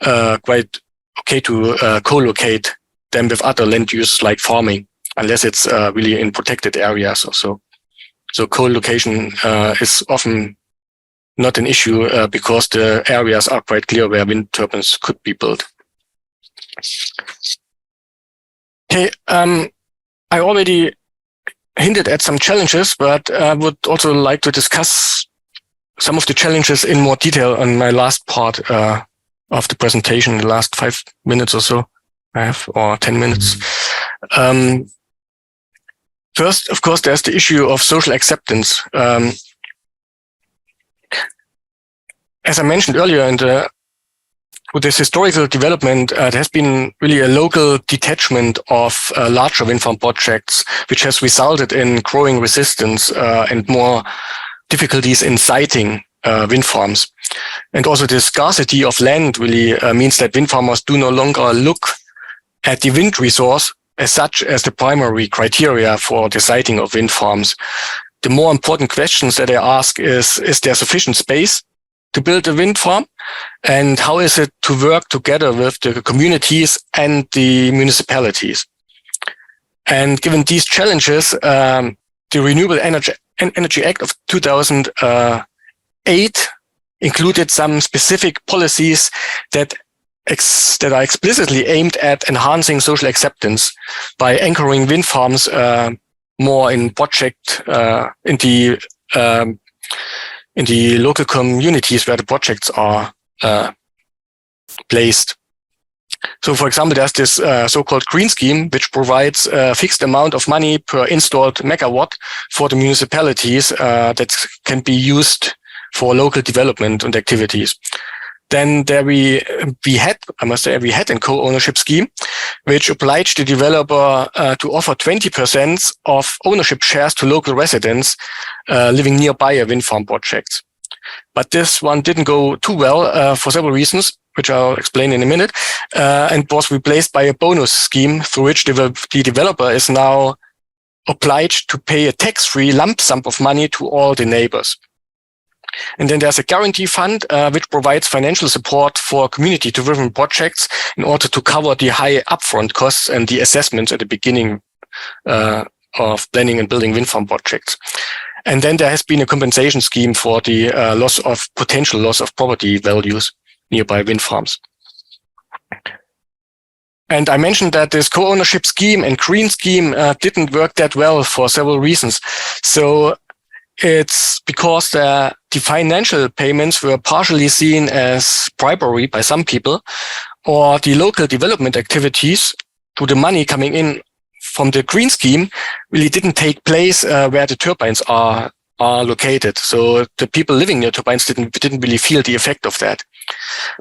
quite okay to co-locate them with other land use like farming, unless it's really in protected areas or so. So co-location is often not an issue because the areas are quite clear where wind turbines could be built. Okay, I already hinted at some challenges, but I would also like to discuss some of the challenges in more detail on my last part of the presentation, the last 5 minutes or so I have, or 10 minutes. First, of course, there's the issue of social acceptance. As I mentioned earlier, with this historical development, there has been really a local detachment of larger wind farm projects, which has resulted in growing resistance and more difficulties in siting wind farms. And also the scarcity of land really means that wind farmers do no longer look at the wind resource as such as the primary criteria for the siting of wind farms. The more important questions that I ask is there sufficient space to build a wind farm? And how is it to work together with the communities and the municipalities? And given these challenges, the Renewable Energy Act of 2008 included some specific policies that are explicitly aimed at enhancing social acceptance by anchoring wind farms more in project in the local communities where the projects are placed. So, for example, there's this so-called green scheme, which provides a fixed amount of money per installed megawatt for the municipalities that can be used for local development and activities. Then there we had a co-ownership scheme, which obliged the developer to offer 20% of ownership shares to local residents living nearby a wind farm project. But this one didn't go too well for several reasons, which I'll explain in a minute, and was replaced by a bonus scheme through which the developer is now obliged to pay a tax-free lump sum of money to all the neighbors. And then there's a guarantee fund, which provides financial support for community-driven projects in order to cover the high upfront costs and the assessments at the beginning of planning and building wind farm projects. And then there has been a compensation scheme for the potential loss of property values nearby wind farms. And I mentioned that this co-ownership scheme and green scheme didn't work that well for several reasons. So it's because the financial payments were partially seen as bribery by some people, or the local development activities to the money coming in from the green scheme really didn't take place where the turbines are located. So the people living near turbines didn't really feel the effect of that.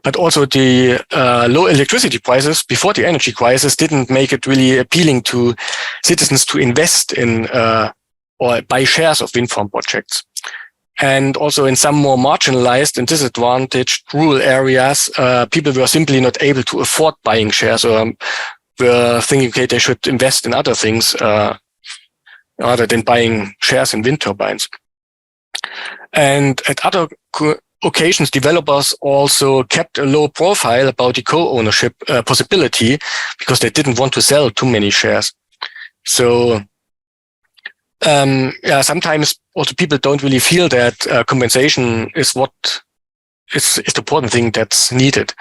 But also the low electricity prices before the energy crisis didn't make it really appealing to citizens to invest in or buy shares of wind farm projects. And also in some more marginalized and disadvantaged rural areas, people were simply not able to afford buying shares, or were thinking, okay, they should invest in other things rather than buying shares in wind turbines. And at other occasions, developers also kept a low profile about the co-ownership possibility because they didn't want to sell too many shares. So sometimes also people don't really feel that compensation is what is the important thing that's needed.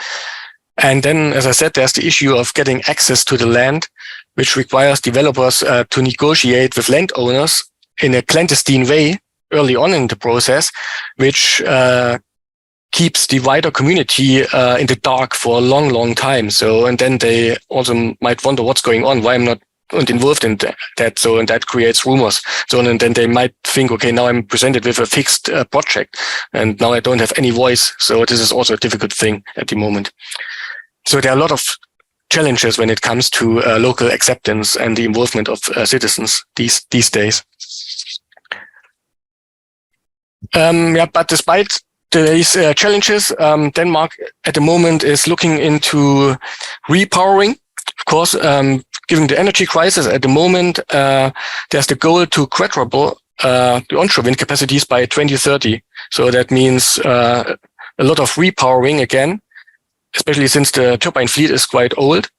And then, as I said, there's the issue of getting access to the land, which requires developers to negotiate with landowners in a clandestine way early on in the process, which keeps the wider community in the dark for a long, long time. So, and then they also might wonder what's going on, why I'm not involved in that. So, and that creates rumors. So, and then they might think, okay, now I'm presented with a fixed project and now I don't have any voice. So this is also a difficult thing at the moment. So there are a lot of challenges when it comes to local acceptance and the involvement of citizens these days. But despite these challenges, Denmark at the moment is looking into repowering. Of course, given the energy crisis at the moment, there's the goal to quadruple the onshore wind capacities by 2030. So that means a lot of repowering again, especially since the turbine fleet is quite old.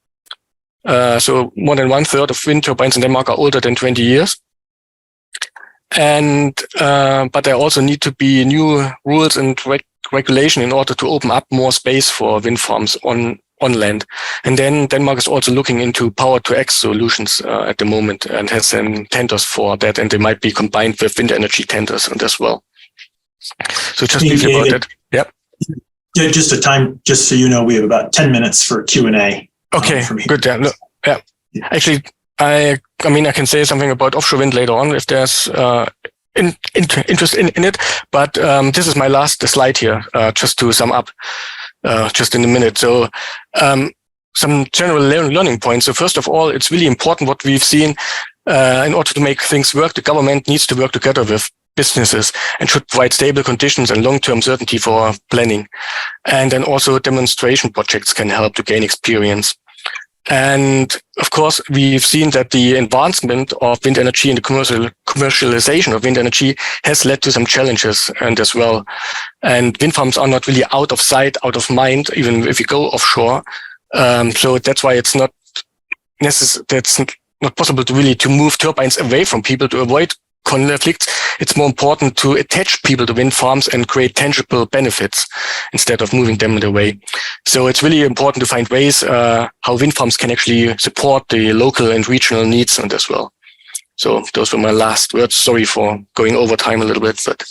So more than 1/3 of wind turbines in Denmark are older than 20 years. And but there also need to be new rules and regulation in order to open up more space for wind farms on land. And then Denmark is also looking into power to X solutions at the moment and has tenders for that, and they might be combined with wind energy tenders and as well. So just briefly about that. Yep. Yeah, just so you know, we have about 10 minutes for Q&A. Okay, from here. good. Yeah. Actually, I mean, I can say something about offshore wind later on if there's interest in it. But this is my last slide here, just to sum up, just in a minute. So some general learning points. So first of all, it's really important what we've seen. In order to make things work, the government needs to work together with businesses and should provide stable conditions and long-term certainty for planning. And then also demonstration projects can help to gain experience. And of course, we've seen that the advancement of wind energy and the commercialization of wind energy has led to some challenges and as well. And wind farms are not really out of sight, out of mind, even if you go offshore. So that's why it's not necessary. That's not possible to really to move turbines away from people to avoid conflicts. It's more important to attach people to wind farms and create tangible benefits instead of moving them away. So it's really important to find ways how wind farms can actually support the local and regional needs and as well. So those were my last words. Sorry for going over time a little bit, but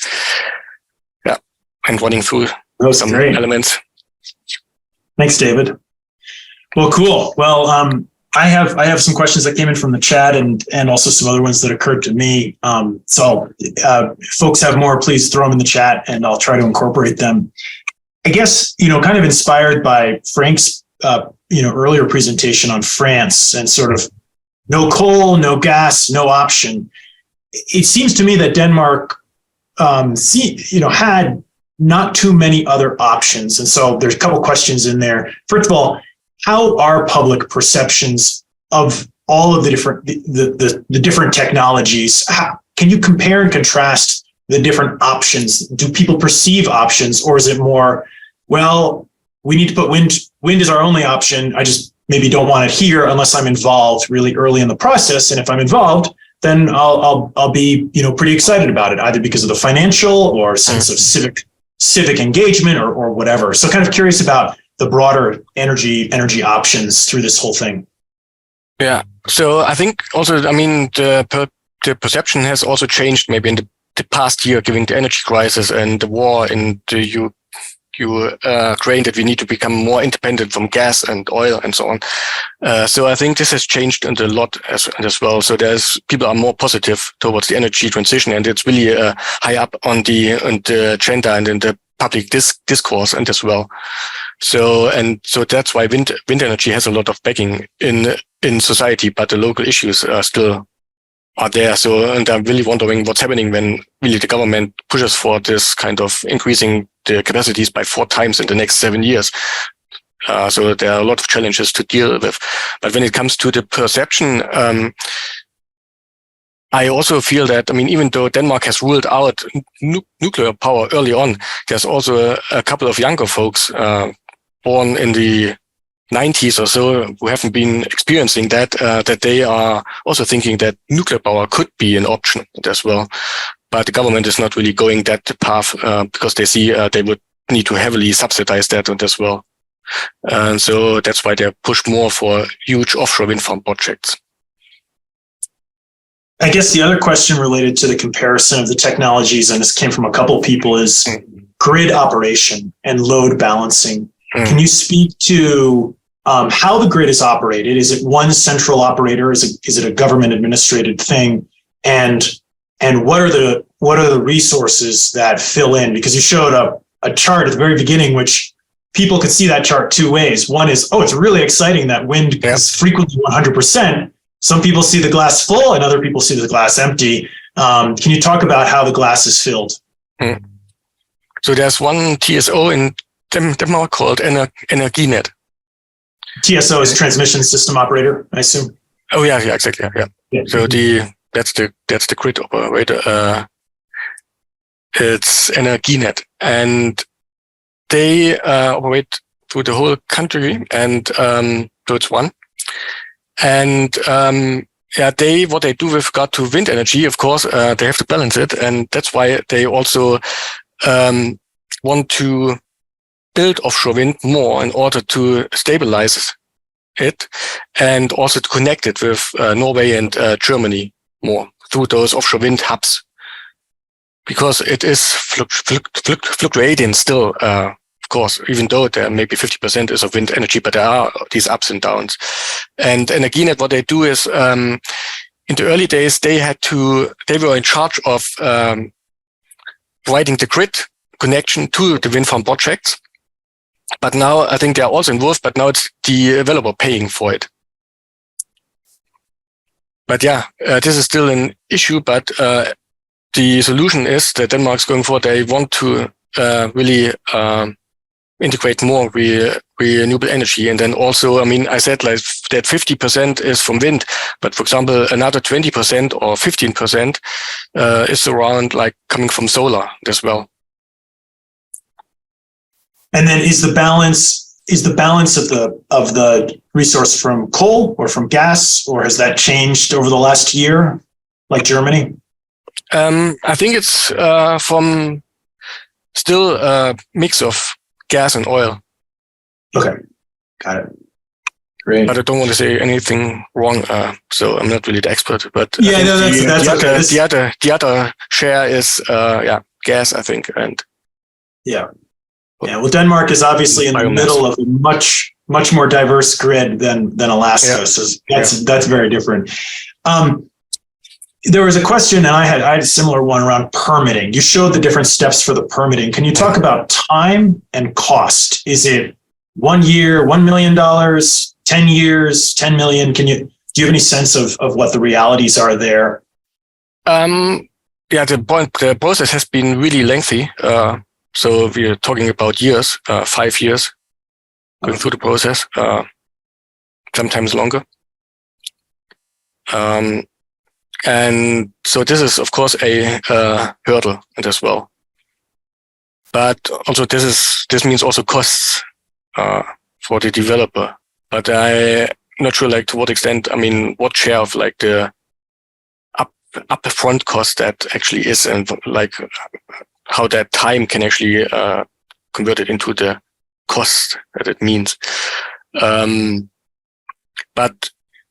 yeah, and running through some elements. Thanks, David. Well, cool. Well, I have some questions that came in from the chat and also some other ones that occurred to me. So if folks have more, please throw them in the chat and I'll try to incorporate them. I guess, kind of inspired by Frank's, earlier presentation on France and sort of no coal, no gas, no option. It seems to me that Denmark, had not too many other options. And so there's a couple questions in there. First of all, how are public perceptions of all of the different technologies? Can you compare and contrast the different options? Do people perceive options, or is it more, well, we need to put wind is our only option. I just maybe don't want it here unless I'm involved really early in the process. And if I'm involved, then I'll be, pretty excited about it, either because of the financial or sense of civic engagement or whatever. So kind of curious about the broader energy options through this whole thing. Yeah. So I think also, the perception has also changed maybe in the past year, given the energy crisis and the war in the Ukraine, that we need to become more independent from gas and oil and so on. So I think this has changed a lot as well. So people are more positive towards the energy transition, and it's really high up on the agenda and in the public discourse and as well. So that's why wind energy has a lot of backing in society, but the local issues are still are there. So, and I'm really wondering what's happening when really the government pushes for this kind of increasing the capacities by 4 times in the next 7 years. So there are a lot of challenges to deal with. But when it comes to the perception, I also feel that, I mean, even though Denmark has ruled out nuclear power early on, there's also a couple of younger folks born in the 90s or so who haven't been experiencing that, that they are also thinking that nuclear power could be an option as well. But the government is not really going that path because they see they would need to heavily subsidize that as well. And so that's why they're pushed more for huge offshore wind farm projects. I guess the other question related to the comparison of the technologies, and this came from a couple people, is grid operation and load balancing. Can you speak to how the grid is operated? Is it one central operator? Is it a government administrated thing? And what are the resources that fill in? Because you showed a chart at the very beginning, which people could see that chart 2 ways. One is, oh, it's really exciting that wind is frequently 100%. Some people see the glass full and other people see the glass empty. Can you talk about how the glass is filled? So there's one TSO in Denmark called Energinet. TSO is transmission system operator, I assume. Oh yeah, exactly. Yeah. So that's the grid operator. It's Energinet, and they operate through the whole country, and so it's one. And what they do with regard to wind energy, of course, they have to balance it, and that's why they also want to build offshore wind more in order to stabilize it, and also to connect it with Norway and Germany more through those offshore wind hubs, because it is fluctuating still. Of course, even though there maybe 50% is of wind energy, but there are these ups and downs. And Energinet, what they do is, in the early days, they were in charge of providing the grid connection to the wind farm projects. But now I think they are also involved, but now it's the developer paying for it. But this is still an issue, but the solution is that Denmark's going forward. They want to really integrate more renewable energy. And then also, I mean, I said like that 50% is from wind, but for example, another 20% or 15% is around like coming from solar as well. And then is the balance of the resource from coal or from gas, or has that changed over the last year, like Germany? I think it's from still a mix of gas and oil. Okay, got it. Great. But I don't want to say anything wrong, so I'm not really the expert. But yeah, no, that's okay. The other share is gas, I think, and yeah. Well, Denmark is obviously in the middle of a much more diverse grid than Alaska, so that's very different. There was a question, and I had a similar one around permitting. You showed the different steps for the permitting. Can you talk about time and cost? Is it 1 year, $1 million, 10 years, 10 million? Do you have any sense of what the realities are there? The process has been really lengthy. So we're talking about years, 5 years going through the process, sometimes longer. And so this is, of course, a hurdle as well. But also this means also costs for the developer. But I'm not sure, like, to what extent, I mean, what share of like the upfront cost that actually is, and like how that time can actually convert it into the cost that it means. But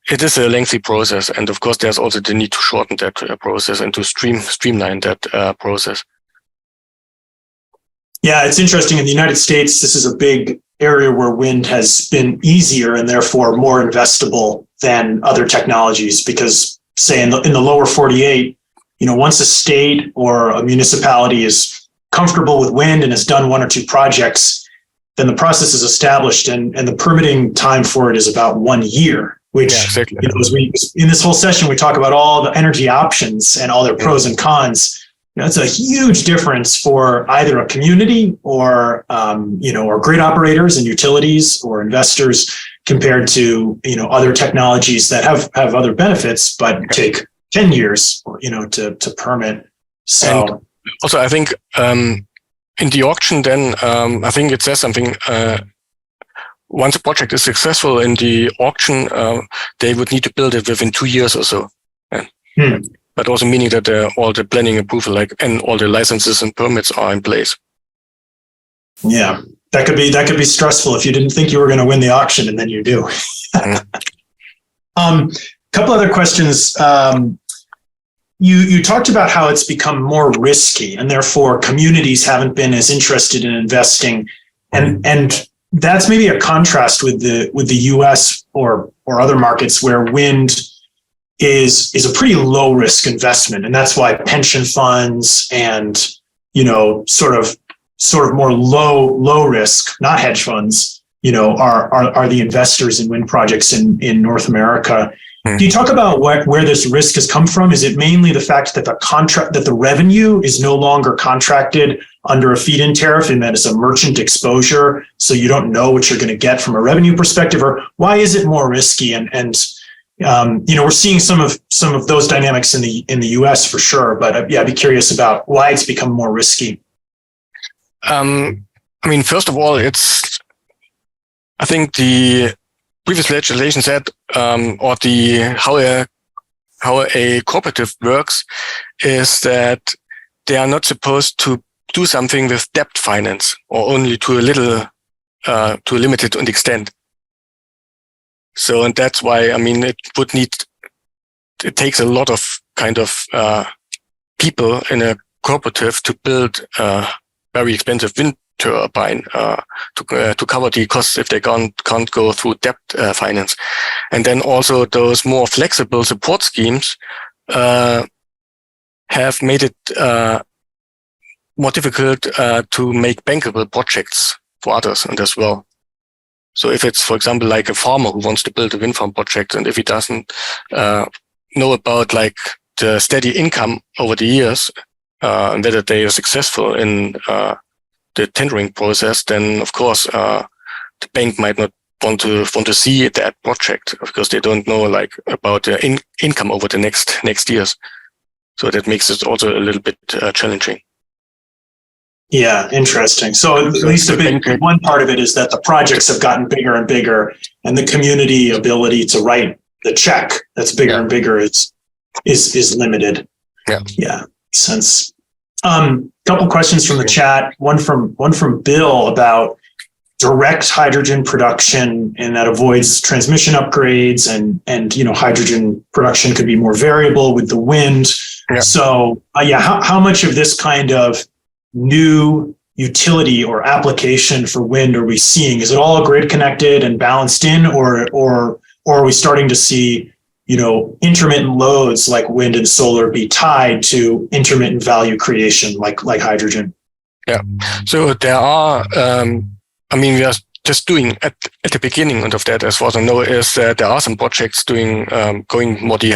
it is a lengthy process, and of course, there's also the need to shorten that process and to streamline that process. Yeah, it's interesting. In the United States, this is a big area where wind has been easier and therefore more investable than other technologies. Because, say, in the lower 48, once a state or a municipality is comfortable with wind and has done 1 or 2 projects, then the process is established, and the permitting time for it is about 1 year. which, Yeah, exactly. as we, in this whole session, we talk about all the energy options and all their pros and cons. That's a huge difference for either a community or, or grid operators and utilities or investors compared to, other technologies that have other benefits, but take 10 years, to permit. So and also, I think in the auction, then I think it says something. Once a project is successful in the auction, they would need to build it within 2 years or so. But also meaning that all the planning approval, and all the licenses and permits are in place. Yeah, that could be stressful if you didn't think you were going to win the auction and then you do. Couple other questions. You talked about how it's become more risky and therefore communities haven't been as interested in investing, and that's maybe a contrast with the US or other markets where wind is a pretty low risk investment, and that's why pension funds and sort of more low risk, not hedge funds, are the investors in wind projects in North America. Can you talk about where this risk has come from? Is it mainly the fact that the revenue is no longer contracted under a feed-in tariff and that it's a merchant exposure, so you don't know what you're going to get from a revenue perspective, or why is it more risky? And we're seeing some of those dynamics in the US for sure, but I'd be curious about why it's become more risky. First of all, I think the previous legislation said, how a cooperative works is that they are not supposed to do something with debt finance or only to a limited extent. So, and that's why, it takes a lot of people in a cooperative to build a very expensive wind turbine to cover the costs if they can't go through debt finance. And then also those more flexible support schemes have made it more difficult to make bankable projects for others and as well. So if it's, for example, like a farmer who wants to build a wind farm project, and if he doesn't know about the steady income over the years and whether they are successful in the tendering process, then of course the bank might not want to see that project because they don't know about the income over the next years. So that makes it also a little bit challenging. Yeah, interesting. So at least one part of it is that the projects have gotten bigger and bigger, and the community ability to write the check that's bigger and bigger is limited. Yeah, makes sense. Couple questions from the chat. One from Bill about direct hydrogen production, and that avoids transmission upgrades, and hydrogen production could be more variable with the wind. Yeah. So how much of this kind of new utility or application for wind are we seeing? Is it all grid connected and balanced in, or are we starting to see intermittent loads like wind and solar be tied to intermittent value creation like hydrogen? Yeah. So there are, we are just doing at the beginning of that, as far as I know, is that there are some projects doing, going more the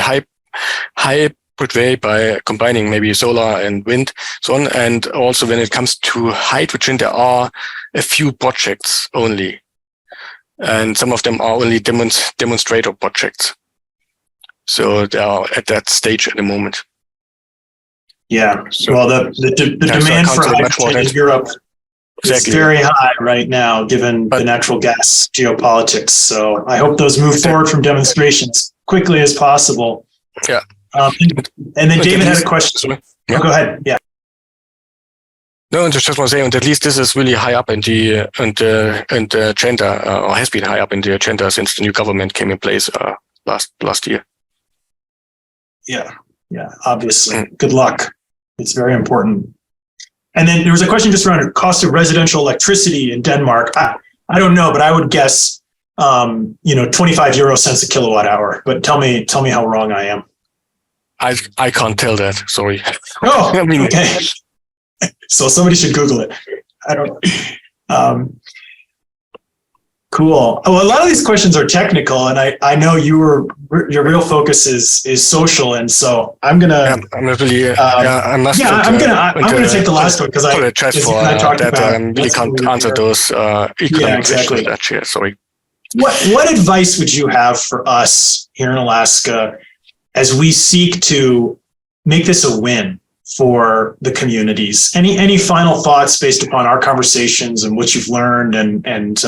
hybrid way by combining maybe solar and wind, so on. And also when it comes to hydrogen, there are a few projects only. And some of them are only demonstrator projects. So they are at that stage at the moment. Yeah. So, well, the demand for hydrogen in Europe is very high right now, given the natural gas geopolitics. So I hope those move forward from demonstrations quickly as possible. Yeah. And then David had a question. Yeah. Go ahead. Yeah. No, I just want to say, and at least this is really high up in the agenda, or has been high up in the agenda since the new government came in place last year. Yeah, obviously. Good luck. It's very important. And then there was a question just around cost of residential electricity in Denmark. I don't know, but I would guess 25 euro cents a kilowatt hour. But tell me how wrong I am. I can't tell that. Sorry. Oh, okay. So somebody should Google it. I don't know. Cool. Oh, a lot of these questions are technical, and I know your real focus is social, and so I'm gonna. I'm not really. I must. I'm gonna take the last one because I apologize for that. I really can't answer those economic questions. Actually, sorry. What advice would you have for us here in Alaska as we seek to make this a win for the communities? Any final thoughts based upon our conversations and what you've learned and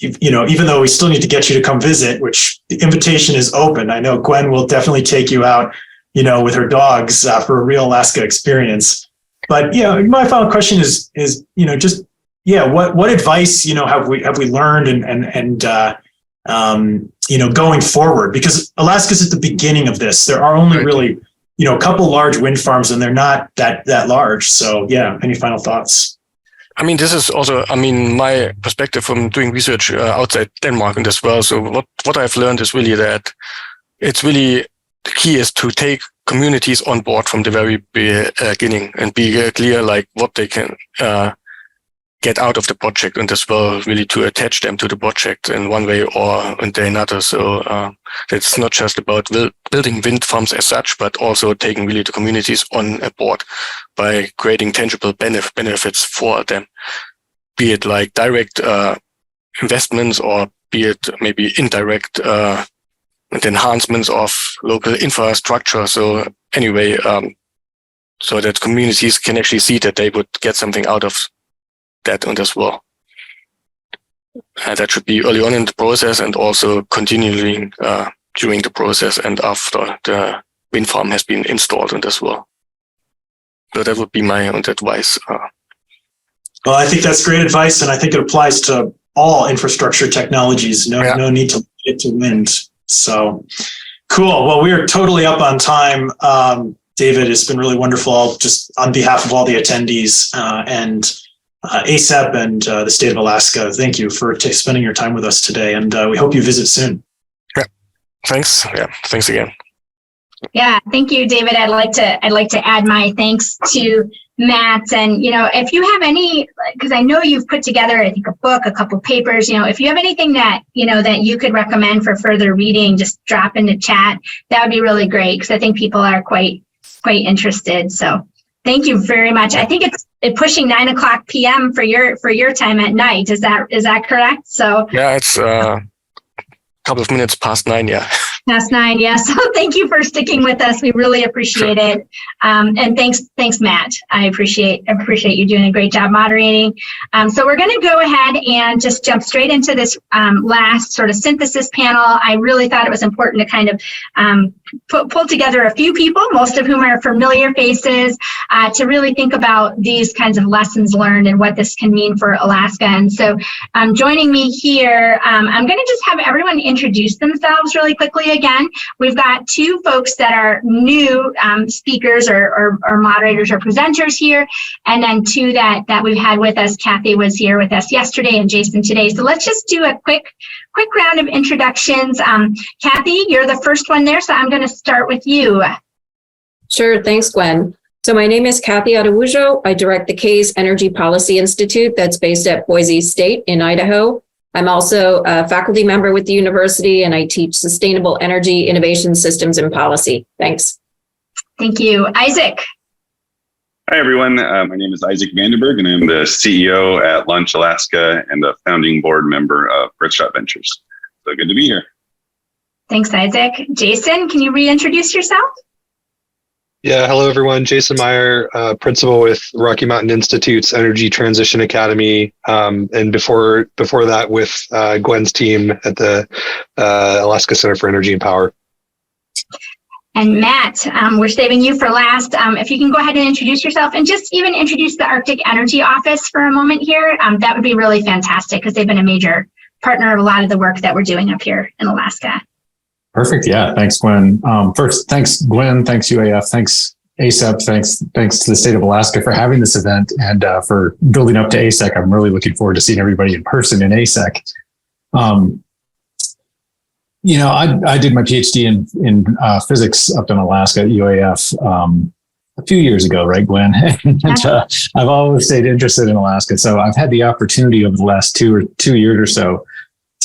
even though we still need to get you to come visit, which the invitation is open. I know Gwen will definitely take you out, with her dogs for a real Alaska experience. But my final question is what advice have we learned and going forward, because Alaska's at the beginning of this. There are only really a couple large wind farms, and they're not that large. So any final thoughts? I mean, this is also, my perspective from doing research outside Denmark and as well. So what I've learned is really that it's really the key is to take communities on board from the very beginning and be clear like what they can get out of the project, and as well really to attach them to the project in one way or in another. So it's not just about building wind farms as such, but also taking really the communities on board by creating tangible benefits for them, be it like direct investments or be it maybe indirect enhancements of local infrastructure. So anyway, so that communities can actually see that they would get something out of that and as well. And that should be early on in the process and also continuing during the process and after the wind farm has been installed and as well. So that would be my own advice. Well, I think that's great advice, and I think it applies to all infrastructure technologies. No need to get to wind. So cool. Well, we are totally up on time. David, it's been really wonderful. Just on behalf of all the attendees and ASAP and the state of Alaska, thank you for spending your time with us today, and we hope you visit soon. Yeah, thanks. Yeah, thanks again. Yeah, thank you, David. I'd like to add my thanks to Matt. And if you have any, because I know you've put together, I think, a book, a couple papers. If you have anything that that you could recommend for further reading, just drop in the chat. That would be really great, because I think people are quite interested. So thank you very much. I think it's pushing 9:00 p.m. for your time at night. Is that correct? So yeah, it's a couple of minutes past 9. Yeah. Past 9, yeah. So thank you for sticking with us. We really appreciate it. And thanks, Matt. I appreciate you doing a great job moderating. So we're going to go ahead and just jump straight into this last sort of synthesis panel. I really thought it was important to kind of pull together a few people, most of whom are familiar faces, to really think about these kinds of lessons learned and what this can mean for Alaska. And so joining me here, I'm going to just have everyone introduce themselves really quickly. Again, we've got two folks that are new speakers or moderators or presenters here, and then two that we've had with us. Kathy was here with us yesterday and Jason today. So let's just do a quick round of introductions. Kathy, you're the first one there, so I'm going to start with you. Sure, thanks, Gwen. So my name is Kathy Adewujo. I direct the Case Energy Policy Institute that's based at Boise State in Idaho. I'm also a faculty member with the university, and I teach sustainable energy, innovation, systems, and policy. Thanks. Thank you. Isaac. Hi, everyone. My name is Isaac Vandenberg, and I'm the CEO at Launch Alaska and the founding board member of Earthshot Ventures. So good to be here. Thanks, Isaac. Jason, can you reintroduce yourself? Yeah, hello everyone. Jason Meyer, principal with Rocky Mountain Institute's Energy Transition Academy, and before that with Gwen's team at the Alaska Center for Energy and Power. And Matt, we're saving you for last. If you can go ahead and introduce yourself and just even introduce the Arctic Energy Office for a moment here, that would be really fantastic, because they've been a major partner of a lot of the work that we're doing up here in Alaska. Perfect. Yeah. Thanks, Gwen. First, thanks, Gwen. Thanks, UAF. Thanks, ASAP. Thanks to the state of Alaska for having this event and for building up to ASEC. I'm really looking forward to seeing everybody in person in ASEC. I did my PhD in physics up in Alaska at UAF a few years ago, right, Gwen? And I've always stayed interested in Alaska. So I've had the opportunity over the last 2 years or so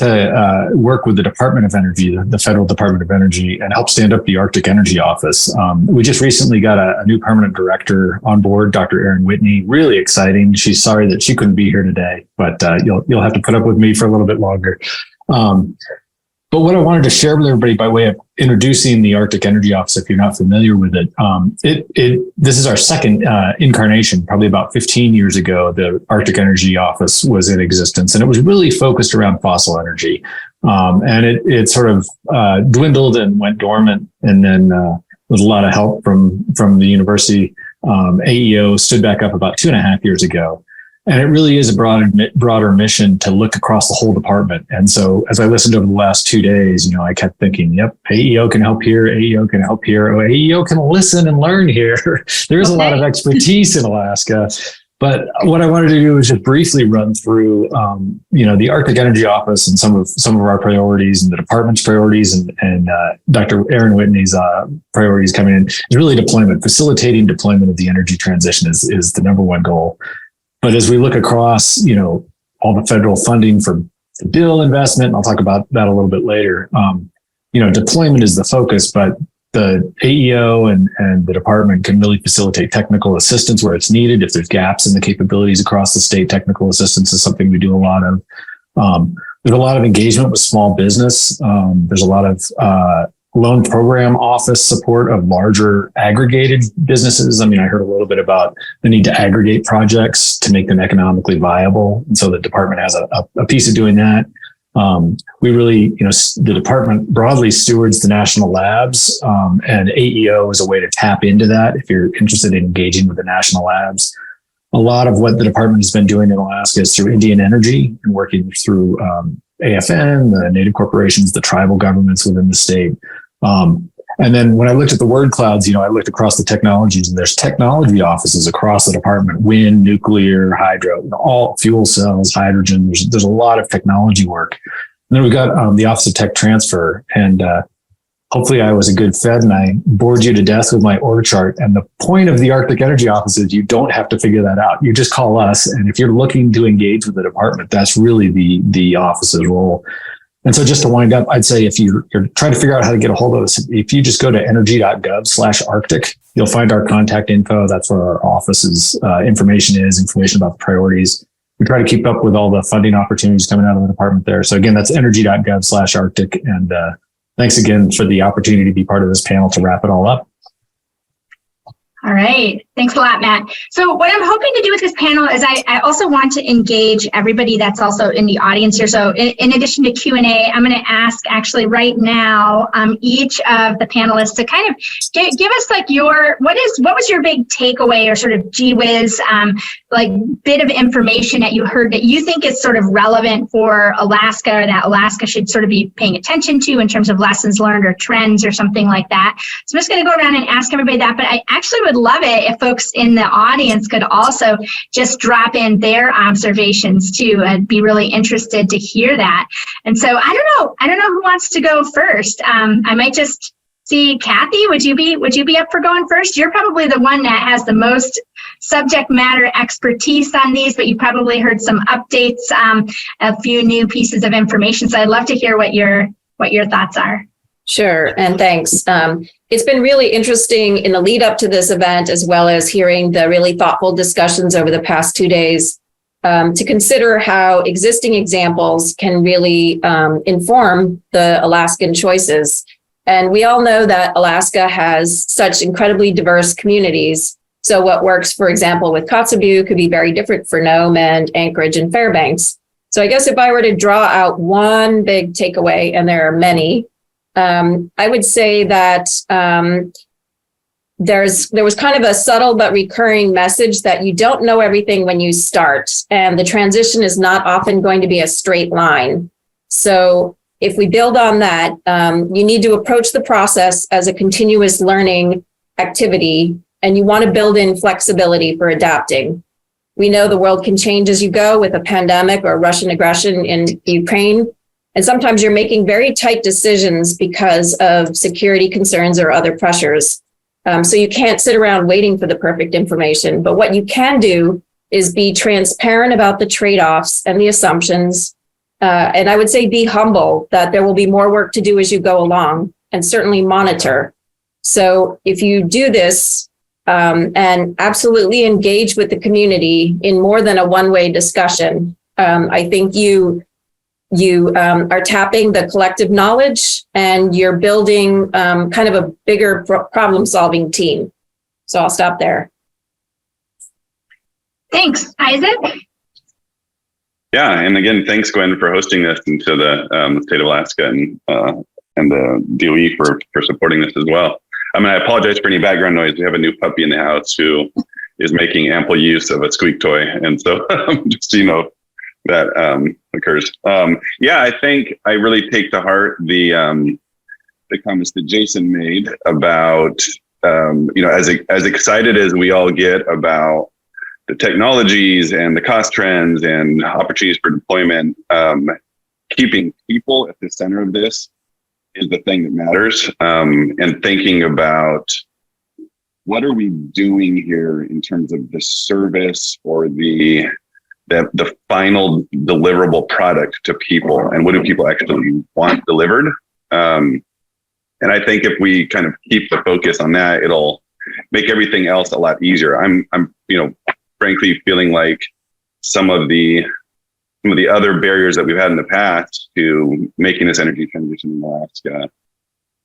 work with the Department of Energy, the Federal Department of Energy, and help stand up the Arctic Energy Office. We just recently got a new permanent director on board, Dr. Erin Whitney. Really exciting. She's sorry that she couldn't be here today, but you'll have to put up with me for a little bit longer. But what I wanted to share with everybody by way of introducing the Arctic Energy Office, if you're not familiar with it, this is our second incarnation. Probably about 15 years ago, the Arctic Energy Office was in existence, and it was really focused around fossil energy. And it sort of dwindled and went dormant, and then with a lot of help from the university, AEO stood back up about 2.5 years ago. And it really is a broader mission to look across the whole department. And so as I listened over the last 2 days, I kept thinking, yep, AEO can help here. AEO can help here. Oh, AEO can listen and learn here. There's a lot of expertise in Alaska. But what I wanted to do is just briefly run through, the Arctic Energy Office and some of our priorities and the department's priorities and Dr. Erin Whitney's priorities coming in is really deployment. Facilitating deployment of the energy transition is the number one goal. But as we look across, all the federal funding for bill investment, and I'll talk about that a little bit later, deployment is the focus, but the AEO and the department can really facilitate technical assistance where it's needed. If there's gaps in the capabilities across the state, technical assistance is something we do a lot of. There's a lot of engagement with small business. There's a lot of loan program office support of larger aggregated businesses. I heard a little bit about the need to aggregate projects to make them economically viable. And so the department has a piece of doing that. We really, the department broadly stewards the national labs, and AEO is a way to tap into that if you're interested in engaging with the national labs. A lot of what the department has been doing in Alaska is through Indian Energy and working through AFN, the native corporations, the tribal governments within the state. And then when I looked at the word clouds, I looked across the technologies, and there's technology offices across the department: wind, nuclear, hydro, all fuel cells, hydrogen. There's a lot of technology work. And then we've got the Office of Tech Transfer. And hopefully I was a good Fed and I bored you to death with my org chart. And the point of the Arctic Energy Office is you don't have to figure that out. You just call us. And if you're looking to engage with the department, that's really the office's role. And so just to wind up, I'd say if you're trying to figure out how to get a hold of us, if you just go to energy.gov/Arctic, you'll find our contact info. That's where our office's information about the priorities. We try to keep up with all the funding opportunities coming out of the department there. So again, that's energy.gov/Arctic. And thanks again for the opportunity to be part of this panel to wrap it all up. All right. Thanks a lot, Matt. So what I'm hoping to do with this panel is I also want to engage everybody that's also in the audience here. So in addition to Q&A, I'm going to ask actually right now each of the panelists to kind of give us like what was your big takeaway or sort of gee whiz bit of information that you heard that you think is sort of relevant for Alaska, or that Alaska should sort of be paying attention to in terms of lessons learned or trends or something like that. So I'm just going to go around and ask everybody that, but I actually would love it if folks in the audience could also just drop in their observations too. I'd be really interested to hear that. And so I don't know who wants to go first. I might just see Kathy. Would you be up for going first? You're probably the one that has the most subject matter expertise on these, but you probably heard some updates, a few new pieces of information. So I'd love to hear what your thoughts are. Sure, and thanks. It's been really interesting in the lead up to this event, as well as hearing the really thoughtful discussions over the past 2 days, to consider how existing examples can really inform the Alaskan choices. And we all know that Alaska has such incredibly diverse communities. So what works, for example, with Kotzebue could be very different for Nome and Anchorage and Fairbanks. So I guess if I were to draw out one big takeaway, and there are many, I would say that there was kind of a subtle but recurring message that you don't know everything when you start, and the transition is not often going to be a straight line. So if we build on that, you need to approach the process as a continuous learning activity, and you want to build in flexibility for adapting. We know the world can change as you go with a pandemic or Russian aggression in Ukraine. And sometimes you're making very tight decisions because of security concerns or other pressures. So you can't sit around waiting for the perfect information. But what you can do is be transparent about the trade-offs and the assumptions, and I would say be humble that there will be more work to do as you go along, and certainly monitor. So if you do this and absolutely engage with the community in more than a one-way discussion, I think you are tapping the collective knowledge and you're building kind of a bigger problem-solving team. So I'll stop there. Thanks, Isaac. Yeah, and again, thanks, Gwen, for hosting this, and to the state of Alaska and the DOE for supporting this as well. I mean, I apologize for any background noise. We have a new puppy in the house who is making ample use of a squeak toy, and so just so you know that occurs. Yeah, I think I really take to heart the comments that Jason made about as excited as we all get about the technologies and the cost trends and opportunities for deployment, keeping people at the center of this is the thing that matters. And thinking about what are we doing here in terms of the service or the final deliverable product to people, and what do people actually want delivered? And I think if we kind of keep the focus on that, it'll make everything else a lot easier. I'm frankly feeling like some of the other barriers that we've had in the past to making this energy transition in Alaska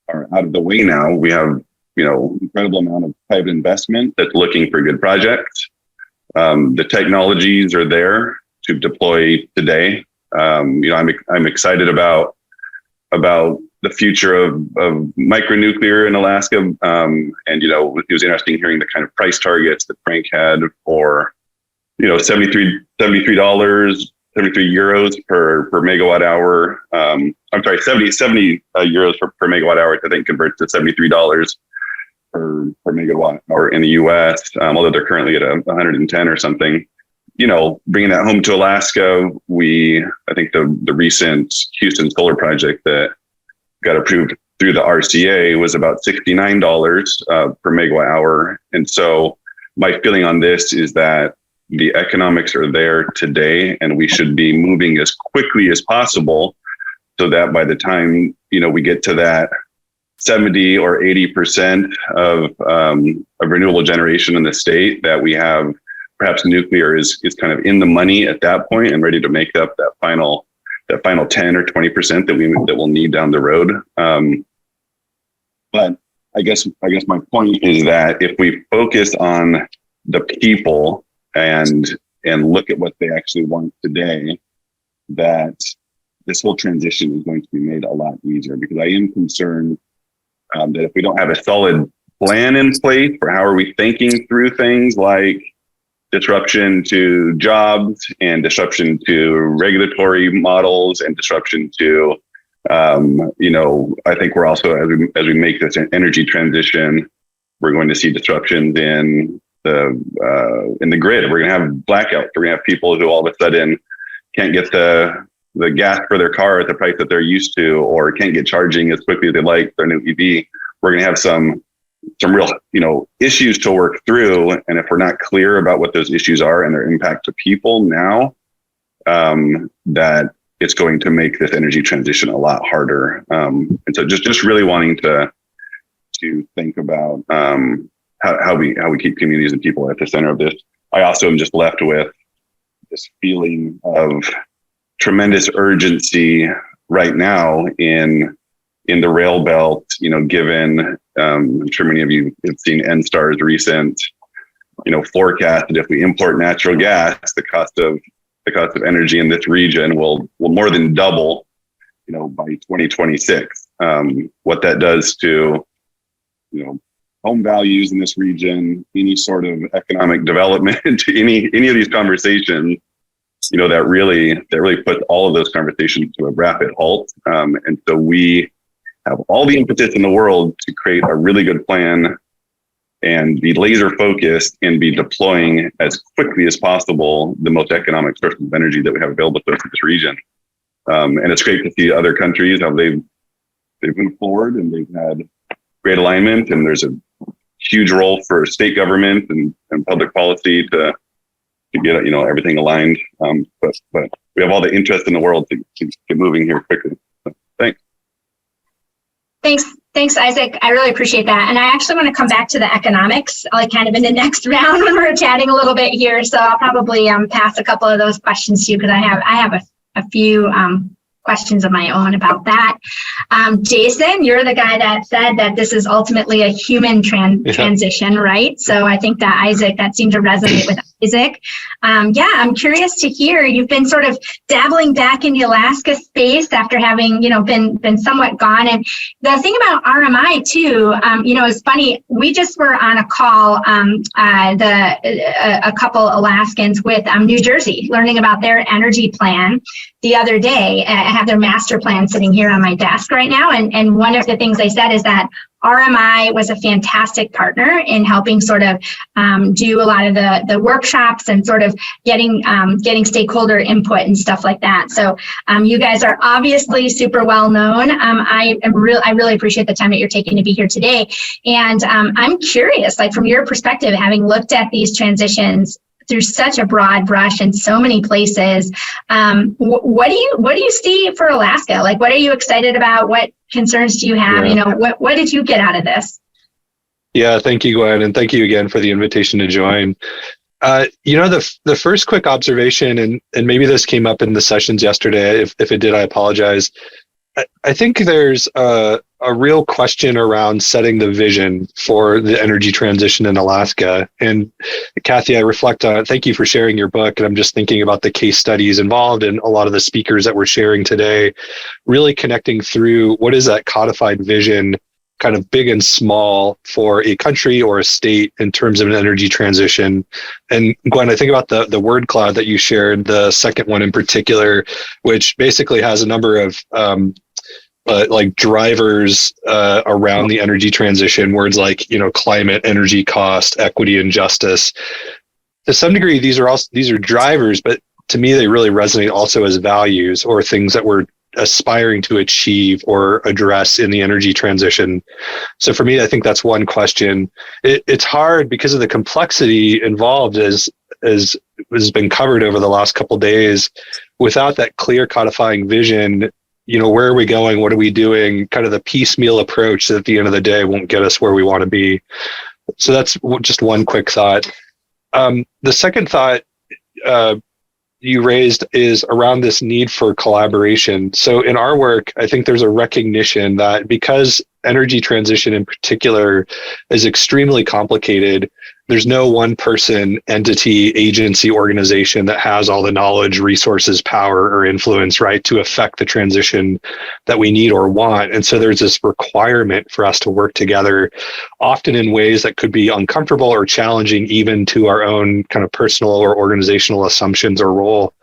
are out of the way now. We have, incredible amount of private investment that's looking for good projects. The technologies are there to deploy today. I'm excited about the future of micronuclear in Alaska. And, it was interesting hearing the kind of price targets that Frank had for, 73 euros per megawatt hour. 70 euros per megawatt hour, I think converts to $73 per megawatt hour in the US, although they're currently at 110 or something. Bringing that home to Alaska, I think the recent Houston solar project that got approved through the RCA was about $69 per megawatt hour. And so my feeling on this is that the economics are there today, and we should be moving as quickly as possible so that by the time, we get to that 70 or 80% of renewable generation in the state, that we have perhaps nuclear is kind of in the money at that point and ready to make up that final 10 or 20% that we'll need down the road. But I guess my point is that if we focus on the people and look at what they actually want today, that this whole transition is going to be made a lot easier, because I am concerned that if we don't have a solid plan in place for how are we thinking through things like disruption to jobs and disruption to regulatory models and disruption to, I think we're also, as we make this an energy transition, we're going to see disruptions in the grid. We're going to have blackouts. We're going to have people who all of a sudden can't get the gas for their car at the price that they're used to, or can't get charging as quickly as they like their new EV. We're going to have some real, issues to work through. And if we're not clear about what those issues are and their impact to people now, that it's going to make this energy transition a lot harder. And so just really wanting to think about how we keep communities and people at the center of this. I also am just left with this feeling of tremendous urgency right now in the rail belt, given, I'm sure many of you have seen NSTAR's recent, forecast that if we import natural gas, the cost of energy in this region will more than double, by 2026. What that does to, home values in this region, any sort of economic development, any of these conversations, that really puts all of those conversations to a rapid halt. And so we have all the impetus in the world to create a really good plan and be laser focused and be deploying as quickly as possible the most economic sources of energy that we have available to us in this region. And it's great to see other countries how they've moved forward and they've had great alignment, and there's a huge role for state government and public policy to get everything aligned. But we have all the interest in the world to get moving here quickly. So, thanks. Thanks, Isaac. I really appreciate that. And I actually want to come back to the economics, like kind of in the next round when we're chatting a little bit here. So I'll probably pass a couple of those questions to you because I have a few questions of my own about that. Jason, you're the guy that said that this is ultimately a human transition, right? So I think that seemed to resonate with Isaac. I'm curious to hear, you've been sort of dabbling back in the Alaska space after having, been somewhat gone. And the thing about RMI too, is funny. We just were on a call, a couple Alaskans with New Jersey, learning about their energy plan the other day. I have their master plan sitting here on my desk right now. And one of the things they said is that RMI was a fantastic partner in helping sort of do a lot of the workshops and sort of getting stakeholder input and stuff like that. So you guys are obviously super well known. I really appreciate the time that you're taking to be here today. And I'm curious, like from your perspective, having looked at these transitions through such a broad brush in so many places, what do you see for Alaska? Like, what are you excited about? What concerns do you have? What did you get out of this? Yeah, thank you, Gwen, and thank you again for the invitation to join. The first quick observation, and maybe this came up in the sessions yesterday. If it did, I apologize. I think there's a real question around setting the vision for the energy transition in Alaska. And Kathy, I reflect on it. Thank you for sharing your book. And I'm just thinking about the case studies involved and a lot of the speakers that we're sharing today, really connecting through what is that codified vision, kind of big and small, for a country or a state in terms of an energy transition. And Gwen, I think about the word cloud that you shared, the second one in particular, which basically has a number of like drivers around the energy transition, words like climate, energy cost, equity, and justice. To some degree, these are drivers, but to me they really resonate also as values or things that we're aspiring to achieve or address in the energy transition. So for me, I think that's one question. It's hard because of the complexity involved, as has been covered over the last couple of days. Without that clear codifying vision, where are we going? What are we doing? Kind of the piecemeal approach that at the end of the day won't get us where we want to be. So that's just one quick thought. The second thought you raised is around this need for collaboration. So in our work, I think there's a recognition that because energy transition in particular is extremely complicated, there's no one person, entity, agency, organization that has all the knowledge, resources, power, or influence, right, to affect the transition that we need or want. And so there's this requirement for us to work together, often in ways that could be uncomfortable or challenging even to our own kind of personal or organizational assumptions or role.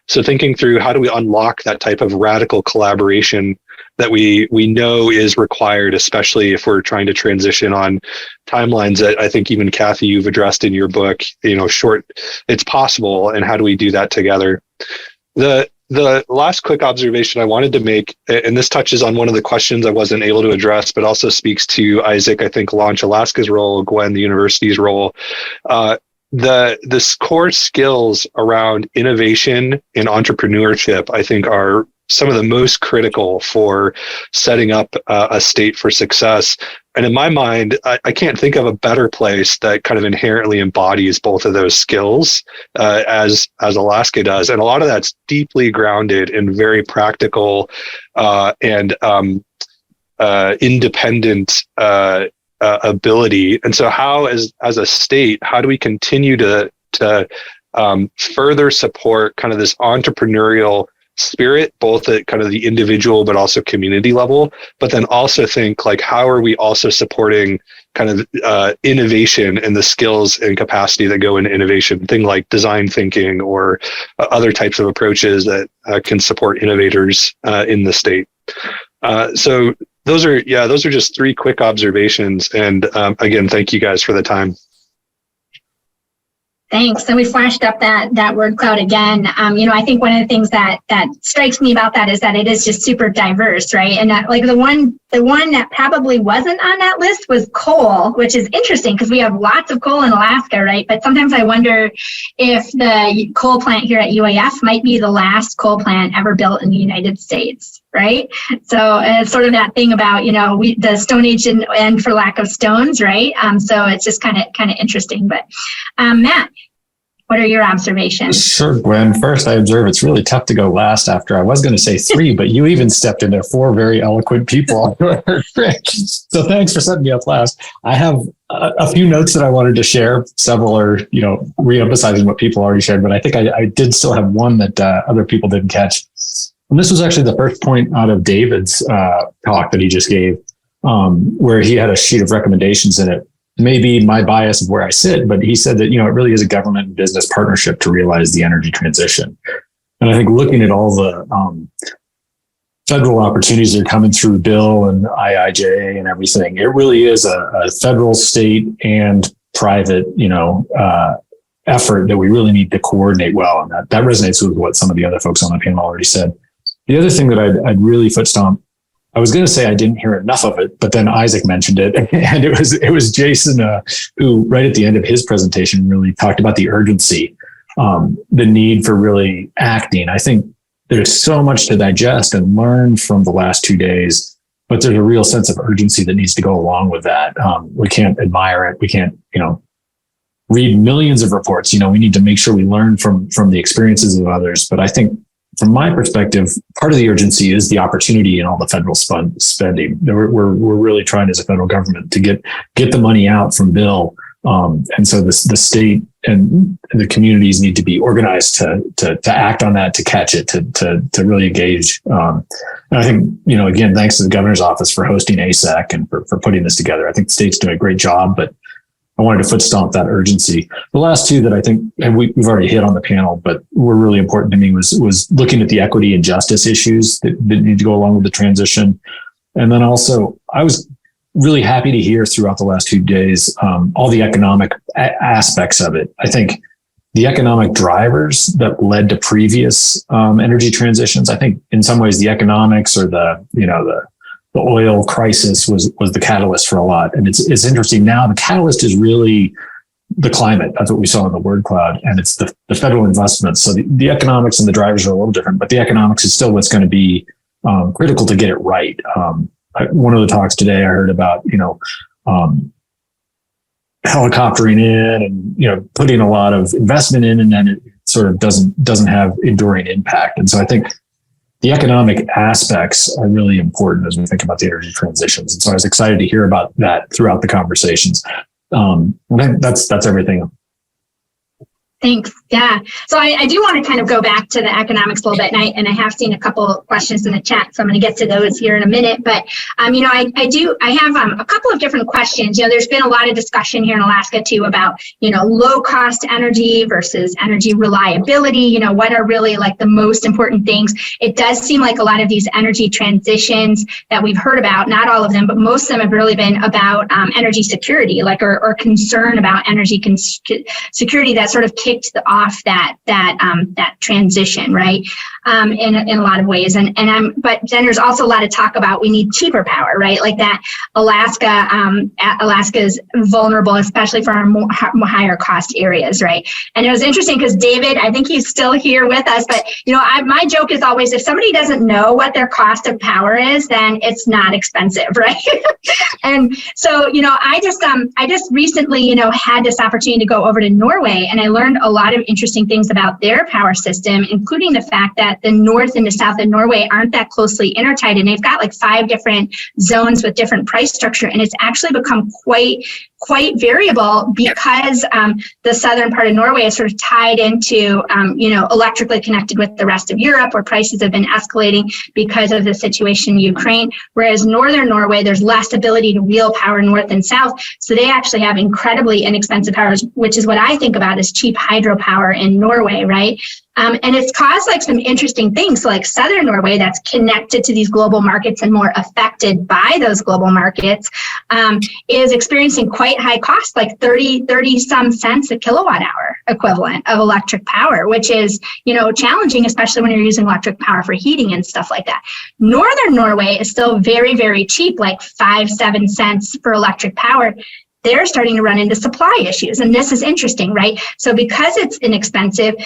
So thinking through how do we unlock that type of radical collaboration that we know is required, especially if we're trying to transition on timelines that I think even Kathy, you've addressed in your book, it's possible. And how do we do that together? The last quick observation I wanted to make, and this touches on one of the questions I wasn't able to address, but also speaks to Isaac, I think, Launch Alaska's role, Gwen, the university's role. The core skills around innovation and entrepreneurship, I think, are some of the most critical for setting up a state for success. And in my mind, I can't think of a better place that kind of inherently embodies both of those skills as Alaska does. And a lot of that's deeply grounded in very practical and independent ability. And so how, as a state, how do we continue to further support kind of this entrepreneurial spirit, both at kind of the individual but also community level, but then also think like, how are we also supporting kind of innovation and the skills and capacity that go into innovation, things like design thinking or other types of approaches that can support innovators in the state. So those are just three quick observations. And again, thank you guys for the time. Thanks. And we flashed up that word cloud again. I think one of the things that strikes me about that is that it is just super diverse, right? And that, like the one that probably wasn't on that list was coal, which is interesting because we have lots of coal in Alaska, right? But sometimes I wonder if the coal plant here at UAF might be the last coal plant ever built in the United States, right? So it's sort of that thing about, the Stone Age didn't end for lack of stones, right? So it's just kind of interesting. But Matt, what are your observations? Sure, Gwen. First, I observe it's really tough to go last after I was going to say 3, but you even stepped in there. 4 very eloquent people. So thanks for setting me up last. I have a few notes that I wanted to share. Several are, re-emphasizing what people already shared, but I think I did still have one that other people didn't catch. And this was actually the first point out of David's talk that he just gave, where he had a sheet of recommendations in it. Maybe my bias of where I sit, but he said that, it really is a government and business partnership to realize the energy transition. And I think looking at all the federal opportunities that are coming through Bill and IIJA and everything, it really is a federal, state, and private, effort that we really need to coordinate well. And that resonates with what some of the other folks on the panel already said. The other thing that I'd really foot stomp, I was going to say I didn't hear enough of it, but then Isaac mentioned it, and it was Jason who, right at the end of his presentation, really talked about the urgency, the need for really acting. I think there's so much to digest and learn from the last 2 days, but there's a real sense of urgency that needs to go along with that. We can't admire it. We can't, read millions of reports. We need to make sure we learn from the experiences of others. But I think, from my perspective, part of the urgency is the opportunity in all the federal spending. We're really trying as a federal government to get the money out from Bill. And so the state and the communities need to be organized to act on that, to catch it, to really engage. And I think, again, thanks to the governor's office for hosting ASEC and for putting this together. I think the state's doing a great job, but I wanted to foot stomp that urgency. The last two that I think, and we've already hit on the panel, but were really important to me was looking at the equity and justice issues that need to go along with the transition. And then also, I was really happy to hear throughout the last 2 days, all the economic aspects of it. I think the economic drivers that led to previous energy transitions, I think in some ways the economics or the oil crisis was the catalyst for a lot. And it's interesting now, the catalyst is really the climate. That's what we saw in the word cloud. And it's the federal investments. So the economics and the drivers are a little different, but the economics is still what's going to be critical to get it right. One of the talks today, I heard about, helicoptering in and, putting a lot of investment in, and then it sort of doesn't have enduring impact. And so I think the economic aspects are really important as we think about the energy transitions. And so I was excited to hear about that throughout the conversations. That's everything. Thanks. Yeah. So I do want to kind of go back to the economics a little bit, and I have seen a couple of questions in the chat, so I'm going to get to those here in a minute. But I have a couple of different questions. There's been a lot of discussion here in Alaska too about low cost energy versus energy reliability. What are really like the most important things? It does seem like a lot of these energy transitions that we've heard about, not all of them, but most of them have really been about energy security, or concern about energy security that sort of kicked off that transition, right? In a lot of ways, but then there's also a lot of talk about we need cheaper power, right? Like that Alaska is vulnerable, especially for our more higher cost areas, right? And it was interesting because David, I think he's still here with us, but my joke is always if somebody doesn't know what their cost of power is, then it's not expensive, right? And so I just recently had this opportunity to go over to Norway, and I learned a lot of interesting things about their power system, including the fact that the north and the south of Norway aren't that closely intertied, and they've got like 5 different zones with different price structure, and it's actually become quite variable because the southern part of Norway is sort of tied into, electrically connected with the rest of Europe, where prices have been escalating because of the situation in Ukraine. Whereas northern Norway, there's less ability to wheel power north and south. So they actually have incredibly inexpensive powers, which is what I think about as cheap hydropower power in Norway, right? And it's caused like some interesting things. So like Southern Norway, that's connected to these global markets and more affected by those global markets, is experiencing quite high costs, like 30 some cents a kilowatt hour equivalent of electric power, which is, challenging, especially when you're using electric power for heating and stuff like that. Northern Norway is still very, very cheap, like 5-7 cents for electric power. They're starting to run into supply issues. And this is interesting, right? So because it's inexpensive,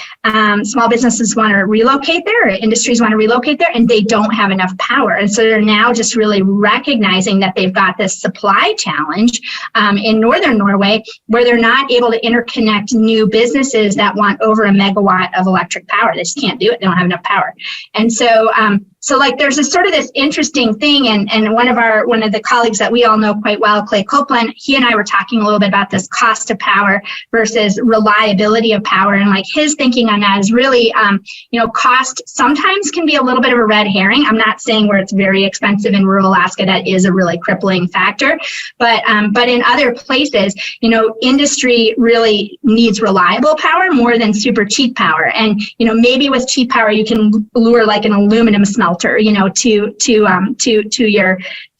small businesses want to relocate there, or industries want to relocate there, and they don't have enough power. And so they're now just really recognizing that they've got this supply challenge in Northern Norway, where they're not able to interconnect new businesses that want over a megawatt of electric power. They just can't do it. They don't have enough power. And so, like there's a sort of this interesting thing, and one of the colleagues that we all know quite well, Clay Copeland, he and I were talking a little bit about this cost of power versus reliability of power, and like his thinking on that is really, cost sometimes can be a little bit of a red herring. I'm not saying where it's very expensive in rural Alaska that is a really crippling factor, but in other places, industry really needs reliable power more than super cheap power, and maybe with cheap power you can lure like an aluminum smelter,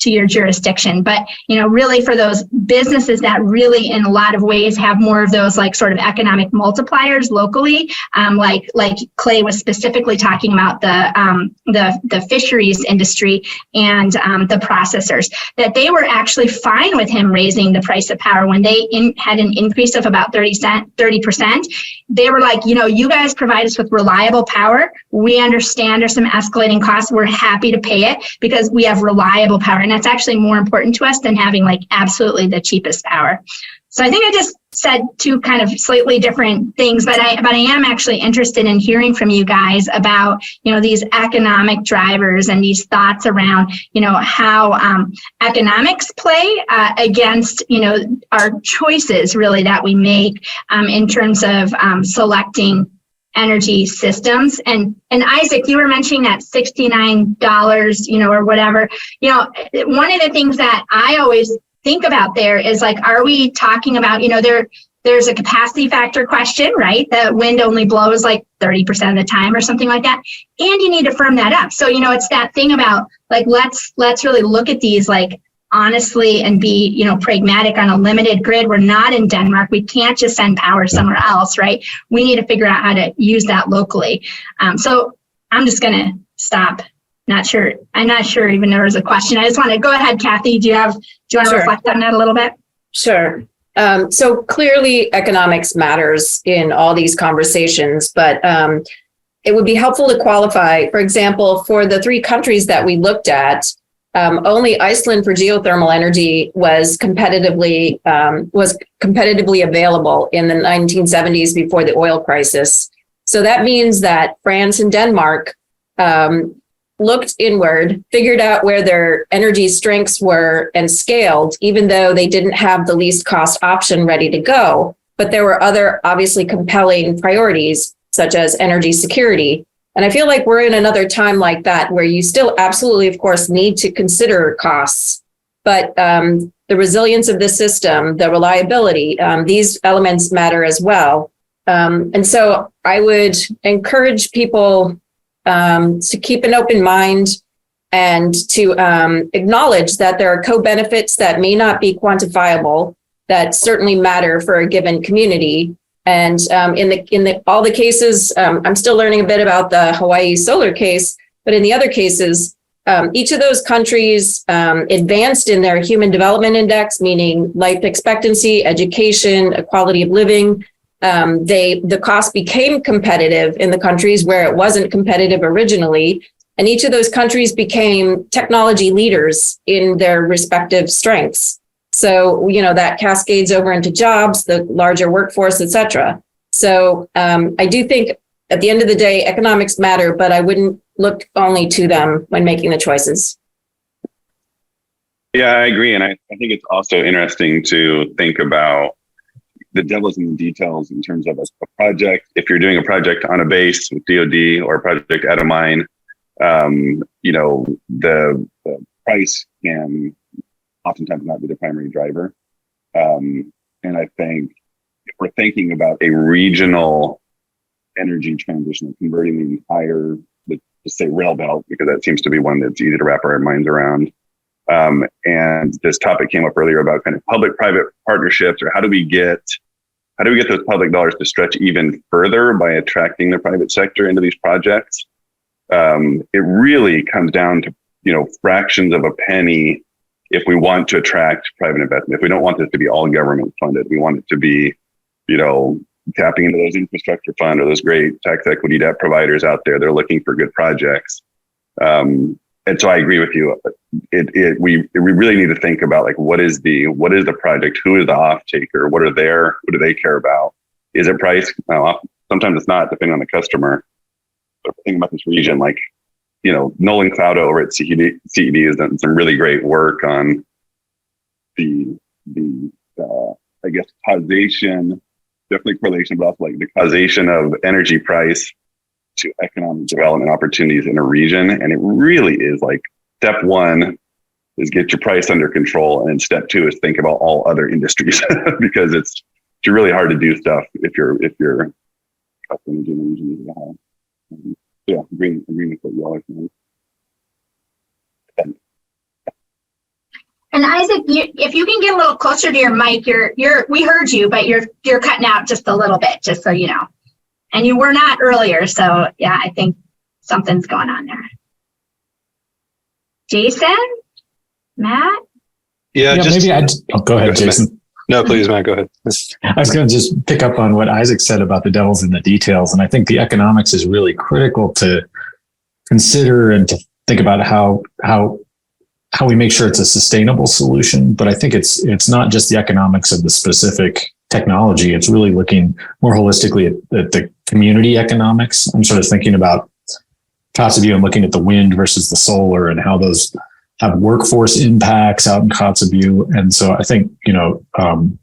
to your jurisdiction. But, really for those businesses that really in a lot of ways have more of those like sort of economic multipliers locally, like Clay was specifically talking about the fisheries industry and the processors, that they were actually fine with him raising the price of power when they had an increase of about 30%. They were like, you guys provide us with reliable power. We understand there's some escalating costs. We're happy to pay it because we have reliable power. And that's actually more important to us than having like absolutely the cheapest power. So I think I just said two kind of slightly different things, but I am actually interested in hearing from you guys about, these economic drivers and these thoughts around, how economics play against, our choices really that we make in terms of selecting energy systems. And Isaac, you were mentioning that $69, or whatever, one of the things that I always think about there is like, are we talking about, there's a capacity factor question, right? The wind only blows like 30% of the time or something like that. And you need to firm that up. So, it's that thing about like, let's really look at these like honestly and be, pragmatic on a limited grid. We're not in Denmark. We can't just send power somewhere else, right? We need to figure out how to use that locally. So I'm just going to stop. I'm not sure even there was a question. I just want to go ahead, Kathy. Do you want to reflect on that a little bit? Sure. So clearly economics matters in all these conversations, but it would be helpful to qualify, for example, for the three countries that we looked at, only Iceland for geothermal energy was competitively available in the 1970s before the oil crisis. So that means that France and Denmark looked inward, figured out where their energy strengths were and scaled, even though they didn't have the least cost option ready to go. But there were other obviously compelling priorities, such as energy security. And I feel like we're in another time like that, where you still absolutely, of course, need to consider costs, but the resilience of the system, the reliability, these elements matter as well. And so I would encourage people to keep an open mind and to acknowledge that there are co-benefits that may not be quantifiable that certainly matter for a given community. And in all the cases, I'm still learning a bit about the Hawaii solar case, but in the other cases, each of those countries advanced in their Human Development Index, meaning life expectancy, education, quality of living. The cost became competitive in the countries where it wasn't competitive originally. And each of those countries became technology leaders in their respective strengths. So, that cascades over into jobs, the larger workforce, et cetera. So I do think at the end of the day, economics matter, but I wouldn't look only to them when making the choices. Yeah, I agree. And I think it's also interesting to think about the devil's in the details in terms of a project. If you're doing a project on a base with DoD or a project at a mine, the price can oftentimes not be the primary driver. And I think if we're thinking about a regional energy transition, converting the entire, let's just say rail belt, because that seems to be one that's easy to wrap our minds around. And this topic came up earlier about kind of public-private partnerships, or how do we get those public dollars to stretch even further by attracting the private sector into these projects? It really comes down to, fractions of a penny if we want to attract private investment. If we don't want this to be all government funded, we want it to be, tapping into those infrastructure fund or those great tax equity debt providers out there. They're looking for good projects. And so I agree with you. We really need to think about, like, what is the project? Who is the off taker? What do they care about? Is it price? No, sometimes it's not, depending on the customer. But think about this region, like, Nolan Cloud over at CED has done some really great work on the I guess causation, definitely correlation, but also like the causation of energy price to economic development opportunities in a region. And it really is like, step one is get your price under control. And step two is think about all other industries because it's really hard to do stuff if you're energy in a region as a whole. Yeah, agreeing with what you all are saying. And Isaac, if you can get a little closer to your mic, we heard you, but you're cutting out just a little bit, just so you know. And you were not earlier, so yeah, I think something's going on there. Jason, Matt. Yeah, go ahead, Jason. No, please, Matt, go ahead. I was going to just pick up on what Isaac said about the devil's in the details. And I think the economics is really critical to consider and to think about how we make sure it's a sustainable solution. But I think it's not just the economics of the specific technology. It's really looking more holistically at the community economics. I'm sort of thinking about Kotzebue and looking at the wind versus the solar and how those have workforce impacts out in Kotzebue. And so I think,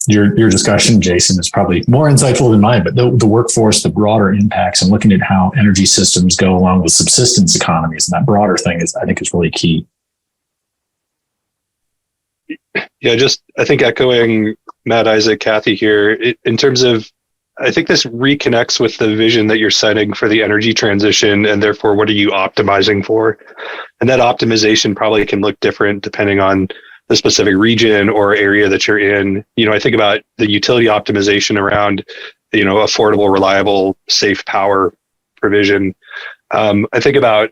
your discussion, Jason, is probably more insightful than mine, but the workforce, the broader impacts, and looking at how energy systems go along with subsistence economies and that broader thing I think is really key. Yeah, I think echoing Matt, Isaac, Kathy here, in terms of, I think this reconnects with the vision that you're setting for the energy transition, and therefore, what are you optimizing for? And that optimization probably can look different depending on the specific region or area that you're in. I think about the utility optimization around, affordable, reliable, safe power provision. I think about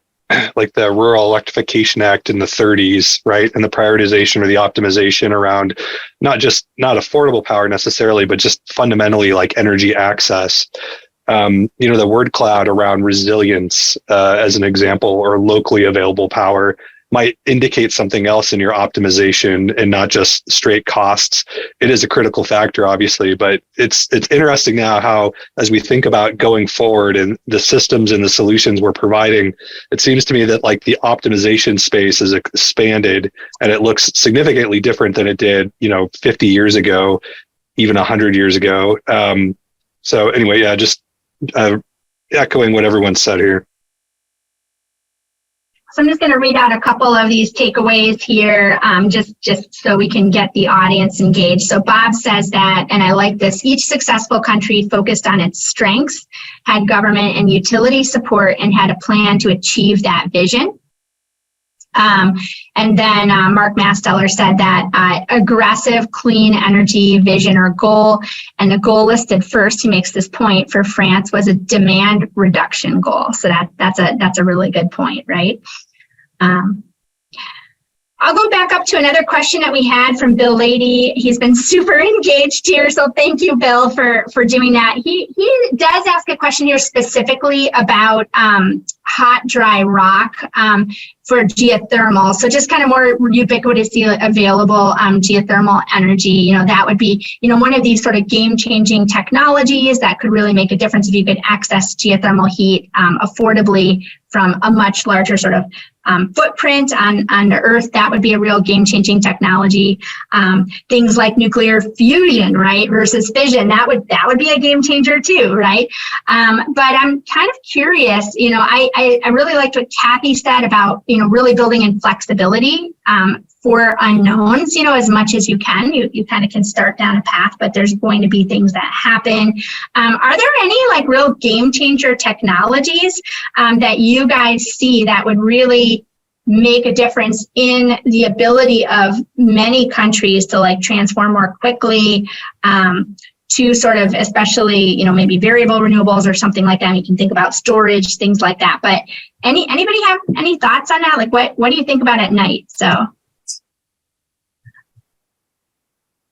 like the Rural Electrification Act in the 30s, right? And the prioritization or the optimization around not affordable power necessarily, but just fundamentally like energy access. The word cloud around resilience, as an example, or locally available power might indicate something else in your optimization and not just straight costs. It is a critical factor, obviously, but it's interesting now how, as we think about going forward and the systems and the solutions we're providing, it seems to me that like the optimization space is expanded and it looks significantly different than it did, 50 years ago, even 100 years ago. So anyway, yeah, just echoing what everyone said here. So I'm just going to read out a couple of these takeaways here, just so we can get the audience engaged. So Bob says that, and I like this, each successful country focused on its strengths, had government and utility support, and had a plan to achieve that vision. And then Mark Masteller said that aggressive clean energy vision or goal, and the goal listed first, he makes this point, for France was a demand reduction goal. So that's a really good point, right? I'll go back up to another question that we had from Bill Lady. He's been super engaged here, so thank you, Bill, for doing that. He does ask a question here specifically about hot, dry rock for geothermal. So just kind of more ubiquitously available geothermal energy. That would be, one of these sort of game-changing technologies that could really make a difference if you could access geothermal heat affordably from a much larger sort of footprint on the Earth. That would be a real game-changing technology. Things like nuclear fusion, right, versus fission, that would be a game changer too, right? But I'm kind of curious. I really liked what Kathy said about really building in flexibility for unknowns, as much as you can. You kind of can start down a path, but there's going to be things that happen. Are there any like real game changer technologies that you guys see that would really make a difference in the ability of many countries to like transform more quickly to sort of, especially, maybe variable renewables or something like that? You can think about storage, things like that. But anybody have any thoughts on that? Like what do you think about at night? So.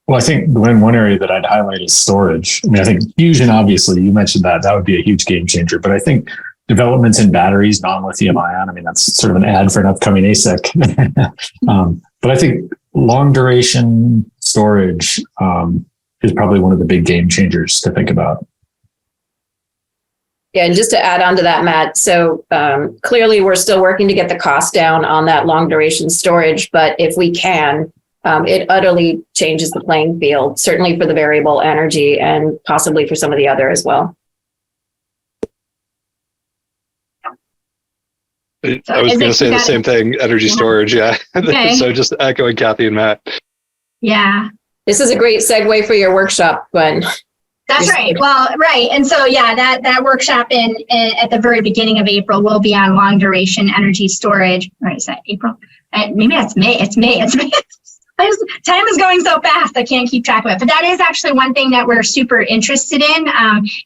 Well, I think, Glenn, one area that I'd highlight is storage. I mean, I think fusion, obviously, you mentioned that would be a huge game changer. But I think developments in batteries, non-lithium ion, I mean, that's sort of an ad for an upcoming ASEC. But I think long duration storage is probably one of the big game changers to think about. Yeah, and just to add on to that, Matt, so clearly we're still working to get the cost down on that long duration storage, but if we can, it utterly changes the playing field, certainly for the variable energy and possibly for some of the other as well. I was going to say the same thing, energy storage, yeah. Okay. So just echoing Kathy and Matt. Yeah. This is a great segue for your workshop, Gwen. That's right. Well, right. And so, yeah, that workshop at the very beginning of April will be on long duration energy storage. Right, is that April? Maybe that's May. It's May. Time is going so fast, I can't keep track of it. But that is actually one thing that we're super interested in,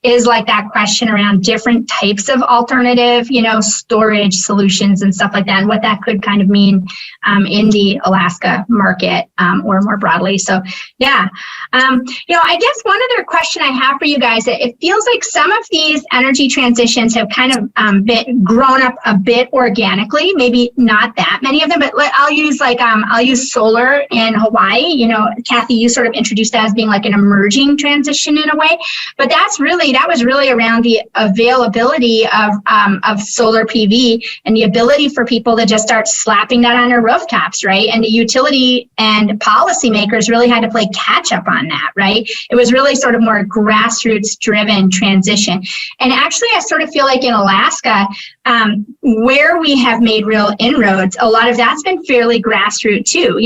is like that question around different types of alternative, storage solutions and stuff like that, and what that could kind of mean in the Alaska market or more broadly. So, yeah. I guess one other question I have for you guys, it feels like some of these energy transitions have kind of grown up a bit organically, maybe not that many of them, but I'll use solar in Hawaii. Kathy, you sort of introduced that as being like an emerging transition in a way, but that was really around the availability of solar PV and the ability for people to just start slapping that on their rooftops, right? And the utility and policymakers really had to play catch up on that, right? It was really sort of more grassroots driven transition. And actually, I sort of feel like in Alaska, where we have made real inroads, a lot of that's been fairly grassroots too.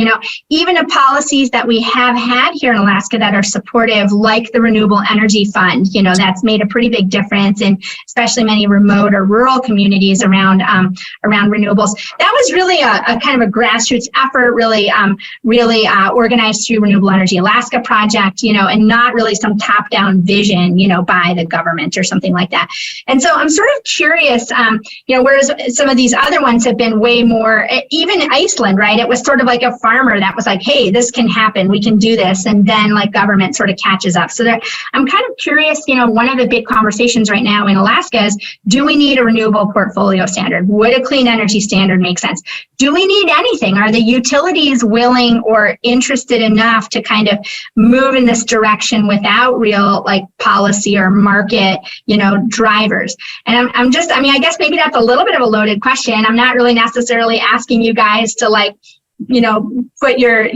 Even the policies that we have had here in Alaska that are supportive, like the Renewable Energy Fund, that's made a pretty big difference in especially many remote or rural communities around renewables. That was really a kind of a grassroots effort, really organized through Renewable Energy Alaska project, and not really some top-down vision, by the government or something like that. And so I'm sort of curious, whereas some of these other ones have been way more, even Iceland, right? It was sort of like a farmer that was like, hey, this can happen, we can do this. And then like government sort of catches up. So I'm kind of curious, one of the big conversations right now in Alaska is, do we need a renewable portfolio standard? Would a clean energy standard make sense? Do we need anything? Are the utilities willing or interested enough to kind of move in this direction without real like policy or market, drivers? And I guess maybe that's a little bit of a loaded question. I'm not really necessarily asking you guys to like, put your,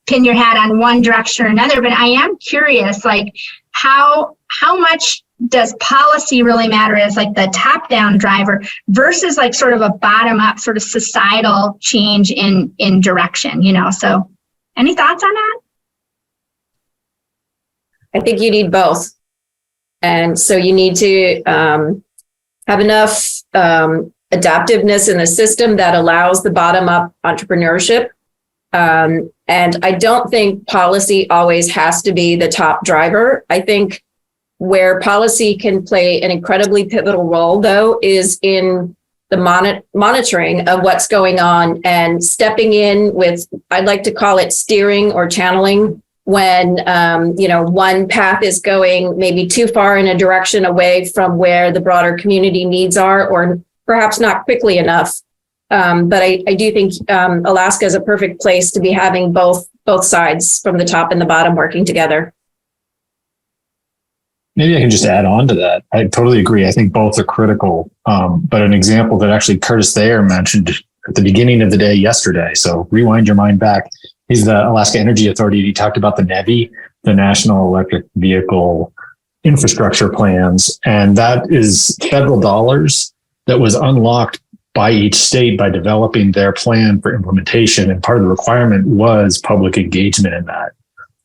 pin your hat on one direction or another, but I am curious, like how much does policy really matter as like the top-down driver versus like sort of a bottom-up sort of societal change in direction, So any thoughts on that? I think you need both. And so you need to have enough adaptiveness in the system that allows the bottom-up entrepreneurship. And I don't think policy always has to be the top driver. I think where policy can play an incredibly pivotal role, though, is in the monitoring of what's going on and stepping in with, I'd like to call it steering or channeling, when one path is going maybe too far in a direction away from where the broader community needs are, or perhaps not quickly enough. But I do think Alaska is a perfect place to be having both sides from the top and the bottom working together. Maybe I can just add on to that. I totally agree. I think both are critical. But an example that actually Curtis Thayer mentioned at the beginning of the day yesterday. So rewind your mind back. He's the Alaska Energy Authority. He talked about the NEVI, the National Electric Vehicle Infrastructure Plans. And that is federal dollars that was unlocked by each state by developing their plan for implementation. And part of the requirement was public engagement in that.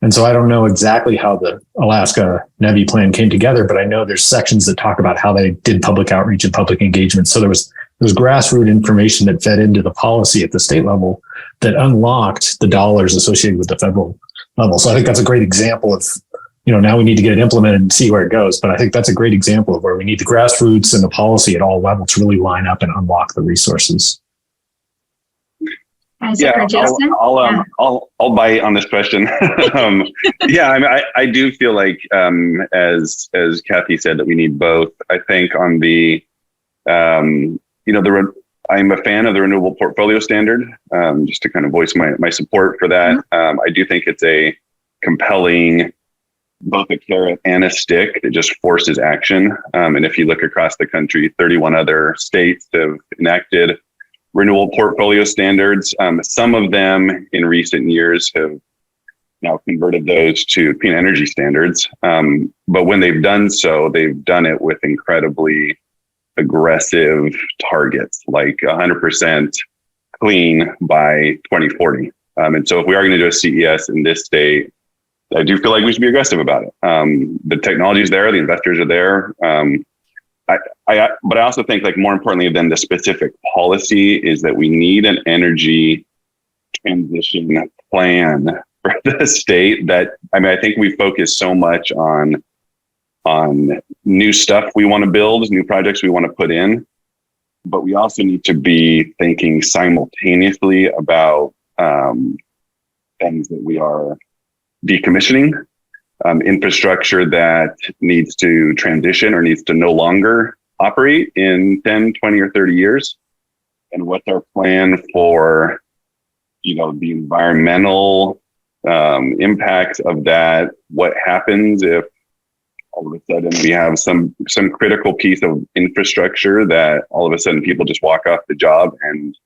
And so I don't know exactly how the Alaska NEVI plan came together, but I know there's sections that talk about how they did public outreach and public engagement. So there was grassroots information that fed into the policy at the state level that unlocked the dollars associated with the federal level. So I think that's a great example of, now we need to get it implemented and see where it goes. But I think that's a great example of where we need the grassroots and the policy at all levels to really line up and unlock the resources. Yeah, I'll bite on this question. I do feel like, as Kathy said, that we need both. I think on the, I'm a fan of the renewable portfolio standard, just to kind of voice my support for that. I do think it's a compelling, both a carrot and a stick that just forces action. And if you look across the country, 31 other states have enacted renewable portfolio standards. Some of them in recent years have now converted those to clean energy standards. But when they've done so, they've done it with incredibly aggressive targets, like 100% clean by 2040. And so if we are going to do a CES in this state, I do feel like we should be aggressive about it. The technology is there, the investors are there. But I also think, like, more importantly than the specific policy is that we need an energy transition plan for the state that, I think we focus so much on new stuff we want to build, new projects we want to put in, but we also need to be thinking simultaneously about things that we are decommissioning, infrastructure that needs to transition or needs to no longer operate in 10, 20, or 30 years. And what's our plan for, the environmental impacts of that? What happens if all of a sudden we have some critical piece of infrastructure that all of a sudden people just walk off the job and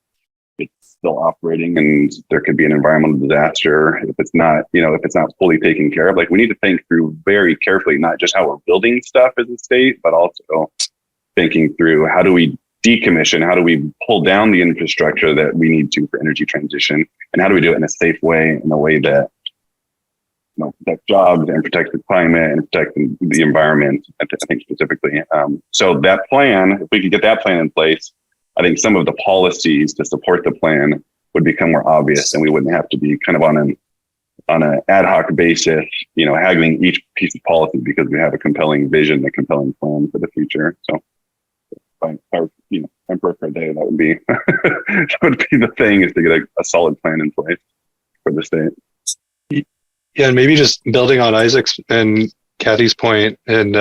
it's still operating, and there could be an environmental disaster if it's not fully taken care of? Like, we need to think through very carefully, not just how we're building stuff as a state, but also thinking through how do we decommission, how do we pull down the infrastructure that we need to for energy transition, and how do we do it in a safe way, in a way that protect jobs and protect the climate and protect the environment, I think specifically. So that plan, if we could get that plan in place, I think some of the policies to support the plan would become more obvious, and we wouldn't have to be kind of on an ad hoc basis, haggling each piece of policy because we have a compelling vision, a compelling plan for the future. So, if I were, emperor for a day, that would be that would be the thing, is to get a solid plan in place for the state. Yeah, and maybe just building on Isaac's and Kathy's point and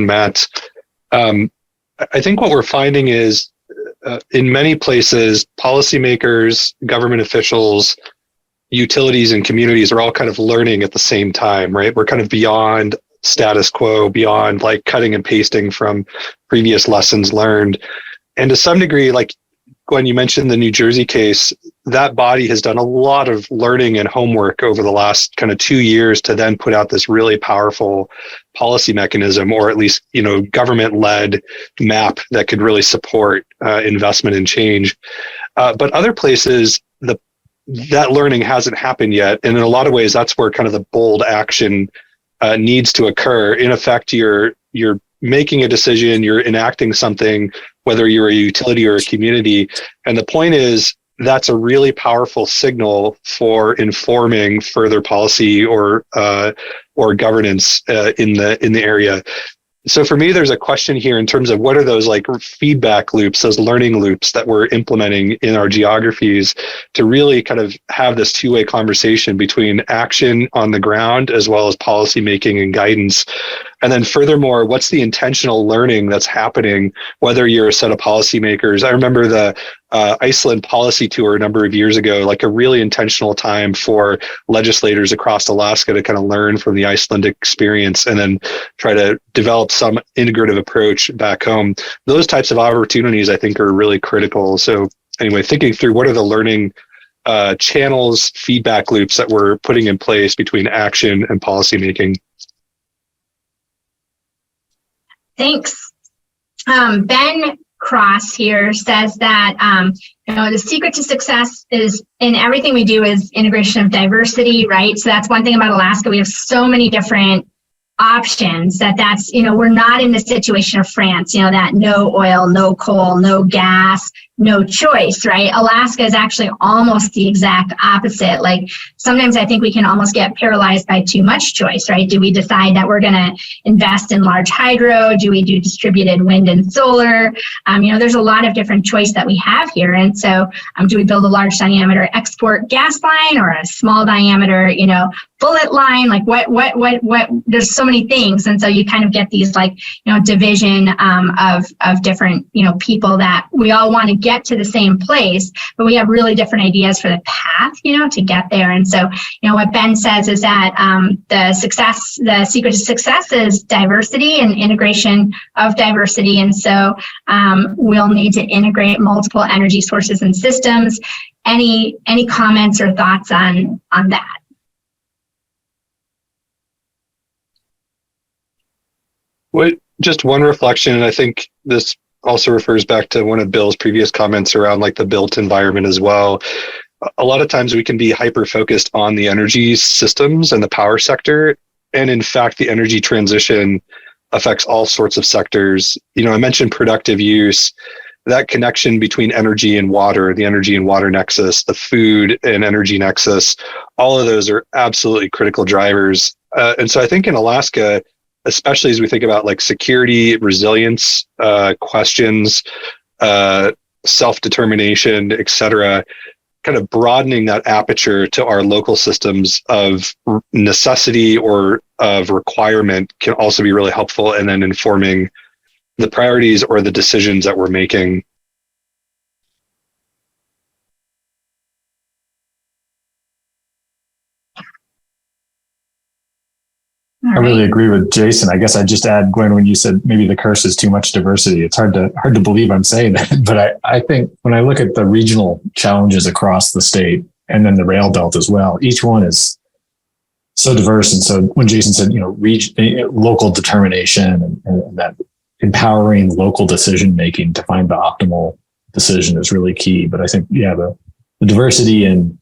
Matt's, I think what we're finding is in many places, policymakers, government officials, utilities, and communities are all kind of learning at the same time, right? We're kind of beyond status quo, beyond like cutting and pasting from previous lessons learned. And to some degree, like Gwen, you mentioned the New Jersey case, that body has done a lot of learning and homework over the last kind of 2 years to then put out this really powerful policy mechanism, or at least, government-led map that could really support investment and change. But other places, that learning hasn't happened yet. And in a lot of ways, that's where kind of the bold action needs to occur. In effect, you're making a decision, you're enacting something, whether you're a utility or a community. And the point is, that's a really powerful signal for informing further policy or governance in the area. So for me, there's a question here in terms of what are those like feedback loops, those learning loops that we're implementing in our geographies to really kind of have this two-way conversation between action on the ground as well as policy making and guidance. And then furthermore, what's the intentional learning that's happening, whether you're a set of policymakers? I remember the Iceland policy tour a number of years ago, like a really intentional time for legislators across Alaska to kind of learn from the Icelandic experience and then try to develop some integrative approach back home. Those types of opportunities, I think, are really critical. So anyway, thinking through what are the learning channels, feedback loops that we're putting in place between action and policymaking. Thanks. Ben, Cross here says that, the secret to success is in everything we do is integration of diversity, right? So that's one thing about Alaska. We have so many different options that's, we're not in the situation of France, that no oil, no coal, no gas, no choice, right? Alaska is actually almost the exact opposite. Like sometimes I think we can almost get paralyzed by too much choice, right? Do we decide that we're going to invest in large hydro? Do we do distributed wind and solar? There's a lot of different choice that we have here. And so do we build a large diameter export gas line or a small diameter, bullet line? Like what, there's so many things. And so you kind of get these division of different, people that we all want to get to the same place, but we have really different ideas for the path, to get there. And so, what Ben says is that the secret to success is diversity and integration of diversity. And so we'll need to integrate multiple energy sources and systems. Any comments or thoughts on that? Well, just one reflection, and I think this also refers back to one of Bill's previous comments around like the built environment as well. A lot of times we can be hyper-focused on the energy systems and the power sector. And in fact, the energy transition affects all sorts of sectors. I mentioned productive use, that connection between energy and water, the energy and water nexus, the food and energy nexus, all of those are absolutely critical drivers. And so I think in Alaska, especially as we think about like security, resilience, questions, self-determination, et cetera, kind of broadening that aperture to our local systems of necessity or of requirement can also be really helpful in then informing the priorities or the decisions that we're making. I really agree with Jason. I guess I'd just add, Gwen, when you said maybe the curse is too much diversity, it's hard to believe I'm saying that. But I think when I look at the regional challenges across the state and then the rail belt as well, each one is so diverse. And so when Jason said, local determination and that empowering local decision making to find the optimal decision is really key. But I think, the diversity in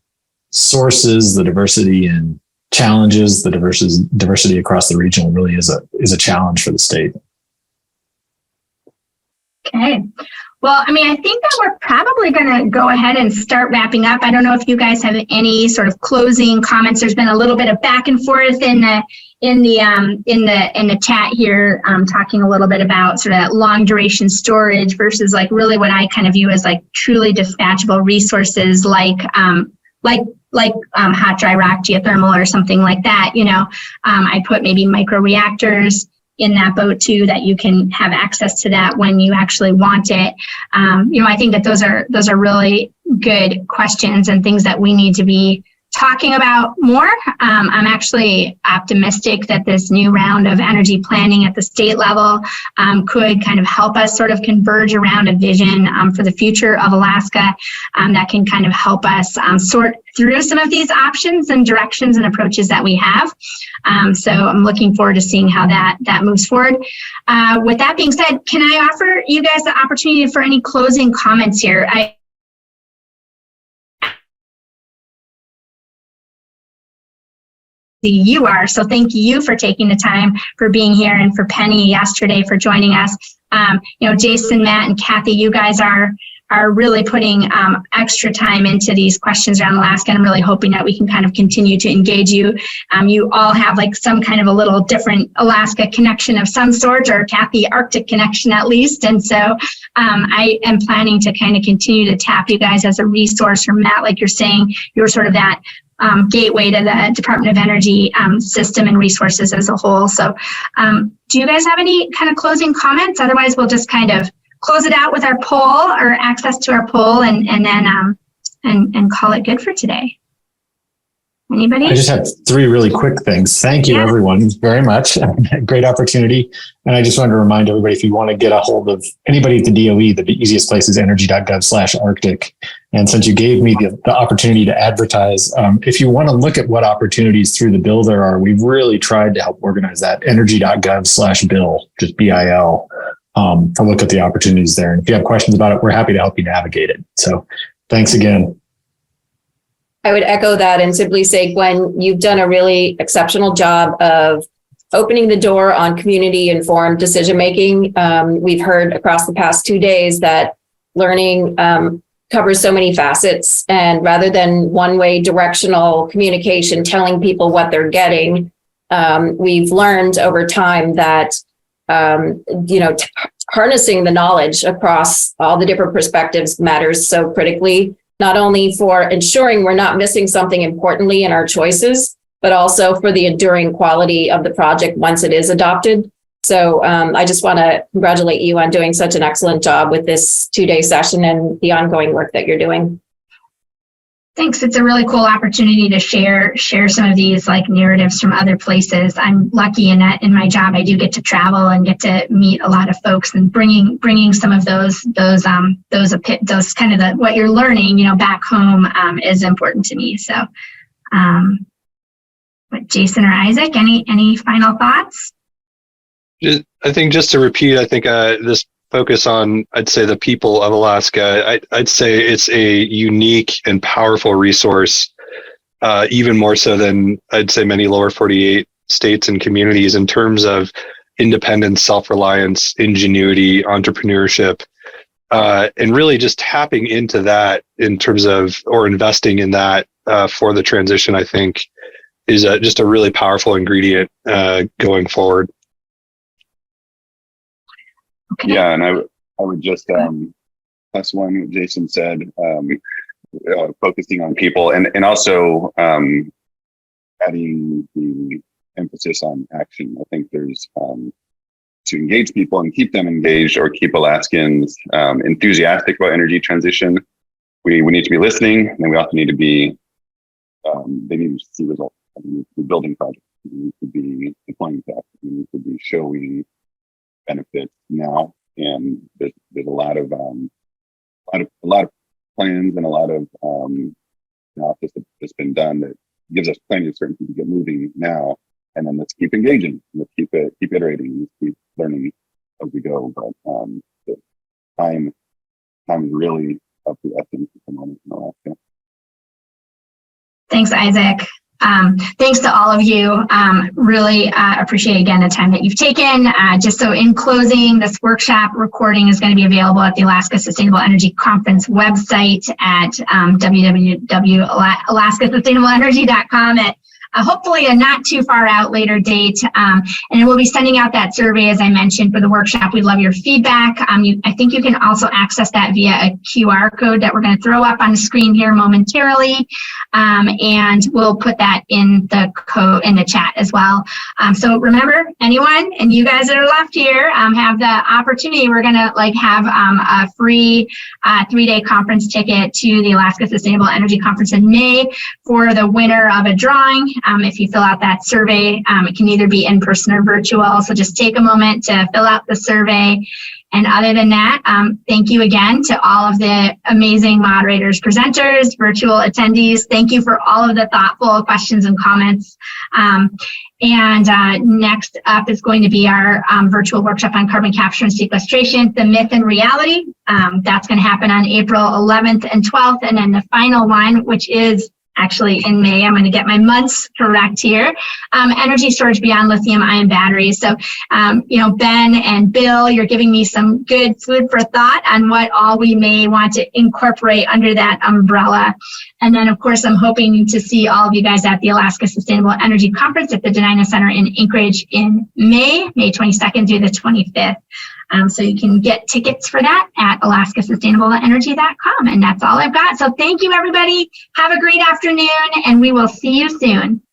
sources, the diversity in challenges, the diversity across the region really is a challenge for the state. Okay. Well, I think that we're probably going to go ahead and start wrapping up. I don't know if you guys have any sort of closing comments. There's been a little bit of back and forth in the chat here, talking a little bit about sort of long duration storage versus like really what I kind of view as like truly dispatchable resources like hot dry rock geothermal or something like that. I put maybe micro reactors in that boat too, that you can have access to that when you actually want it. I think that those are really good questions and things that we need to be talking about more. I'm actually optimistic that this new round of energy planning at the state level could kind of help us sort of converge around a vision for the future of Alaska that can kind of help us sort through some of these options and directions and approaches that we have. So I'm looking forward to seeing how that moves forward. With that being said, can I offer you guys the opportunity for any closing comments here? You are. So thank you for taking the time, for being here, and for Penny yesterday for joining us. Jason, Matt, and Kathy, you guys are really putting extra time into these questions around Alaska, and I'm really hoping that we can kind of continue to engage you. You all have like some kind of a little different Alaska connection of some sort, or Kathy Arctic connection at least. And so I am planning to kind of continue to tap you guys as a resource. Or Matt, like you're saying, you're sort of that gateway to the Department of Energy system and resources as a whole. So do you guys have any kind of closing comments? Otherwise, we'll just kind of close it out with our poll or access to our poll and then call it good for today. Anybody? I just have three really quick things. Thank you, everyone, very much. Great opportunity. And I just wanted to remind everybody, if you want to get a hold of anybody at the DOE, the easiest place is energy.gov/Arctic. And since you gave me the opportunity to advertise, if you want to look at what opportunities through the bill there are, we've really tried to help organize that. Energy.gov/bill, just BIL. look at the opportunities there. And if you have questions about it, we're happy to help you navigate it. So thanks again. I would echo that and simply say, Gwen, you've done a really exceptional job of opening the door on community-informed decision-making. We've heard across the past 2 days that learning covers so many facets, and rather than one-way directional communication telling people what they're getting, we've learned over time that harnessing the knowledge across all the different perspectives matters so critically, not only for ensuring we're not missing something importantly in our choices, but also for the enduring quality of the project once it is adopted. So I just want to congratulate you on doing such an excellent job with this 2-day session and the ongoing work that you're doing. Thanks. It's a really cool opportunity to share some of these like narratives from other places. I'm lucky in that in my job I do get to travel and get to meet a lot of folks, and bringing some of those kind of what you're learning, back home is important to me. So, but Jason or Isaac, any final thoughts? I think just to repeat, I think this focus on, I'd say, the people of Alaska, I'd say it's a unique and powerful resource, even more so than I'd say many lower 48 states and communities in terms of independence, self-reliance, ingenuity, entrepreneurship, and really just tapping into that in terms of, or investing in that for the transition, I think is just a really powerful ingredient going forward. Okay. Yeah, and I would just plus one what Jason said, focusing on people, and also adding the emphasis on action. I think there's to engage people and keep them engaged, or keep Alaskans enthusiastic about energy transition. We need to be listening, and we also need to be. They need to see results. We need to be building projects. We need to be deploying tech. We need to be showing benefits now, and there's a lot of plans and a lot of analysis that's been done that gives us plenty of certainty to get moving now. And then let's keep engaging, let's keep iterating, let's keep learning as we go. But the time is really of the essence at the moment in Alaska. Thanks, Isaac. Thanks to all of you. Really appreciate again the time that you've taken. Just so in closing, this workshop recording is going to be available at the Alaska Sustainable Energy Conference website at www.alaskasustainableenergy.com at hopefully a not too far out later date. And we'll be sending out that survey, as I mentioned, for the workshop. We'd love your feedback. I think you can also access that via a QR code that we're going to throw up on the screen here momentarily. And we'll put that in the code in the chat as well. So remember, anyone, and you guys that are left here have the opportunity. We're going to have a free 3-day conference ticket to the Alaska Sustainable Energy Conference in May for the winner of a drawing. If you fill out that survey, it can either be in person or virtual. So just take a moment to fill out the survey. And other than that, thank you again to all of the amazing moderators, presenters, virtual attendees. Thank you for all of the thoughtful questions and comments. And next up is going to be our virtual workshop on carbon capture and sequestration, the myth and reality. That's going to happen on April 11th and 12th. And then the final one, which is actually in May, I'm going to get my months correct here. Energy storage beyond lithium-ion batteries. So, Ben and Bill, you're giving me some good food for thought on what all we may want to incorporate under that umbrella. And then, of course, I'm hoping to see all of you guys at the Alaska Sustainable Energy Conference at the Denina Center in Anchorage in May 22nd through the 25th. So you can get tickets for that at alaskasustainableenergy.com. And that's all I've got. So thank you, everybody. Have a great afternoon, and we will see you soon.